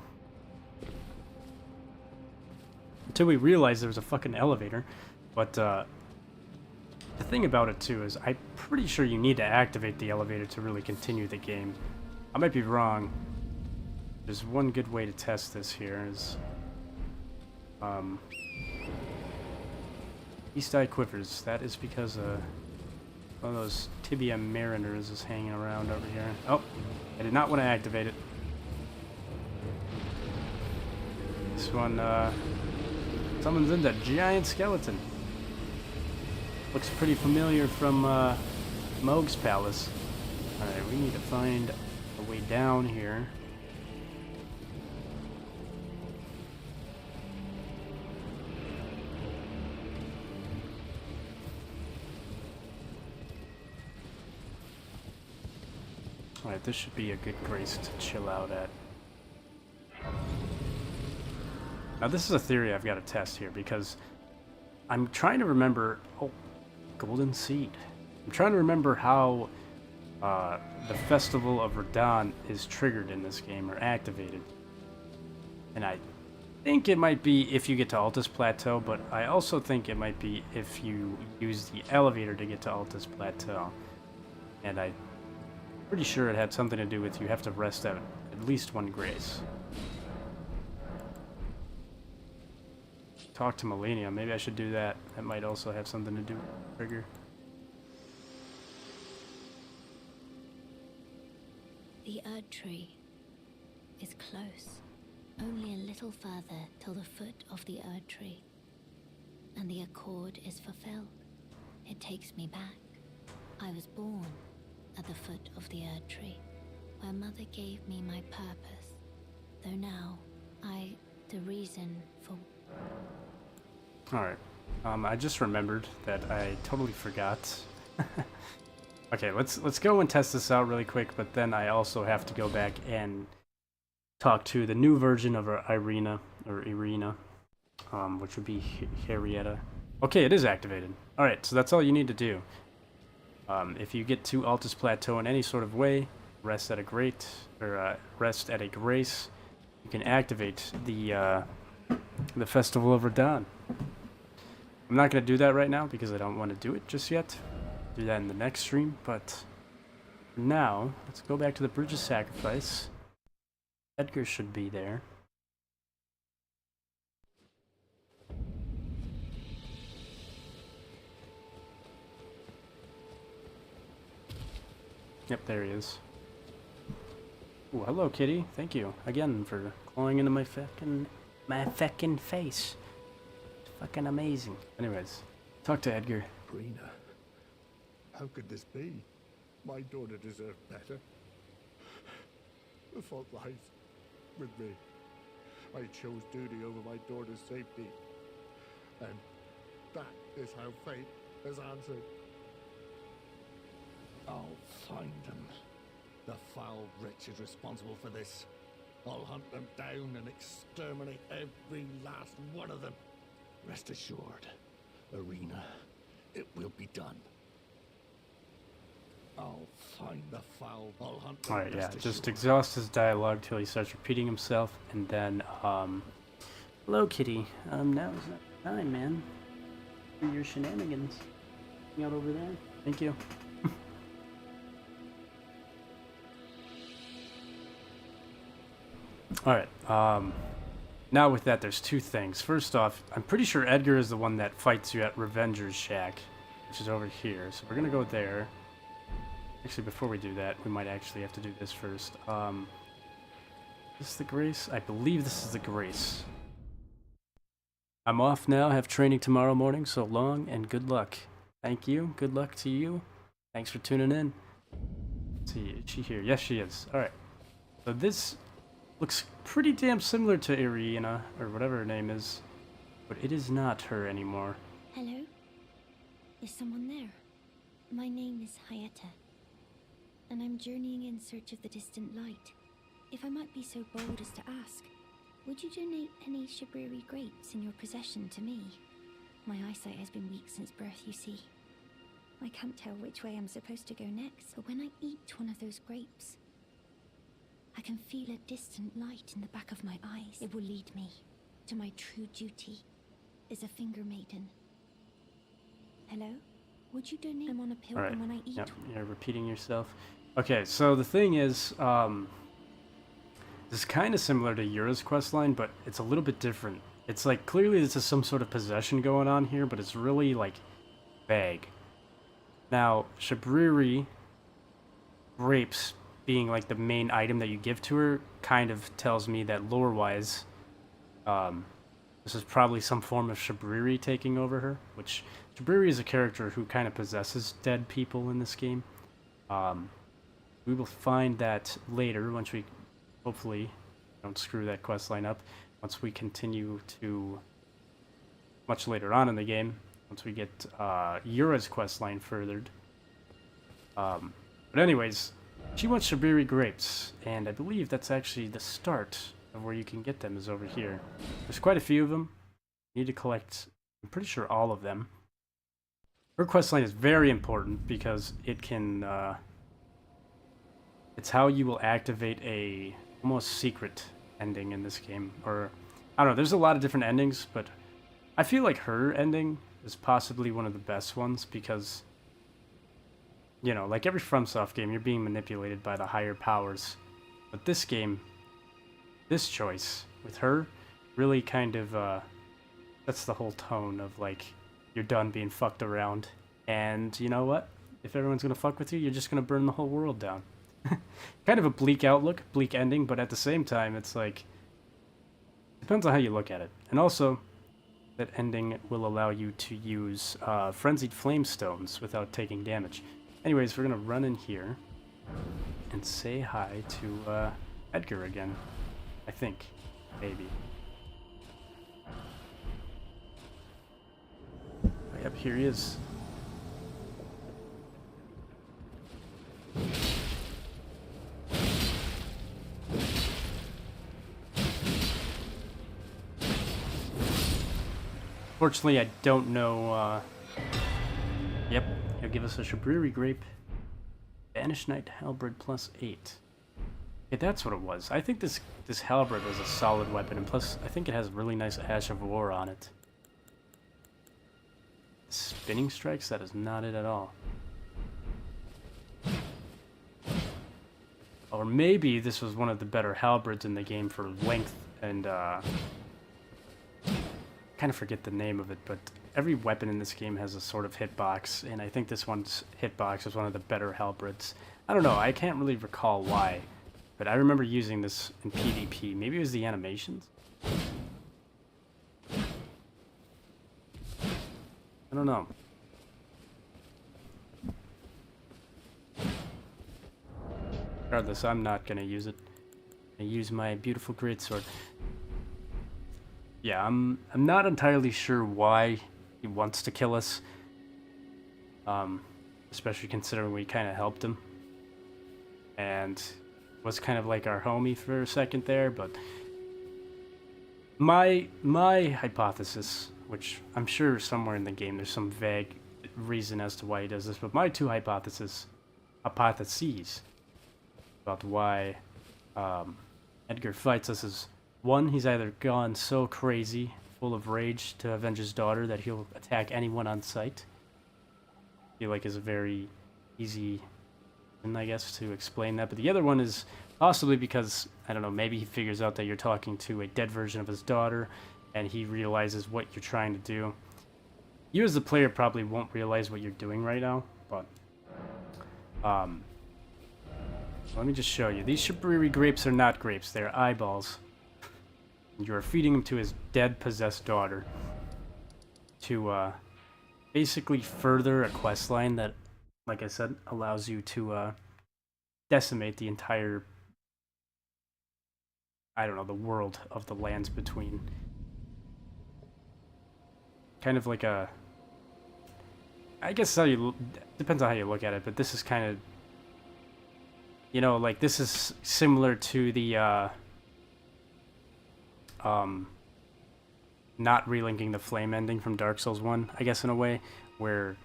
Until we realized there was a fucking elevator, but The thing about it too is I'm pretty sure you need to activate the elevator to really continue the game. I might be wrong. There's one good way to test this here is East Eye Quivers. That is because one of those Tibia Mariners is hanging around over here. Oh, I did not want to activate it. This one summons in that giant skeleton. Looks pretty familiar from Moog's Palace. Alright, we need to find a way down here. Alright, this should be a good grace to chill out at. Now this is a theory I've got to test here because I'm trying to remember... Oh, Golden Seed. I'm trying to remember how the Festival of Radahn is triggered in this game or activated. And I think it might be if you get to Altus Plateau, but I also think it might be if you use the elevator to get to Altus Plateau. And I'm pretty sure it had something to do with you have to rest at least one grace. Talk to Millennium. Maybe I should do that. That might also have something to do with the trigger. The Erd Tree is close. Only a little further till the foot of the Erd Tree. And the accord is fulfilled. It takes me back. I was born at the foot of the Erd Tree, where Mother gave me my purpose. Though now, the reason for... Alright. I just remembered that I totally forgot. Okay, let's go and test this out really quick, but then I also have to go back and talk to the new version of our Irina, which would be Harrietta. Okay, it is activated. Alright, so that's all you need to do. If you get to Altus Plateau in any sort of way, rest at a grace, you can activate the Festival of Radahn. I'm not going to do that right now because I don't want to do it just yet. Do that in the next stream, but for now, let's go back to the Bridge of Sacrifice. Edgar should be there. Yep, there he is. Ooh, hello, kitty. Thank you again for clawing into my feckin' face. It's fucking amazing. Anyways, talk to Edgar. Brina, how could this be? My daughter deserved better. The fault lies with me. I chose duty over my daughter's safety. And that is how fate has answered. I'll find them. The foul wretches responsible for this. I'll hunt them down and exterminate every last one of them. Rest assured, Irina, it will be done. I'll find the foul. I'll hunt them. Alright, yeah, just exhaust his dialogue till he starts repeating himself, and then, hello, kitty. Now is not the time, man. For your shenanigans. Hang out over there. Thank you. Alright, now with that, there's two things. First off, I'm pretty sure Edgar is the one that fights you at Revenger's Shack, which is over here. So we're gonna go there. Actually, before we do that, we might actually have to do this first. Is this the Grace? I believe this is the Grace. I'm off now, have training tomorrow morning, so long and good luck. Thank you, good luck to you. Thanks for tuning in. Let's see, is she here? Yes, she is. Alright, so this looks pretty damn similar to Irina, or whatever her name is, but it is not her anymore. Hello? Is someone there? My name is Hayata, and I'm journeying in search of the distant light. If I might be so bold as to ask, would you donate any Shibriri grapes in your possession to me? My eyesight has been weak since birth, you see. I can't tell which way I'm supposed to go next, but when I eat one of those grapes, I can feel a distant light in the back of my eyes. It will lead me to my true duty as a finger maiden. Hello? Would you donate? I'm on a All right. pilgrim when I eat. Yep, you're repeating yourself. Okay, so the thing is, this is kind of similar to Yura's questline, but it's a little bit different. It's like, clearly this is some sort of possession going on here, but it's really, like, vague. Now, Shabriri grapes being, like, the main item that you give to her kind of tells me that lore-wise, this is probably some form of Shabriri taking over her, which Shabriri is a character who kind of possesses dead people in this game. We will find that later once we, hopefully, don't screw that questline up, once we continue to, much later on in the game, once we get Yura's questline furthered. But anyways, she wants Shabriri grapes, and I believe that's actually the start of where you can get them is over here. There's quite a few of them. You need to collect, I'm pretty sure all of them. Her questline is very important because it can, it's how you will activate a almost secret ending in this game. Or, I don't know, there's a lot of different endings, but I feel like her ending is possibly one of the best ones because, you know, like every FromSoft game, you're being manipulated by the higher powers. But this game, this choice with her really kind of, that's the whole tone of like, you're done being fucked around. And you know what? If everyone's gonna fuck with you, you're just gonna burn the whole world down. Kind of a bleak outlook, bleak ending, but at the same time, it's like, depends on how you look at it. And also, that ending will allow you to use Frenzied Flame Stones without taking damage. Anyways, we're gonna run in here and say hi to Edgar again. I think. Maybe. Yep, here he is. Fortunately, I don't know, Yep, he'll give us a Shabriri Grape. Banished Knight Halberd +8. Yeah, that's what it was. I think this Halberd is a solid weapon, and plus, I think it has really nice Ash of War on it. Spinning Strikes? That is not it at all. Or maybe this was one of the better Halberds in the game for length and, kind of forget the name of it, but every weapon in this game has a sort of hitbox, and I think this one's hitbox is one of the better halberds. I don't know, I can't really recall why, but I remember using this in PvP. Maybe it was the animations? I don't know. Regardless, I'm not gonna use it. I use my beautiful greatsword. Yeah, I'm not entirely sure why he wants to kill us. Especially considering we kind of helped him. And was kind of like our homie for a second there, but my hypothesis, which I'm sure somewhere in the game there's some vague reason as to why he does this, but my two hypotheses about why Edgar fights us is, one, he's either gone so crazy, full of rage to avenge his daughter that he'll attack anyone on sight. I feel like is a very easy, I guess, to explain that. But the other one is possibly because, I don't know, maybe he figures out that you're talking to a dead version of his daughter, and he realizes what you're trying to do. You as the player probably won't realize what you're doing right now, but let me just show you. These Shabriri grapes are not grapes, they're eyeballs. You are feeding him to his dead, possessed daughter to basically further a questline that, like I said, allows you to decimate the entire, I don't know, the world of the lands between. Kind of like a, I guess how you, depends on how you look at it, but this is kind of, you know, like this is similar to the not relinking the flame ending from Dark Souls 1, I guess, in a way, where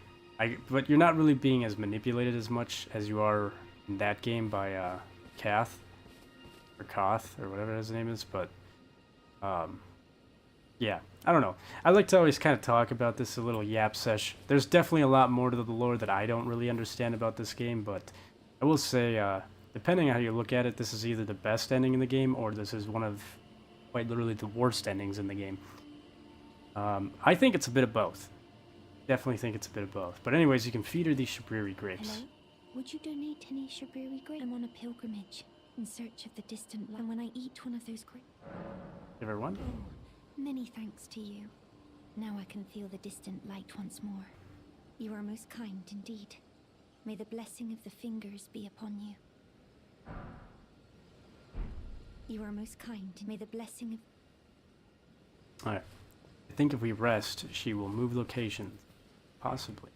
but you're not really being as manipulated as much as you are in that game by Kath, or Koth, or whatever his name is, but yeah, I don't know. I like to always kind of talk about this a little yap sesh. There's definitely a lot more to the lore that I don't really understand about this game, but I will say, depending on how you look at it, this is either the best ending in the game, or this is one of quite literally the worst endings in the game. I think it's a bit of both. Definitely think it's a bit of both. But anyways, you can feed her these Shabriri grapes. Hello? Would you donate any Shabriri grapes? I'm on a pilgrimage in search of the distant light. And when I eat one of those grapes... Give her one. Oh, many thanks to you. Now I can feel the distant light once more. You are most kind indeed. May the blessing of the fingers be upon you. You are most kind. May the blessing of... Alright. I think if we rest, she will move locations. Possibly.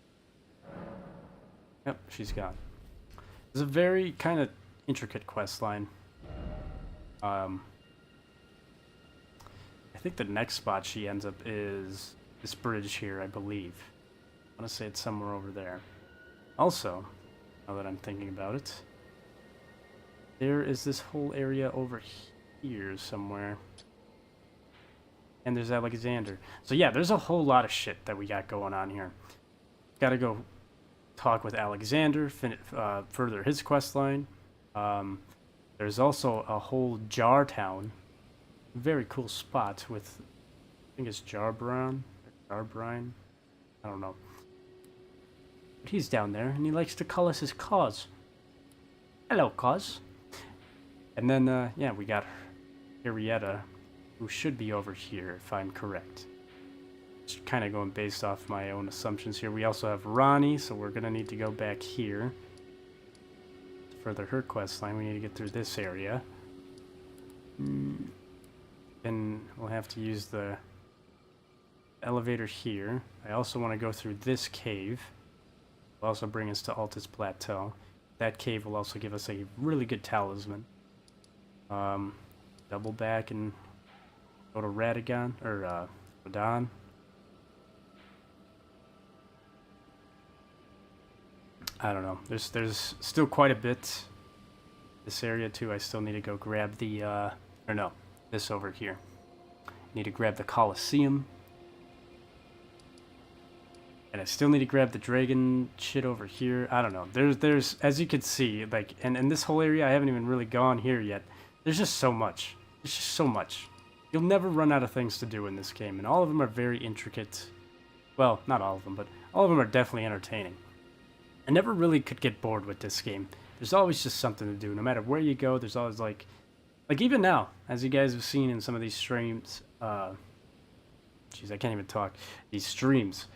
Yep, she's gone. It's a very kind of intricate quest line. I think the next spot she ends up is this bridge here, I believe. I want to say it's somewhere over there. Also, now that I'm thinking about it, there is this whole area over here somewhere. And there's Alexander. So yeah, there's a whole lot of shit that we got going on here. Gotta go talk with Alexander, further his quest line. There's also a whole Jar Town. Very cool spot with, I think it's Jarbrine. I don't know. But he's down there, and he likes to call us his cause. Hello, cause. And then, yeah, we got Henrietta, who should be over here, if I'm correct. Just kind of going based off my own assumptions here. We also have Ronnie, so we're going to need to go back here. To further her quest line, we need to get through this area. Then we'll have to use the elevator here. I also want to go through this cave. It'll also bring us to Altus Plateau. That cave will also give us a really good talisman. Double back and go to Radagon, or Radon. I don't know. There's still quite a bit. This area too. I still need to go grab the or no, this over here. Need to grab the Colosseum. And I still need to grab the dragon shit over here. I don't know. There's as you can see, like, and in this whole area, I haven't even really gone here yet. There's just so much. There's just so much. You'll never run out of things to do in this game, and all of them are very intricate. Well, not all of them, but all of them are definitely entertaining. I never really could get bored with this game. There's always just something to do. No matter where you go, there's always like even now, as you guys have seen in some of these streams, jeez, I can't even talk. These streams,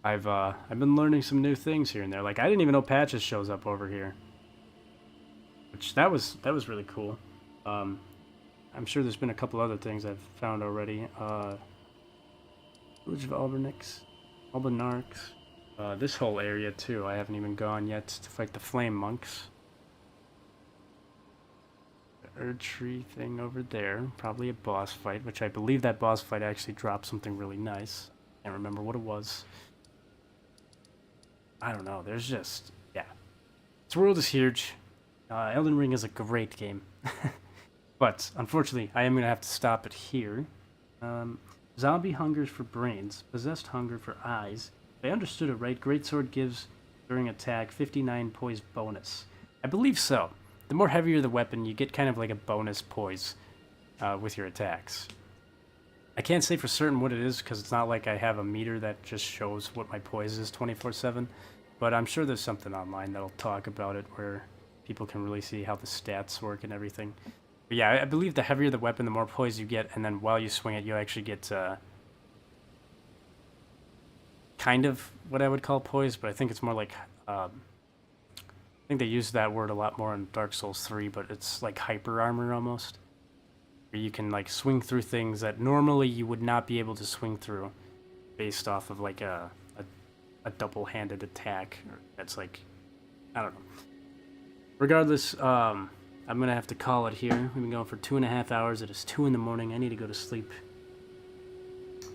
I've been learning some new things here and there. Like, I didn't even know Patches shows up over here, which that was really cool. I'm sure there's been a couple other things I've found already. Village of Albinarks. This whole area too, I haven't even gone yet to fight the flame monks. The Erd Tree thing over there, probably a boss fight, which I believe that boss fight actually dropped something really nice. Can't remember what it was. I don't know, there's just, yeah. This world is huge. Elden Ring is a great game. But, unfortunately, I am going to have to stop it here. Zombie hungers for brains, possessed hunger for eyes. If I understood it right, Greatsword gives, during attack, 59 poise bonus. I believe so. The more heavier the weapon, you get kind of like a bonus poise with your attacks. I can't say for certain what it is, because it's not like I have a meter that just shows what my poise is 24/7. But I'm sure there's something online that'll talk about it, where people can really see how the stats work and everything. But yeah, I believe the heavier the weapon, the more poise you get, and then while you swing it, you actually get kind of what I would call poise, but I think it's more like, I think they use that word a lot more in Dark Souls 3, but it's like hyper armor almost, where you can like swing through things that normally you would not be able to swing through based off of like a double-handed attack. That's like, I don't know. Regardless, I'm going to have to call it here. We've been going for 2.5 hours. It is 2 in the morning. I need to go to sleep.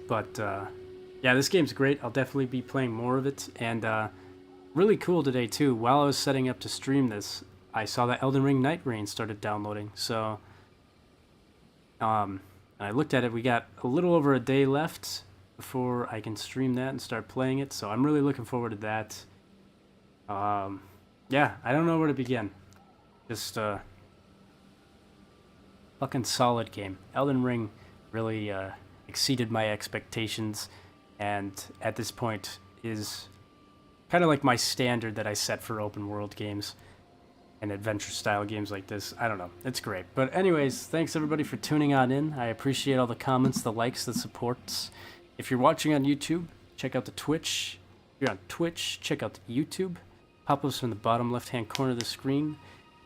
But, yeah, this game's great. I'll definitely be playing more of it. And really cool today, too. While I was setting up to stream this, I saw that Elden Ring Night Rain started downloading. So, And I looked at it, we got a little over a day left before I can stream that and start playing it, so I'm really looking forward to that. Yeah, I don't know where to begin. Just, fucking solid game. Elden Ring really, exceeded my expectations, and at this point is kind of like my standard that I set for open world games and adventure style games like this. I don't know. It's great. But anyways, thanks everybody for tuning on in. I appreciate all the comments, the likes, the supports. If you're watching on YouTube, check out the Twitch. If you're on Twitch, check out the YouTube. Pop-ups in the bottom left-hand corner of the screen.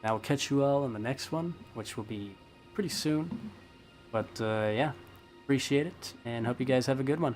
And I will catch you all in the next one, which will be pretty soon. But yeah, appreciate it, and hope you guys have a good one.